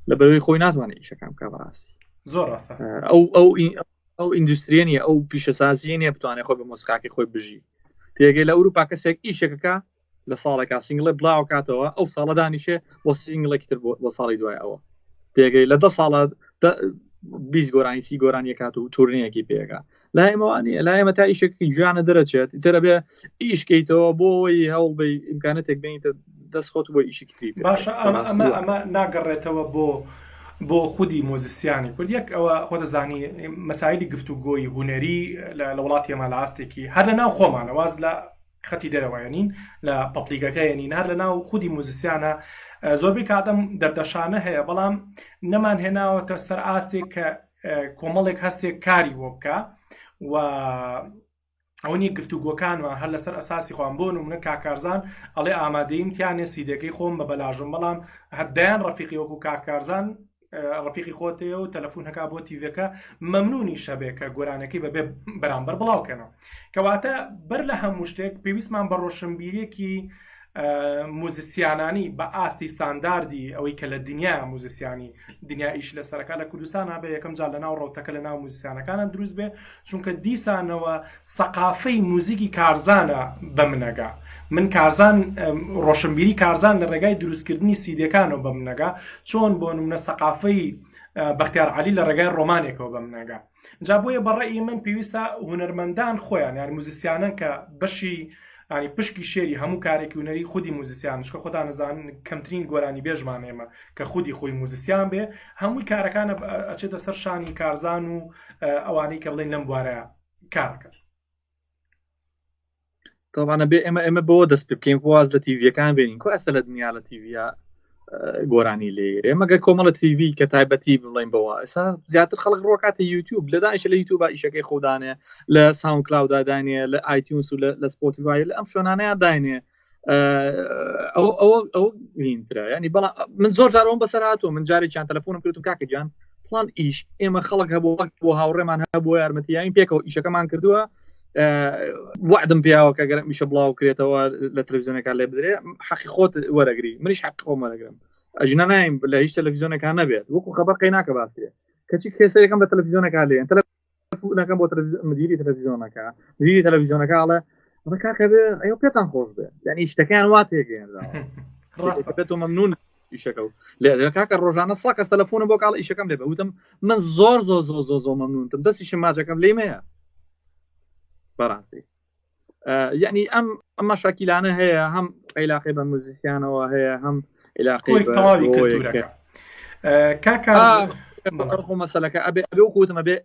Speaker 2: لە بەرەوەی خۆی ناتوانێت ئیشەکان بکە بەڕاستی
Speaker 1: زۆر ڕاستە
Speaker 2: ئەو ئیندوستریە ئەو پیشەسازیە نیە بتوانێت خۆی بە مۆسیقاکی خۆی بژی تێگەی لە ئەوروپا کەسێک ئیشێکەکە لە ساڵێکا سینگڵێ بڵاو کاتەوە ئەو ساڵە دانیشێ بۆ سینگڵێکی تر بۆ ساڵی دوای ئەوە تێگەی لە 10 ساڵە 20 گۆرانی 30 گۆرانی کات و تورنەیەکی پێگا لای ئێمەوانی لای ئێمە تا ئیشێکی جوانە دەرەچێت ترە بێ ئیشکەیتەوە بۆی هەوڵ بە ئیمکانەتێک بینیتە دەست خۆت بۆ ئیشێکی تری
Speaker 1: باشە ئەمە ناگەڕێتەوە بۆ خودی مۆزیسیانی کورد یەک ئەوە خۆ دەزانی مەسایلی گفتوگۆی هونەری لە وڵاتی ئەمە لە ئاستێکی هەر لە ناو خۆمانە واز لە خەتی دەرەوەیانین لە پەپلیگەکەیانین هەر لە ناو خودی مۆزیسیانە زۆربەی کاتەم دەردەشانە هەیە بەڵام نەمان هێناوەتە سەر ئاستێک کە کۆمەڵێک هەستێک کاری بۆ بکە و ئەوەنی گفتوگۆکانمان هەر لەسەر ئەساسی خۆم بۆ نمونە کاکارزان ئەڵێ ئامادەیم تیانێ سیدەکەی خۆم بە بەلاژم بەڵام هەردایان ڕەفیقی وەکو کاکارزان ڕەفیقی خۆتەیە و تەلەفۆن هەکا بۆ تیڤەکە مەمنونی شەبێکە گۆرانەکەی بەبێ بەرامبەر بڵاوکەنەوە کەواتە بەر لە هەموو شتێک پێویستمان بە ڕۆشنبیرێکی موزیسیانانی بە ئاستی ستانداردی ئەوەی کە لە دنیا موزیسیانی دنیا ئیش لە سەرەکە لە کوردستان هەبێ یەکەم جار لە ناو ڕۆتەکە لە ناو موزیسیانەکانە دروست بێ چونکە دیسانەوە سەقافەی موزیکی کارزانە بە منەگا من کارزان ڕۆشنبیری کارزان لە ڕێگای دروستکردنی سیدەکانەوە بە منەگا چۆن بۆ نمونە سەقافەی بەختیار عەلی لە ڕێگای ڕۆمانێکەوە بە منەگا جا بۆیە بەڕێی من پێویستە هونەرمەندان خۆیان یان موزیسیانن کە بەشی ینی پشکی شێری هەموو کارێکی هونەری خودی موزیسیان شکە خۆتان نەزان کەمترین گۆرانی بێژمان ئێمە کە خودی خۆی موزیسیان بێ هەمووی کارەکانە ئەچێتە سەر شانی کارزان و ئەوانەی کە بڵێن لەم بوارە کارەکە
Speaker 2: تاوانە بێ ئێمە بۆ دەست پێ بکەین واز لە تیڤەکان بێنین کۆ ئەسە لە دنیا لە تیڤە گۆرانی لێ ئێمەگە کۆمەڵە تیڤ کە تایبەتی بڵێن بەوە ئێستا زیاتر خەڵک ڕۆکاتە یوتیوب لە دانیشە لە یوتیوب ئیشەکەی خۆدانێ لە ساوند کلااودا دانێ لە ئایتیونس و لە سپۆتیفای لە ئەم شوێنانەیە داینێ ئەو وینترە ینی بەڵام من زۆر جارەوەم بەسەر هاتووە من جارێکیان تەلەفۆنم کردم کاکە گیان پڵان ئیش ئێمە خەڵک هەبوو وەک بۆ هاوڕێمان هەبوو یارمەتیین پێکەوە ئیشەکەمان کردووە وعدم پیاوە کە گەرم میشە بڵاو کرێتەوە لە تەلەڤیزیۆنەکان لێ بدرێ حەقی خۆت وەرەگری منیش حەقی خۆم وەرەگرم ئەژنە نایم لە هیچ تەلەڤیزیۆنەکان نەبێت وەکو خەبەر قەیناکە باسێ کەچی کێسەیەکەم بە تەلەڤیزیۆنەکان لێن تەلەفۆنەکەم بۆ مدیری تەلەڤیزیۆنەکە مدیری تەلەڤیزیۆنەکەڵێ ڕکاکە بێ ئەو پێتان خۆش بێ یعنی شتەکان وا تێگەێنراوە ڕاستە مەمنون ئیشەکە و لێ کاکە ڕۆژانە سا کەس تەلەفۆنم بۆ کاڵ ئیشەکەم لێ بەوتم من زۆر زۆر زۆر زۆر زۆر مەمنونتم دەستیشم ماچەکەم لێمەیە بەڕاستی یعنی ئەم شاکیلانە هەیە هەم عیلاقی بە موزیسیانەوە هەیە هەم عیلاقی مەسەلەکە ئەبێ وەکوتمە بێ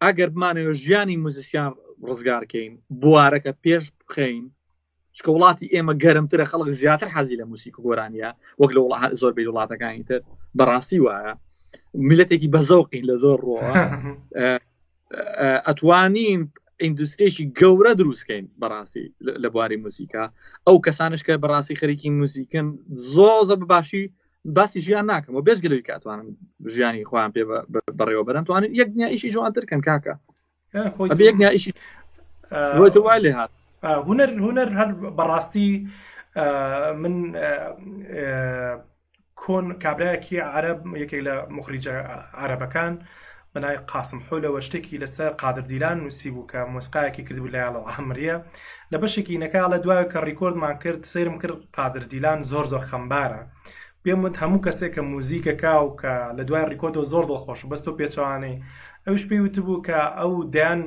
Speaker 2: ئەگەر بمانەوە ژیانی موزیسیان ڕزگارکەین بوارەکە پێش بخەین چکە وڵاتی ئێمە گەرمترە خەڵک زیاتر حەزی لە موسیقی گۆرانیە وەک لە زۆربەی وڵاتەکانی تر بەڕاستی وایە میلەتێکی بەزەوقین لە زۆر ڕۆوە ئەتوانین ئیندوستریشی گەورە دروستکەین بەڕاستی لە بواری موسیقا ئەو کەسانش کە بەڕاستی خەریکی موسیقن زۆزە بەباشی باسی ژیان ناکەم و بێزگەلەوەی کاتوانن ژیانی خۆیان پێ بەڕێوە بەرن توانن یەک دنیا ئیشی جوانترکەن کاکە یەک دنیا ئیشی وای لێ هات
Speaker 1: هونەر هەر بەڕاستی من کۆن کابراایەکی عەرەب یەکێک لە مخریجە عەرەبەکان بەناوی قاسم حۆلەوە شتێکی لەسەر قادر دیلان نووسی بوو کە مۆسیقایەکی کردبوو لەیاڵە ئەحمریە لە بەشێکی نەکا لە دوای کە ڕیکۆردمان کرد سەیرم کرد قادر دیلان زۆر خەمبارە پێم وت هەموو کەسێک کە موزیکەکە و کە لە دوای ڕیکۆردەوە زۆر دڵخۆش بەستۆ پێچەوانەی ئەوش پێی وتبوو کە ئەو دەیان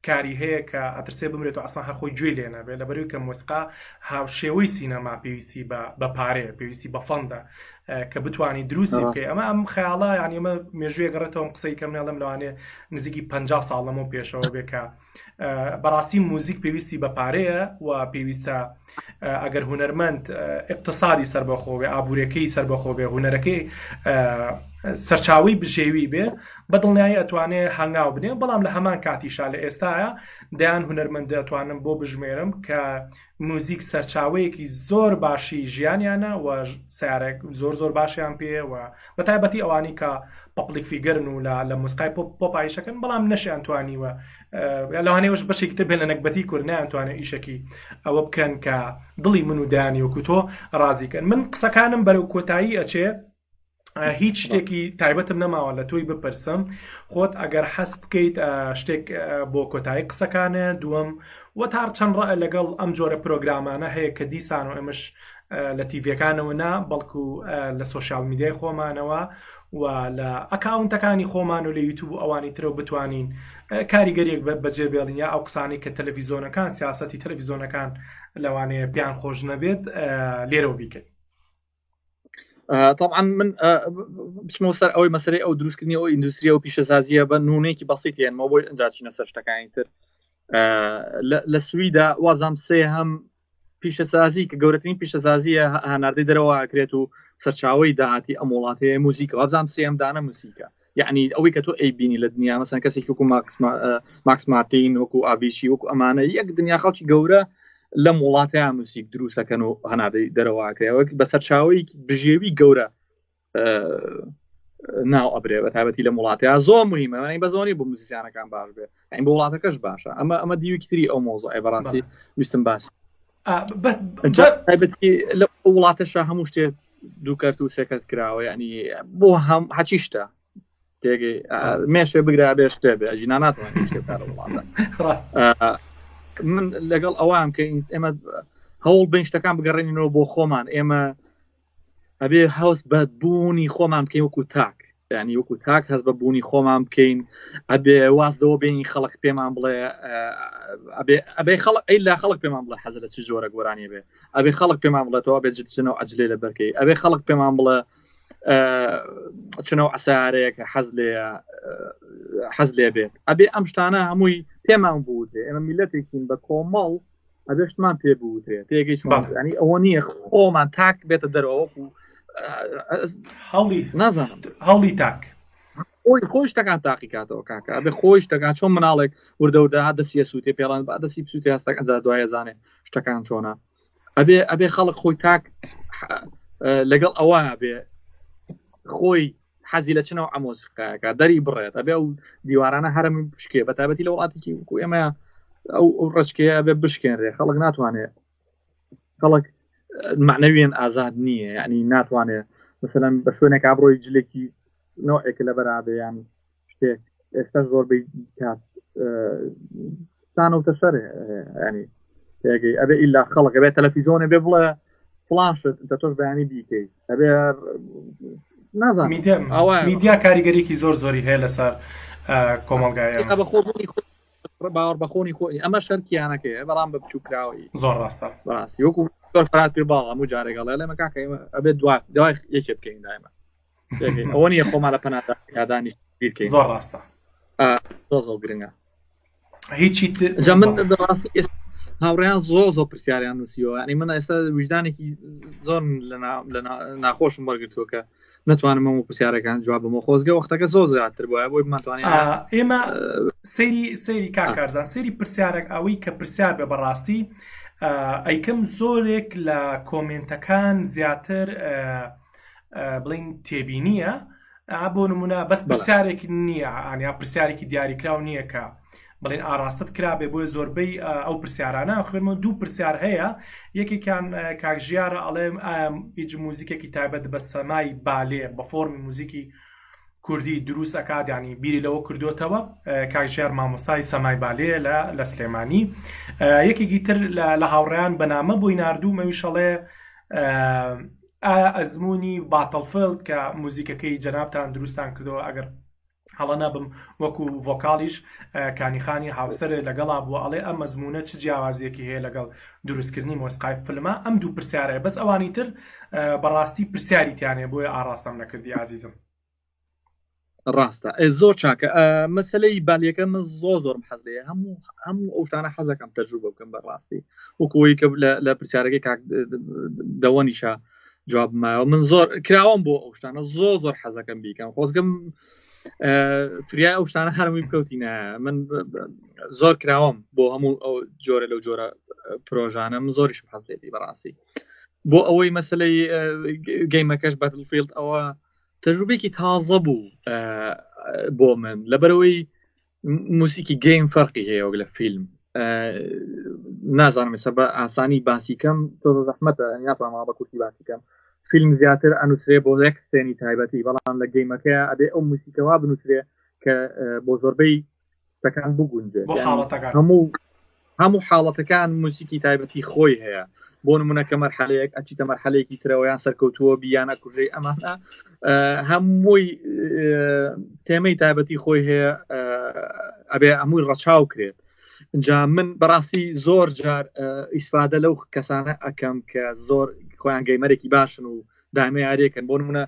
Speaker 1: کاری هەیە کە ئەترسێ بمرێت و ئەسڵان هەرخۆی گوێ لێ نەبێت لەبەرەوەی کە مۆسیقا هاوشێوەی سینەما پێویستی بە پارەیە پێویستی بە فەندە کە بتوانانی دروستی بکەی ئەم خەیاڵە یعنی ئەمە مێژوویە گەڕێتەوە قسەی کەم نێڵم لەوانێ نزیکی 50 ساڵ لەمەوە پێشەوە بێکە بەڕاستی موزیک پێویستی بە پارەیە و پێویستە ئەگەر هونەرمەند اقتصادی سەربەخۆ بێ ئابوورەکەی سەربەخۆ بێ هونەرەکەی سەرچاوی بژێوی بێ بەدڵنیایی ئەتوانێت هەنگاو بنێ بەڵام لە هەمان کاتیشا لە ئێستاە دەیان هونەرمەندە ئەتوانم بۆ بژمێرم کە موزیک سەرچاوەیەکی زۆر باشی ژیانیانە و سیارێک زۆر باشیان پێ و بە تایبەتی ئەوانی کە پەپلیک فیگەرن و لە موسیقای پۆپایشەکەن بەڵام نەشیان توانیوە لەوانەیەوەش بەشێکی بێ لە نەکبەتی کورد نەیانتوانێت ئیشەکی ئەوە بکەن کە دڵی من و دایانی وەکو تۆ ڕازیکەن من قسەکانم بەرەو کۆتایی ئەچێ هیچ شتێکی تایبەتم نەماوە لە تۆی بپرسم خۆت ئەگەر حەز بکەیت شتێک بۆ کۆتایی قسەکانە دووەم وە تا چەند ڕە لەگەڵ ئەم جۆرە پرۆگرامانە هەیە کە دیسان و ئەمەش لە تیڤەکانەوە نا بەڵکو لە سۆشیال میدیای خۆمانەوە و لە ئەکاونتەکانی خۆمان و لە یوتیوب و ئەوانی ترەوە بتوانین کاریگەریەک بەجێ بێڵین یا ئەو قسانی کە تەلەڤیزۆنەکان سیاسەتی تەلەڤیزۆنەکان لەوانەیە پیان خۆش نەبێت لێرەوە بیکەین.
Speaker 2: طبعا من بچمەوە سەر ئەوەی مەسەرەی ئەو دروستکردنی ئەو ئیندوستریە و پیشەسازیە بە نمونەیەکی بەسیط هێنمەوە بۆی ئەنجاچینە سەر شتەکانی تر. لە سویدا وازام سێ هەم پیشەسازی کە گەورەترین پیشەسازیە هەناردەی دەرەوە ئەکرێت و سەرچاوەی داهاتی ئەم وڵاتەیە موزیکە وازام سێم دانە موسیکە یعنی ئەوەی کە تۆ ئەیبینی لە دنیا مەسەن کەسێکی وەکو ماکس مارتین وەکو ئاڤیچی وەکو ئەمانە یەک دنیا خەڵکی گەورە لەم وڵاتەیە موسیک دروستەکەن و هەناردەی دەرەوە ئەکرێەوە بە سەرچاوەی بژێوی گەورە ناو ئەبرێ بە تایبەتی لە وڵاتەیە زۆر مهمە بە زۆری بۆ موزیسیانەکان باش بێ ئەین بۆ وڵاتەکەش باشە ئەمە دیویکتری ئەو مۆزۆ بەڕاستی ویستم باسی تایبەتی لە وڵاتەشە هەموو شتێ دووکەرت و سێکەت کراوە ینی بۆ هەم هەچی شتە تێگەی مێشێ بگرا بێ شتێ بێ ئەژینا ناتوانین شتێکار وڵاتە من لەگەڵ ئەوام کە ئێمە هەوڵ بین شتەکان بگەڕێنینەوە بۆ خۆمان ئێمە ئەبێ هەوس بەبوونی خۆمان بکەین وەکو تاک ینی وەکو تاک هەست بە بوونی خۆمان بکەین ئەبێ وازدەوە بینی خەڵک پێمان بڵێ ئەبێ خەڵک ئەی لا خەڵک پێمان بڵێ حەزە لە چ جۆرە گۆرانی بێ ئەبێ خەڵک پێمان بڵێتەوە بێ چنەوە ئەجلێ لە بەرکەی ئەبێ خەڵک پێمان بڵێ چنەوە ئەسارەیە کە حەز لێ بێت ئەبێ ئەم شتانە هەمووی پێمان بووتێ ئێمە میلەتێکین بە کۆمەڵ ئەبێشتمان پێ بووتێ تێگەی ینی ئەوە نییە خۆمان تاک بێتە دەرەوەکو
Speaker 1: نازانم هەڵی تاک
Speaker 2: خۆی شتەکان تاقی کاتەوە کاکە ئەبێ خۆی شتەکان چۆن مناڵێک وردەودا دەسیە سووتێ پێڵان بە دەسی سووتێ هەستەک ئەجا دوایە زانێ شتەکان چۆنە ئەبێ خەڵک خۆی تاک لەگەڵ ئەوە بێ خۆی حەزی لە چنەوە ئەمۆسیقایەکە دەری بڕێت ئەبێ ئەو دیوارانە هەرم بشکێ بە تایبەتی لە وڵاتێکی وەکو ئێمە ئەو ڕچکەیە ئەبێ بشکێنرێ خەڵک ناتوانێت خەڵک معنەویان ئازاد نییە یعنی ناتوانێت مثلا بە شوێنێک ئابڕۆی جلێکی نوعێک لە بەرابەیان شتێک ئێستا زۆر کات سانەوتە شەرێ ینی تێگەی ئەبێ ئیلا خەڵک ئەبێ تەلەڤیزۆنێ بێ بڵێ فڵانشت تۆش بەیانی بیکەیت ئەبێ نازانم
Speaker 1: میدیا کاریگەریەکی زۆری هەیە لەسەر کۆمەڵگایە
Speaker 2: بە خۆبوونی باوەڕ بەخۆنی خۆی ئەمە شەرکیانەکەی بەڵام بە بچووکراوی
Speaker 1: زۆر ڕاستە
Speaker 2: ڕاستی وەکو فرات پێ باڵ هەموو جارێکەڵێ لێمە کاکە ئەبێت دوای یەکێ بکەین دایمە ئەوە نیە خۆمان لە پەنادا یادانی بیرکەین
Speaker 1: زۆر ڕاستە
Speaker 2: زۆر گرنگە
Speaker 1: هیچی
Speaker 2: من هاوڕێیان زۆر پرسیاریان نووسیەوە ینی من ئێستا وجدانێکی زۆر لە ناخۆشم وەرگرتووە کە نتوانم ئەو پرسیارەکان جواب بمەوە خۆزگە وەختەکە زۆر زیاتر بووە بۆی بمانتوانین
Speaker 1: ئێمە سەیری کاکارزان سەیری پرسیارێک ئەوەی کە پرسیار بێ بەڕاستی ئەیکەم زۆرێک لە کۆمنتەکان زیاتر بڵین تێبینیە بۆ نمونە بەس پرسیارێکی نییە ئەنیا پرسیارێکی دیاریکراو نییە کە بڵین ئاراستت کرابێ بۆی زۆربەی ئەو پرسیارانە خوێنمە دوو پرسیار هەیە یەکێکیان کاکژیارە ئەڵێم هیچ موزیکێکی تایبەت بە سەمای بالێ بە فۆرمی موزیکی کوردی دروست ئەکات ینی بیری لەوە کردوتەوە کاکژیار مامۆستای سەمای بالێ لە سلێمانی یەکێکی تر لە هاوڕێیان بەنامە بۆی ناردوو مەویشەڵێ ئەزمموی باتڵفلد کە موزیکەکەی جەنابتان دروستان کردەوە ئەگەر هەڵە نەبم وەکو ڤۆکالیش کانیخانی هاوسەر لەگەڵا بووە ئەڵێ ئەم مەزمونە چ جیاوازیەکی هەیە لەگەڵ دروستکردنی مۆسیقای فیلمە ئەم دوو پرسیارەیە بەس ئەوانی تر بەڕاستی پرسیاری تیانێ بۆیە ئاراستەم نەکردی عزیزم
Speaker 2: ڕاستە زۆر چاکە مەسلەی بالیەکە من زۆرم حەز لێ هەموو ئەو شتانە حەزەکەم تەجروبە بکەم بەڕاستی وەکوەوەی کە لە پرسیارەکەی کاک دەوەنیشە جواب مایەوە من زۆر کراوەم بۆ ئەو شتانە زۆر حەزەکەم بیکەم خۆزگەم فریای ئەو شتانە هەرمووی بکەوتینە من زۆر کراوەم بۆ هەموو ئەو جۆرە لەو جۆرە پرۆژانە من زۆریشم حەز لێتی بەڕاستی بۆ ئەوەی مەسلەی گەیمەکەش باتلفیلد ئەوە تەجروبێکی تازە بوو بۆ من لەبەرەوەی موسیقی گەیم فەرقی هەیە لە فیلم نازانم ێستا بە ئاسانی باسی کەم تۆ زەحمەتە ناتوانم بە کورتی باسی کەم فیلم زیاتر ئەنووسێ بۆ یەک سێنی تایبەتی بەڵام لە گەیمەکەیە ئەبێ ئەو موسیقەوا بنووسێ کە بۆ زۆربەی شتەکان بگونجێت هەموو حاڵەتەکان موسیقی تایبەتی خۆی هەیە بۆ نمونە کە مەرحەلەیەک ئەچیتە مەرحەلەیەکی ترەوەیان سەرکەوتووە بیانە کوژەی ئەمانە هەمووی تێمەی تایبەتی خۆی هەیە ئەبێ هەمووی ڕەچاو کرێت اینجا من بەڕاستی زۆر جار ئیسفادە لەو کەسانە ئەەکەم کە زۆر خۆیان گەیمەرێکی باشن و دامە یاریەکەن بۆ نمونە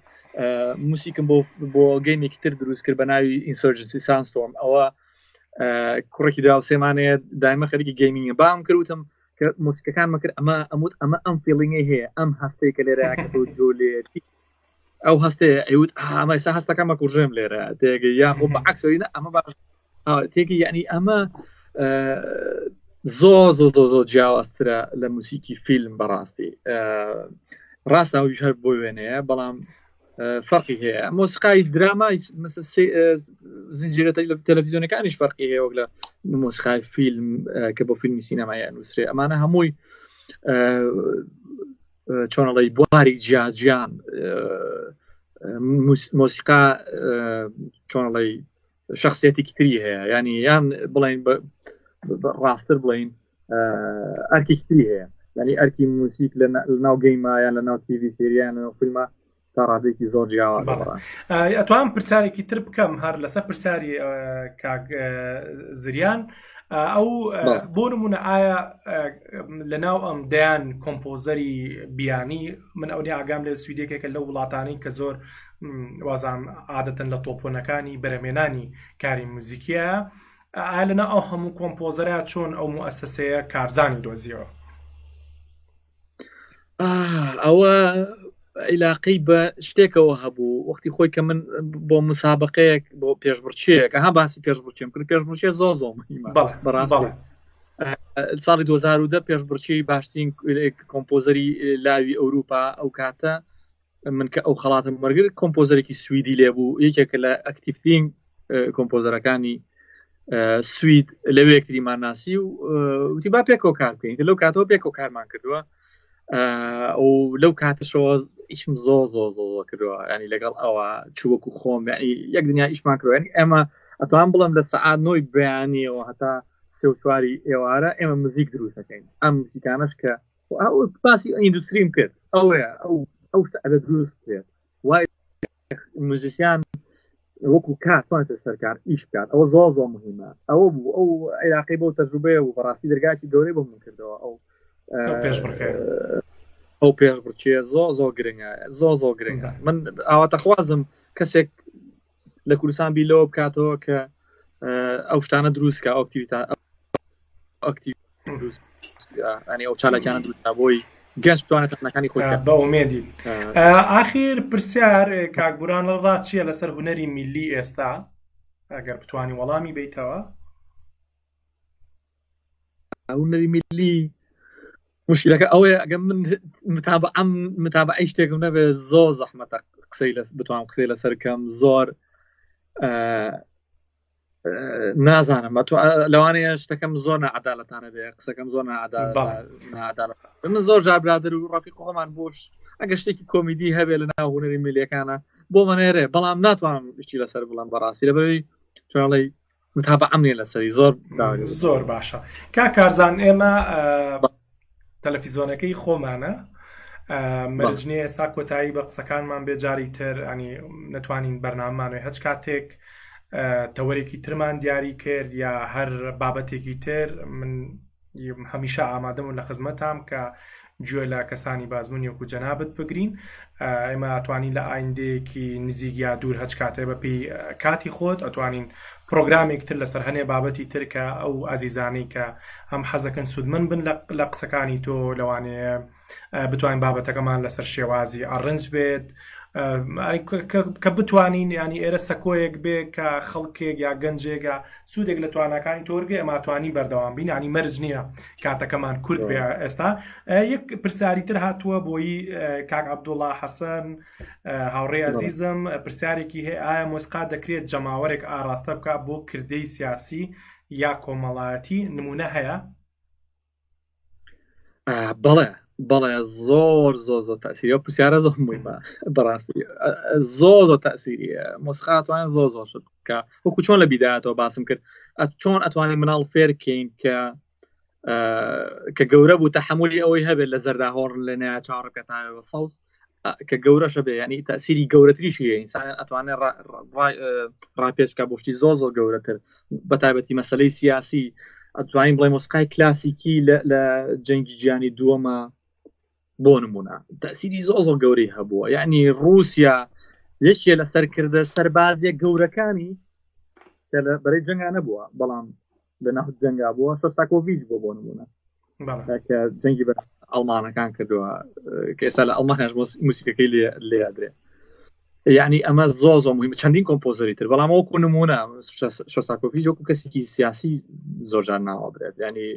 Speaker 2: موسیقم بۆ گەیمێکی تر دروست کرد بە ناوی ئینسۆرجنسی سانستۆرم ئەوە کوڕێکی داو سێمانەیە دایمە خەریکی گەیمینگە بام کردوتم کە موسیقەکان مەکرد ئەمە ئەم فیلینگی هەیە ئەم هەستەی کە لێرەکە جۆلێتی ئەو هەستەیە ئەیوت ئەمە ئێستا هەستەکەمە کوژێم لێرە تێگەی یاخۆ بەعکسەوەی ئەمە باش تێکی یعنی ئەمە زۆر جیاوازترە لە موسیقی فیلم بەڕاستی ڕاستەوەیش هەر بۆ وێنەیە بەڵام فەرقی هەیە مۆسیقای درامای زنجیرە تەلەڤیزیۆنەکانیش فەرقی هەیە وەک لە مۆسیقای فیلم کە بۆ فیلمی سینەمای نووسرێ ئەمانە هەمووی چۆنەڵی بواری جیاجیان مۆسیقا چۆنەڵی شخصیەتێکی تری هەیە ینی یان بڵین ڕاستتر بڵین ئەرکێکی تری هەیە ینی ئەرکی موسیق لە ناو گەیمە یان لە ناو تیڤی سریان و فیلمە تا ڕادێکی زۆر جیاواز
Speaker 1: ئەتوانم پرسیارێکی تر بکەم هەر لەسەر پرسیاری کاک زریان ئەو بۆ نمونە ئایا لە ناو ئەم دەیان کۆمپۆزەری بیانی من ئەوەی ئاگام لە سویدێکێکە لەو وڵاتانی کە زۆر وازان عادەتەن لە تۆپۆنەکانی بەرەمێنانی کاری موزیکیە ئایا لەنا ئەو هەموو کۆمپۆزەرە چۆن ئەو موئەسسەسەیە کارزانی دۆزیەوە
Speaker 2: ئەوە عیلاقەی بە شتێکەوە هەبوو وەختی خۆی کە من بۆ مسابقەیەک بۆ پێشبڕچەیەک ها باسی پێشبڕچێم کرد پێشبڕچێ زۆر بەڕاستی ساڵی 2010 پێشبڕچەی باشترین کۆمپۆزەری لاوی ئەوروپا ئەو کاتە من کە ئەو خەڵاتم وەرگرت کۆمپۆزەرێکی سویدی لێبوو یەکێکە لە ئەکتیڤترین کۆمپۆزەرەکانی سوید لەوەیەکتریمان ناسی و وتی با پێکەوە کار بکەین لەو کاتەوە پێکەوە کارمان کردووە و لەو کاتەشەوە ئیشم زۆر کردووە ینی لەگەڵ ئەوە چووەکو خۆم یەک دنیا ئیشمان کردوە ینی ئێمە ئەتوان بڵم لە سەعات 9 بەیانیەوە هەتا 3 ئێوارە ئێمە موزیک دروست دەکەین ئەم موزیکانەش کە باسی ئیندوستریم کرد ئەوەیە ئەو ئەبێ دروست بێت وای موزیسیان وەکو کات توانێتە سەرکار ئیش بکات ئەوە زۆر مهمە ئەوە بوو ئەو عێراقی بۆ تەجروبەیە و بەڕاستی دەرگاکی گەورەی بۆ من کردەوە ئەو پێشبڕچێ زۆر گرنگە زۆر گرنگە من ئاواتەخوازم کەسێک لە کوردستان بیلەوە بکاتەوە کە ئەو شتانە دروستکە ئەکتیڤ دروست ئەنی ئەو چالەکانە دروستە بۆی گەنج بتوانێت تەکنەکانی خۆی
Speaker 1: بە ئومێدی ئاخیر پرسیار کاکبوران لەڕا چییە لەسەر هونەری میلی ئێستا ئەگەر بتوانی وەڵامی بیتەوە
Speaker 2: هونەری میلی مشکلەکە ئەوەیە ئەگەر من متابعەی شتێکم نەبێ زۆر زەحمەتە قسەی بتوانم قسەی لەسەر کەم زۆر نازانم لەوانەیە شتەکەم زۆر نەعەدالەتانە بێ قسەکەم زۆر نەعەدالەت من زۆر جار برادر و ڕافیق خۆمان بۆش ئەگەر شتێکی کۆمیدی هەبێ لە ناو هونەری میلیەکانە بۆ منێرێ بەڵام ناتوانم شتی لەسەر بڵام بەڕاستی لەبەرەوەی چۆنڵی متابعەم نیە لەسەری
Speaker 1: زۆر باشە کارزان ئێمە تەلەڤیزۆنەکەی خۆمانە مەرجنی ئێستا کۆتایی بە قسەکانمان بێ جاری تر ئەنی نەتوانین بەرنامەمانوێ هەچ کاتێک تەوەرێکی ترمان دیاری کرد یا هەر بابەتێکی تر من هەمیشە ئامادەم و لە خزمەتام کە گوێ لە کەسانی بازمون وەکو جەنابەت بگرین ئێمە ئەتوانین لە ئایندەیەکی نزیک یا دوور هەچ کاتێ بەپێی کاتی خۆت ئەتوانین پرۆگرامێک تر لەسەر هەنێ بابەتی ترکە ئەو ئازیزانەی کە هەم حەزەکەن سوودمن بن لە قسەکانی تۆ لەوانەیە بتوانین بابەتەکەمان لەسەر شێوازی ئەڕنج بێت کە بتوانین ینی ئێرە سەکۆیەک بێ کە خەڵکێک یا گەنجێکە سوودێک لە توانەکانی تۆرگێ ئەماتوانی بەردەوام بین ینی مەرج نییە کاتەکەمان کورت بێ ئێستا یەک پرسیاری تر هاتووە بۆی کاک عەبدوڵڵا حەسەن هاوڕێی عەزیزم پرسیارێکی هەیە ئایا مۆسیقا دەکرێت جەماوەرێک ئاراستە بکات بۆ کردەی سیاسی یا کۆمەڵایەتی نمونە هەیە؟
Speaker 2: بەڵێ زۆر تەسیری و پرسیارە زۆر مهمە بەڕاستی زۆر تەسیریە مۆسیقا توانێت زۆر شت بکە وەکو چۆن لە بیدایەتەوە باسم کرد چۆن ئەتوانێت مناڵ فێرکەین کە گەورە بوو تەحملی ئەوەی هەبێت لە زەرداهۆڕ لە نیا چاڕەکە تاوە سەوز کە گەورەشە بێ ینی تەسیری گەورەتریشی ئینسان ئەتوانێت ڕاپێچکە بۆشتی زۆر گەورەتر بە تایبەتی مەسەلەی سیاسی ئەتوانین بڵێ مۆسیقای کلاسیکی لە جەنگی جیهانی دووەمە بۆ نمونە تەسیری زۆر گەورەی هەبووە یعنی رووسیا یەکێ لە سەرکردە سەربازیە گەورەکانی کە لە بەرەی جەنگا نەبووە بەڵام لە ناو جەنگا بووە شۆستاکۆڤیچ بۆ نمونە کە جەنگی بە ئەڵمانەکان کردووە کە ئێستا لە ئەڵمانیاش موسیقەکەی لێدرێ یعنی ئەمە زۆر مهمە چەندین کۆمپۆزەری تر بەڵام وەکو نمونە شۆستاکۆڤیچ وەکو کەسێکی سیاسی زۆرجار ناوەبرێت ینی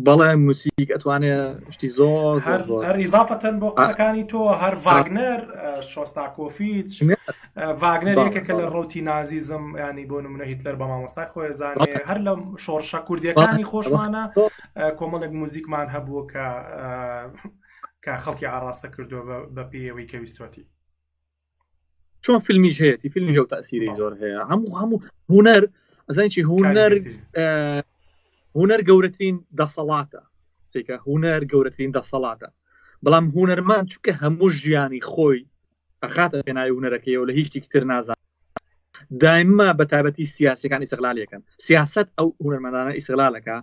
Speaker 2: بەڵێ موسیق ئەتوانێت شتی زۆر
Speaker 1: هەر ئیزافەتەن بۆ قسەکانی تۆ هەر ڤاگنەر شۆستاکۆڤیچ ڤاگنەر یەکێکە لە ڕۆتی نازیزم ینی بۆ نمونە هیتلەر بە مامۆستای خۆی زانێ هەر لە شۆڕشە کوردیەکانی خۆشمانە کۆمەڵێک موزیکمان هەبووە کە خەڵکی ئاراستە کردووە بە پێیەوەی کە ویستوەتی
Speaker 2: چۆن فیلمیش هەیەی فیلمیش و تەسیری زۆر هەیە هەموو هونەر ئەزانیی هونەر گەورەترین دەسەڵاتە چێکە هونەر گەورەترین دەسەڵاتە بەڵام هونەرمان چونکە هەموو ژیانی خۆی ئەخاتە پێناوی هونەرەکەیەوە لە هیچ تر نازان دائما بە تایبەتی سیاسەکان ئیستیغلالیەکەن سیاست ئەو هونەرمەندانە ئیستیغلالەکە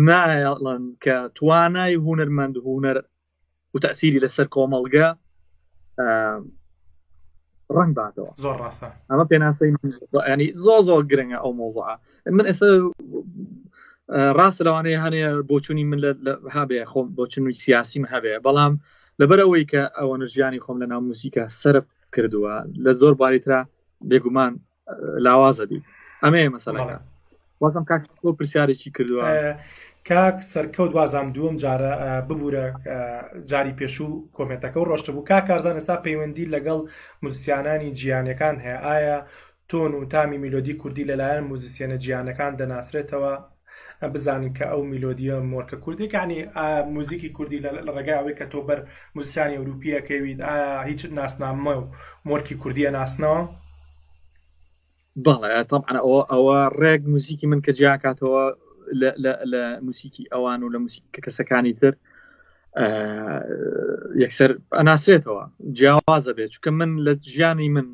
Speaker 2: نایڵن کە توانای هونەرمەند هونەر و تەسیری لەسەر کۆمەڵگە ڕنگ باتەوە
Speaker 1: زۆر ڕاستە
Speaker 2: ئەمە پێناسەی ینی زۆر گرنگە ئەو مۆزوعە من ئێستا ڕاستە لەوانەیە هەنێ بۆچوونی من هەبێ خۆم بۆچنوی سیاسیم هەبێ بەڵام لەبەرەوەی کە ئەوە ژیانی خۆم لە ناو موسیقا سەرف کردووە لە زۆر باریترا بێگومان لاوازە دی ئەمەیە مەسەلەکە وازم کاک تۆ پرسیارێکی کردووە
Speaker 1: کاک سەرکەوت وازام دووەم جارە ببوورە جاری پێشوو کۆمنتەکە و ڕۆشتە بوو کاک کارزان ئێستا پەیوەندی لەگەڵ موزیسیانانی جیهانیەکان هەیە ئایا تۆن و تامی میلۆدی کوردی لەلایەن موزیسیانە جیهانەکان دەناسرێتەوە بزانین کە ئەو میلۆدیە مۆرکە کوردێک ینی موزیکی کوردی لە ڕێگای ئەوەی کە تۆ بەر موزیسیانی ئەوروپیەکەویت هیچ ناسنامە و مۆرکی کوردیە ناسنەوە
Speaker 2: بەڵێ طبعا ئەوە ڕێک موزیکی من کە جیاکاتەوە لە موسیقی ئەوان و لە موسیقی کەسەکانی تر یەکسەر ئەناسرێتەوە جیاوازە بێت چونکە من لە ژیانی من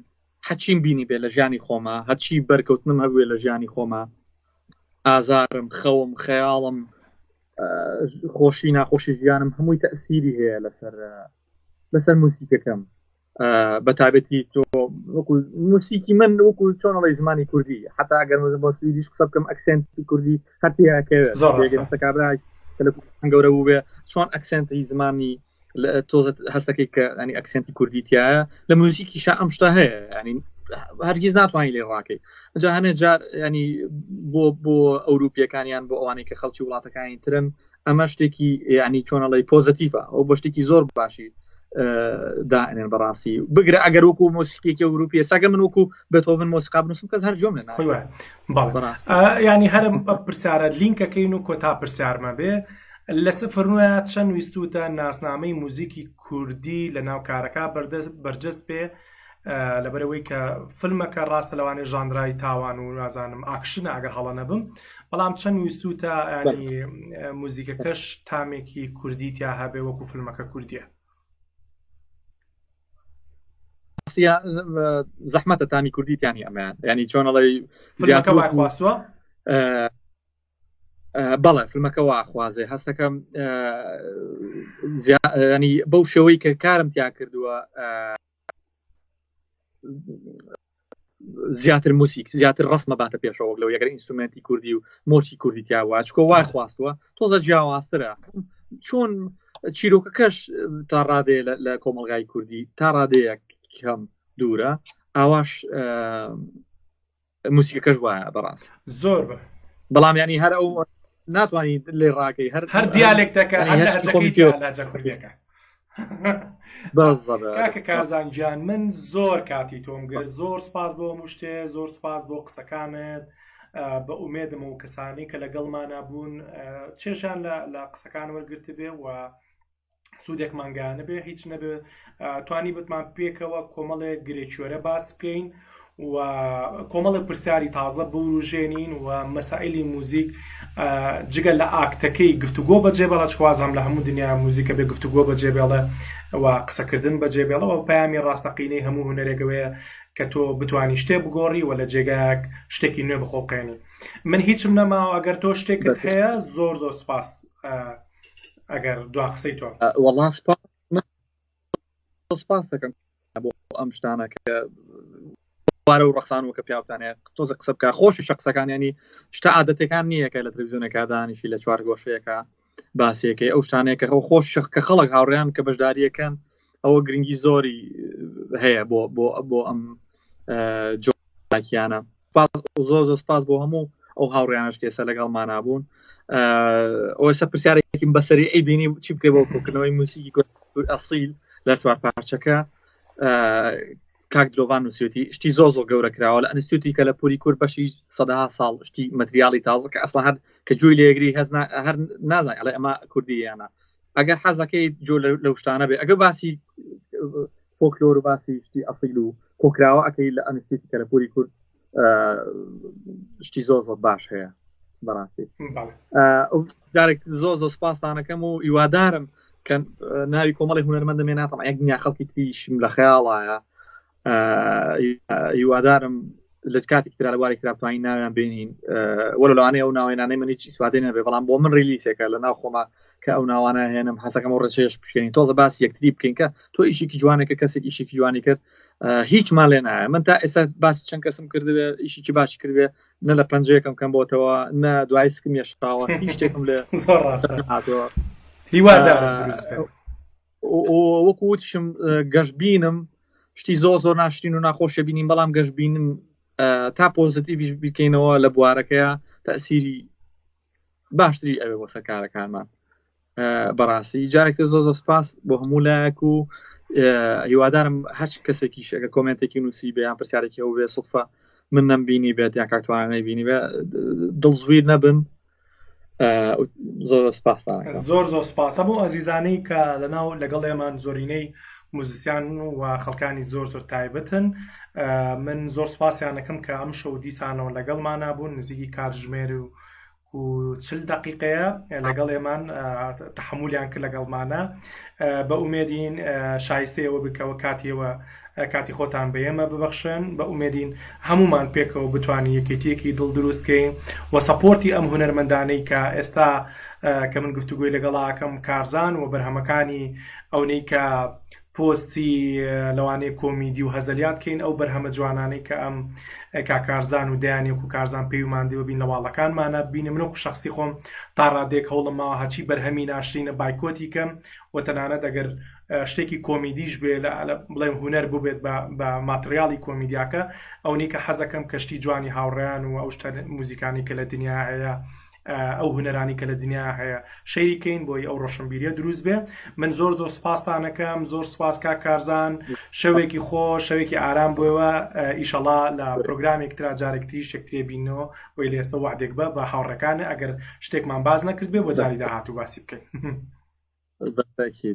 Speaker 2: هەچیم بینی بێ لە ژیانی خۆمە هەرچی بەرکەوتنم هەبوێ لە ژیانی خۆمە ئازارم خەوم خەیاڵم خۆشی ناخۆشی ژیانم هەمووی تەسیری هەیە لەسەر موسیقەکەم بە تایبەتی تۆ وەکو موسیقی من وەکو چۆنەڵی زمانی کوردی حتا ئەگەر بۆ سویدیش قسە بکەم ئەکسێنتی کوردی هەرتیکەبراای گەورە بوو بێ چۆن ئەکسێنتی زمانی تۆزە هەستەکەی کە ینی ئەکسێنتی کوردی تایە لە موزیکی شا ئەم شتە هەیە ینی هەرگیز ناتوانین لێ ڕاکەی ئەجا هەنێ جار ینی بۆ ئەوروپیەکانیان بۆ ئەوانەی کە خەڵکی وڵاتەکانی ترن ئەمە شتێکی ینی چۆنەڵی پۆزتیڤە ئەو بە شتێکی زۆر باشی دائنێن بەڕاستی بگرە ئەگەر وەکو مۆسیقێکی ئەوروپی ساگە من وەکو بێتۆڤن مۆسیقا بنووسم کەس هەر جۆم لە
Speaker 1: ینی هەرم پرسیارە لینکەکەین و کۆتا پرسیارمە بێ لە سفرنوە چەند ویستوتە ناسنامەی موزیکی کوردی لە ناو کارەکە بەرجەست بێ لەبەرەوەی کە فیلمەکە ڕاستە لەوانێ ژانرای تاوان و نازانم ئاکشنە ئەگەر هەڵە نەبم بەڵام چەند ویستوتە ینی موزیکەکەش تامێکی کوردی تیا هەبێ وەکو فیلمەکە کوردیە
Speaker 2: زەحمەتە تامی کوردیتیانی ئەمەیان ینی چۆنەڵی
Speaker 1: فیلمەکە وای خواستووە
Speaker 2: بەڵێ فیلمەکە واخوازێ هەستەکەم ینی بەو شێوەی کە کارم تیا کردووە زیاتر موسیق زیاتر ڕسمە باتە پێشەوە لەو یەکەر ئینسترومنتی کوردی و مۆرچی کوردی تیاوە چکۆ وای خواستووە تۆزە جیاوازترە چۆن چیرۆکەکەش تا ڕادێ لە کۆمەڵگای کوردی تا ڕادەیەک کەم دوورە ئاواش موسیقەکەش وایە بەڕاست
Speaker 1: زۆر
Speaker 2: بەڵام ینی هەر ئەو ناتوانانی لێ ڕاکەی
Speaker 1: هەر دیالێکتەکە کوردیەکە کاکە کارزانجیان من زۆر کاتی تۆم گرت زۆر سپاس بۆ مشتێ زۆر سپاس بۆ قسەکانت بە ئومێدم و کەسانی کە لەگەڵمانە بوون چێژیان لە قسەکان وەرگرت بێ و سوودێکمانگەیانە بێ هیچ نەبێ توانی بتمان پێکەوە کۆمەڵێک گرێچوەرە باس بکەین و کۆمەڵی پرسیاری تازە بروژێنین و مەسائلی موزیک جگە لە ئاکتەکەی گفتوگۆ بەجێبێڵە چوازم لە هەموو دنیا موزیکە بێ گفتوگۆ بەجێبێڵە و قسەکردن بەجێبێڵەوە و پامی ڕاستەقینەی هەموو هونەرێکەوەیە کە تۆ بتانی شتێ بگۆڕی و لە جێگایك شتێکی نوێ بخۆقێنی من هیچم نەماوە ئەگەر تۆ شتێکت هەیە زۆر سپاس ئەگەر دوا قسەی تۆ
Speaker 2: وەڵڵان سپاس دەکەم بۆ ئەم شتانە کە وارە و ڕەخسان وکە پیاوتانەیە تۆزە قسە بکە خۆشی شخصەکان ینی شتا عادەتەکان نییە کە لە تەلەڤیزیۆنێکا دانیشی لە چوار گۆشەیەەکە باسیەکەی ئەو شتانەیە کە ئەو خۆش کە خەڵک هاوڕێیان کە بەشداریەکەن ئەوە گرنگی زۆری هەیە بۆ ئەم جۆکیانە زۆر سپاس بۆ هەموو ئەو هاوڕێیانش کێسە لەگەڵمان نابوون ئەوسە پرسیارێکی بەسەری ئەی بینی چی بکەی بۆ کۆکردنەوەی موسیقی ئەسیل لە چوار پارچەکە کاک درۆڤان نووسێتی شتی زۆر گەورە کراوە لە ئەنستیتوتی کە لە پوری کورد بەشی سەدەها ساڵ شتی مەتریاڵی تازە کە ئەسڵا هەر کە جووی لێگری هەر نازای ئەڵێ ئەمە کوردییانە ئەگەر حەزەکەی جۆ لەو شتانە بێ ئەگە باسی فۆکلۆر و باسی شتی ئەسیل و کۆکراوە ئەەکەی لە ئەنستیتوتی کە لە پوری کورد شتی زۆر باش هەیە بەڕاستی جارێک زۆر سپاسانەکەم و هیوادارم کە ناوی کۆمەڵی هونەرمەندە مێناتەم یەک دنیا خەڵکی تریشم لە خەیاڵایە هیوادارم لە کاتێک ترا لەواری کرابتوانی ناویان بینین وەرە لەوانەیە ئەو ناوێنانەی من هیچ ئیسپادەی نەبێ بەڵام بۆ من ریلیسێکە لە ناو خۆما کە ئەو ناوانە هێنم حەسەکەم ڕێچێش بشێنین تۆزە باسی یەکتری بکەین کە تۆ ئیشێکی جوانێکە کەسێک ئیشێکی جوانی کرد هیچمان لێ نایە من تا ئێستا باسی چەند کەسم کردبێ ئیشێکی باشی کردبێ نە لە پەنجەیەکەم کەم بۆتەوە نە دوای سکم یەشتاوە هیچ شتێکم لێ وەکو وتیشم گەشت بینم شتی زۆر ناشرین و ناخۆشە بینیم بەڵام گەشت بینم تا پۆزتیڤیش بکەینەوە لە بوارەکەیە تەسیری باشتری ئەوێ بۆ سەرکارەکانمان بەڕاستی جارێکتر زۆر سپاس بۆ هەموو لایەک و هیوادارم هەر کەسێکی شەکە کۆمنتێکی نووسی بێ یان پرسیارێکی ئەو بێ سوفە من نەمبینی بێت یان کاکتوانەی بینی بێ دڵزویر نەبن زۆر سپاسدان
Speaker 1: زۆر سپاس بۆ ئەزیزانەی کە لەناو لەگەڵ ئێمان زۆرینەی موزیسیان و خەڵکانی زۆر تایبەتن من زۆر سپاسیانەکەم کە ئەم شەو دیسانەوە لەگەڵمان نابوون نزیکی کاتژمێر و 40 دقیقەیە لەگەڵ ئێمان تەحمولیان کرد لەگەڵمانە بە ئومێدین شایستەیەوە بکەوە کاتی خۆتان بە ئێمە ببەخشن بە ئومێدین هەمومان پێکەوە بتوانین یەکێتیەکی دڵ دروستکەین و سەپۆرتی ئەم هونەرمەندانەی کە ئێستا کە من گفتوگوی لەگەڵاکەم کارزان و بەرهەمەکانی ئەونەی کە پۆستی لەوانەیە کۆمیدی و هەزەلیات کەین ئەو بەرهەمە جوانانەی کە ئەم کارزان و دایانێک و کارزان پێی وماندەوە بین لەواڵەکانمانە بینە منەوە شخصی خۆم تا ڕادێک هەوڵمەوە هەچی بەرهەمی ناشرینە بایکۆتی کەم و تەنانەت ئەگەر شتێکی کۆمیدیش بێ بڵێم هونەر ببێت بە ماتریاڵی کۆمیدیاکە ئەوەی کە حەزەکەم کەشتی جوانی هاوڕێیان و ئەو شتە موزیکانی کە لە دنیا هەیە ئەو هونەرانی کە لە دنیا هەیە شەریکەین بۆی ئەو ڕۆشنبیریە دروست بێ من زۆر سپاسدانەکەم زۆر سپاس کارزان شەوێکی خۆش شەوێکی ئارام بۆەوە ئیشەڵا لە پرۆگرامێک ترا جارێکتی شکتێ بینەوە بۆی لە ئێستا وعدێک بە هاوڕەکانە ئەگەر شتێکمان باز نەکرد بێ بۆ جاری داهاتوو باسی بکەین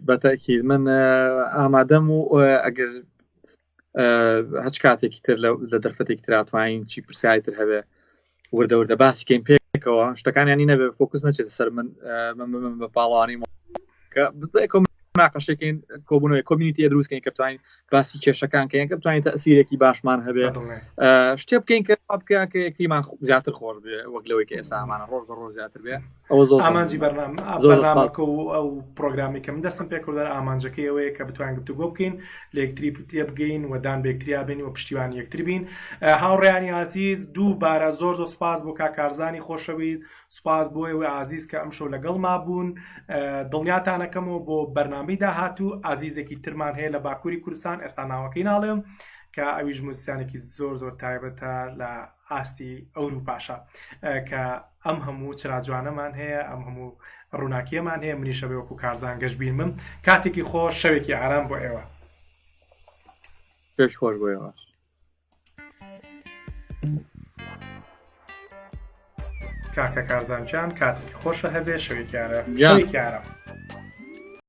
Speaker 2: بەتاکید من ئامادەم و ئەگەر هەچ کاتێکی تر لە دەرفەتێکی تراتوانین چی پرسیاری تر هەبێ وردە باسی کەین پێکەوە شتەکانیانی نەبێ فۆکوس نەچێت سەر من بە پاڵانی ناقەشەکەین کۆبوونەوەی کۆمیونیتی دروستکەین کە بتوانین باسی کێشەکان کەین کە بتوانین تەسیرێکی باشمان هەبێ شتێ بکەین کە بکە کە یەکتریمان زیاتر خۆش بێ وەک لەوەی کە ئێستا ئەمانە ڕۆژ زیاتر بێ ئەوە زۆر
Speaker 1: ئامانجی بەرنامەکە و ئەو پرۆگرامی کەم دەستم پێ کردە ئامانجەکەی ئەوەیە کە بتوانین گفتوگۆ بکەین لە یەکتری تێ بگەین و دان بە یەکتریا بین و پشتیوانی یەکتر بین هاوڕێیانی عزیز دووبارە زۆر سپاس بۆ کارزانی خۆشەویست سپاس بۆ ئێوە عزیز کە ئەم شەو لەگەڵ ما بوون دڵنیاتانەکەمەوە بۆ بەرنامەی داهاتوو عزیزێکی ترمان هەیە لە باکووری کوردستان ئێستا ناوەکەی ناڵێم کە ئەویش موزیسیانێکی زۆر تایبەتە لە ئاستی ئەوروپاشە کە ئەم هەموو چراجوانەمان هەیە ئەم هەموو ڕووناکیەمان هەیە منیشە بێ وەکو کارزان گەشتبینم کاتێکی خۆش شەوێکی ئارام بۆ ئێوە
Speaker 2: پێش خۆش بۆ ئێوە
Speaker 1: کاکە کارزانجان کاتێکی خۆشە هەبێ شەوێکیارە
Speaker 2: گیان.
Speaker 1: شەوێکیارە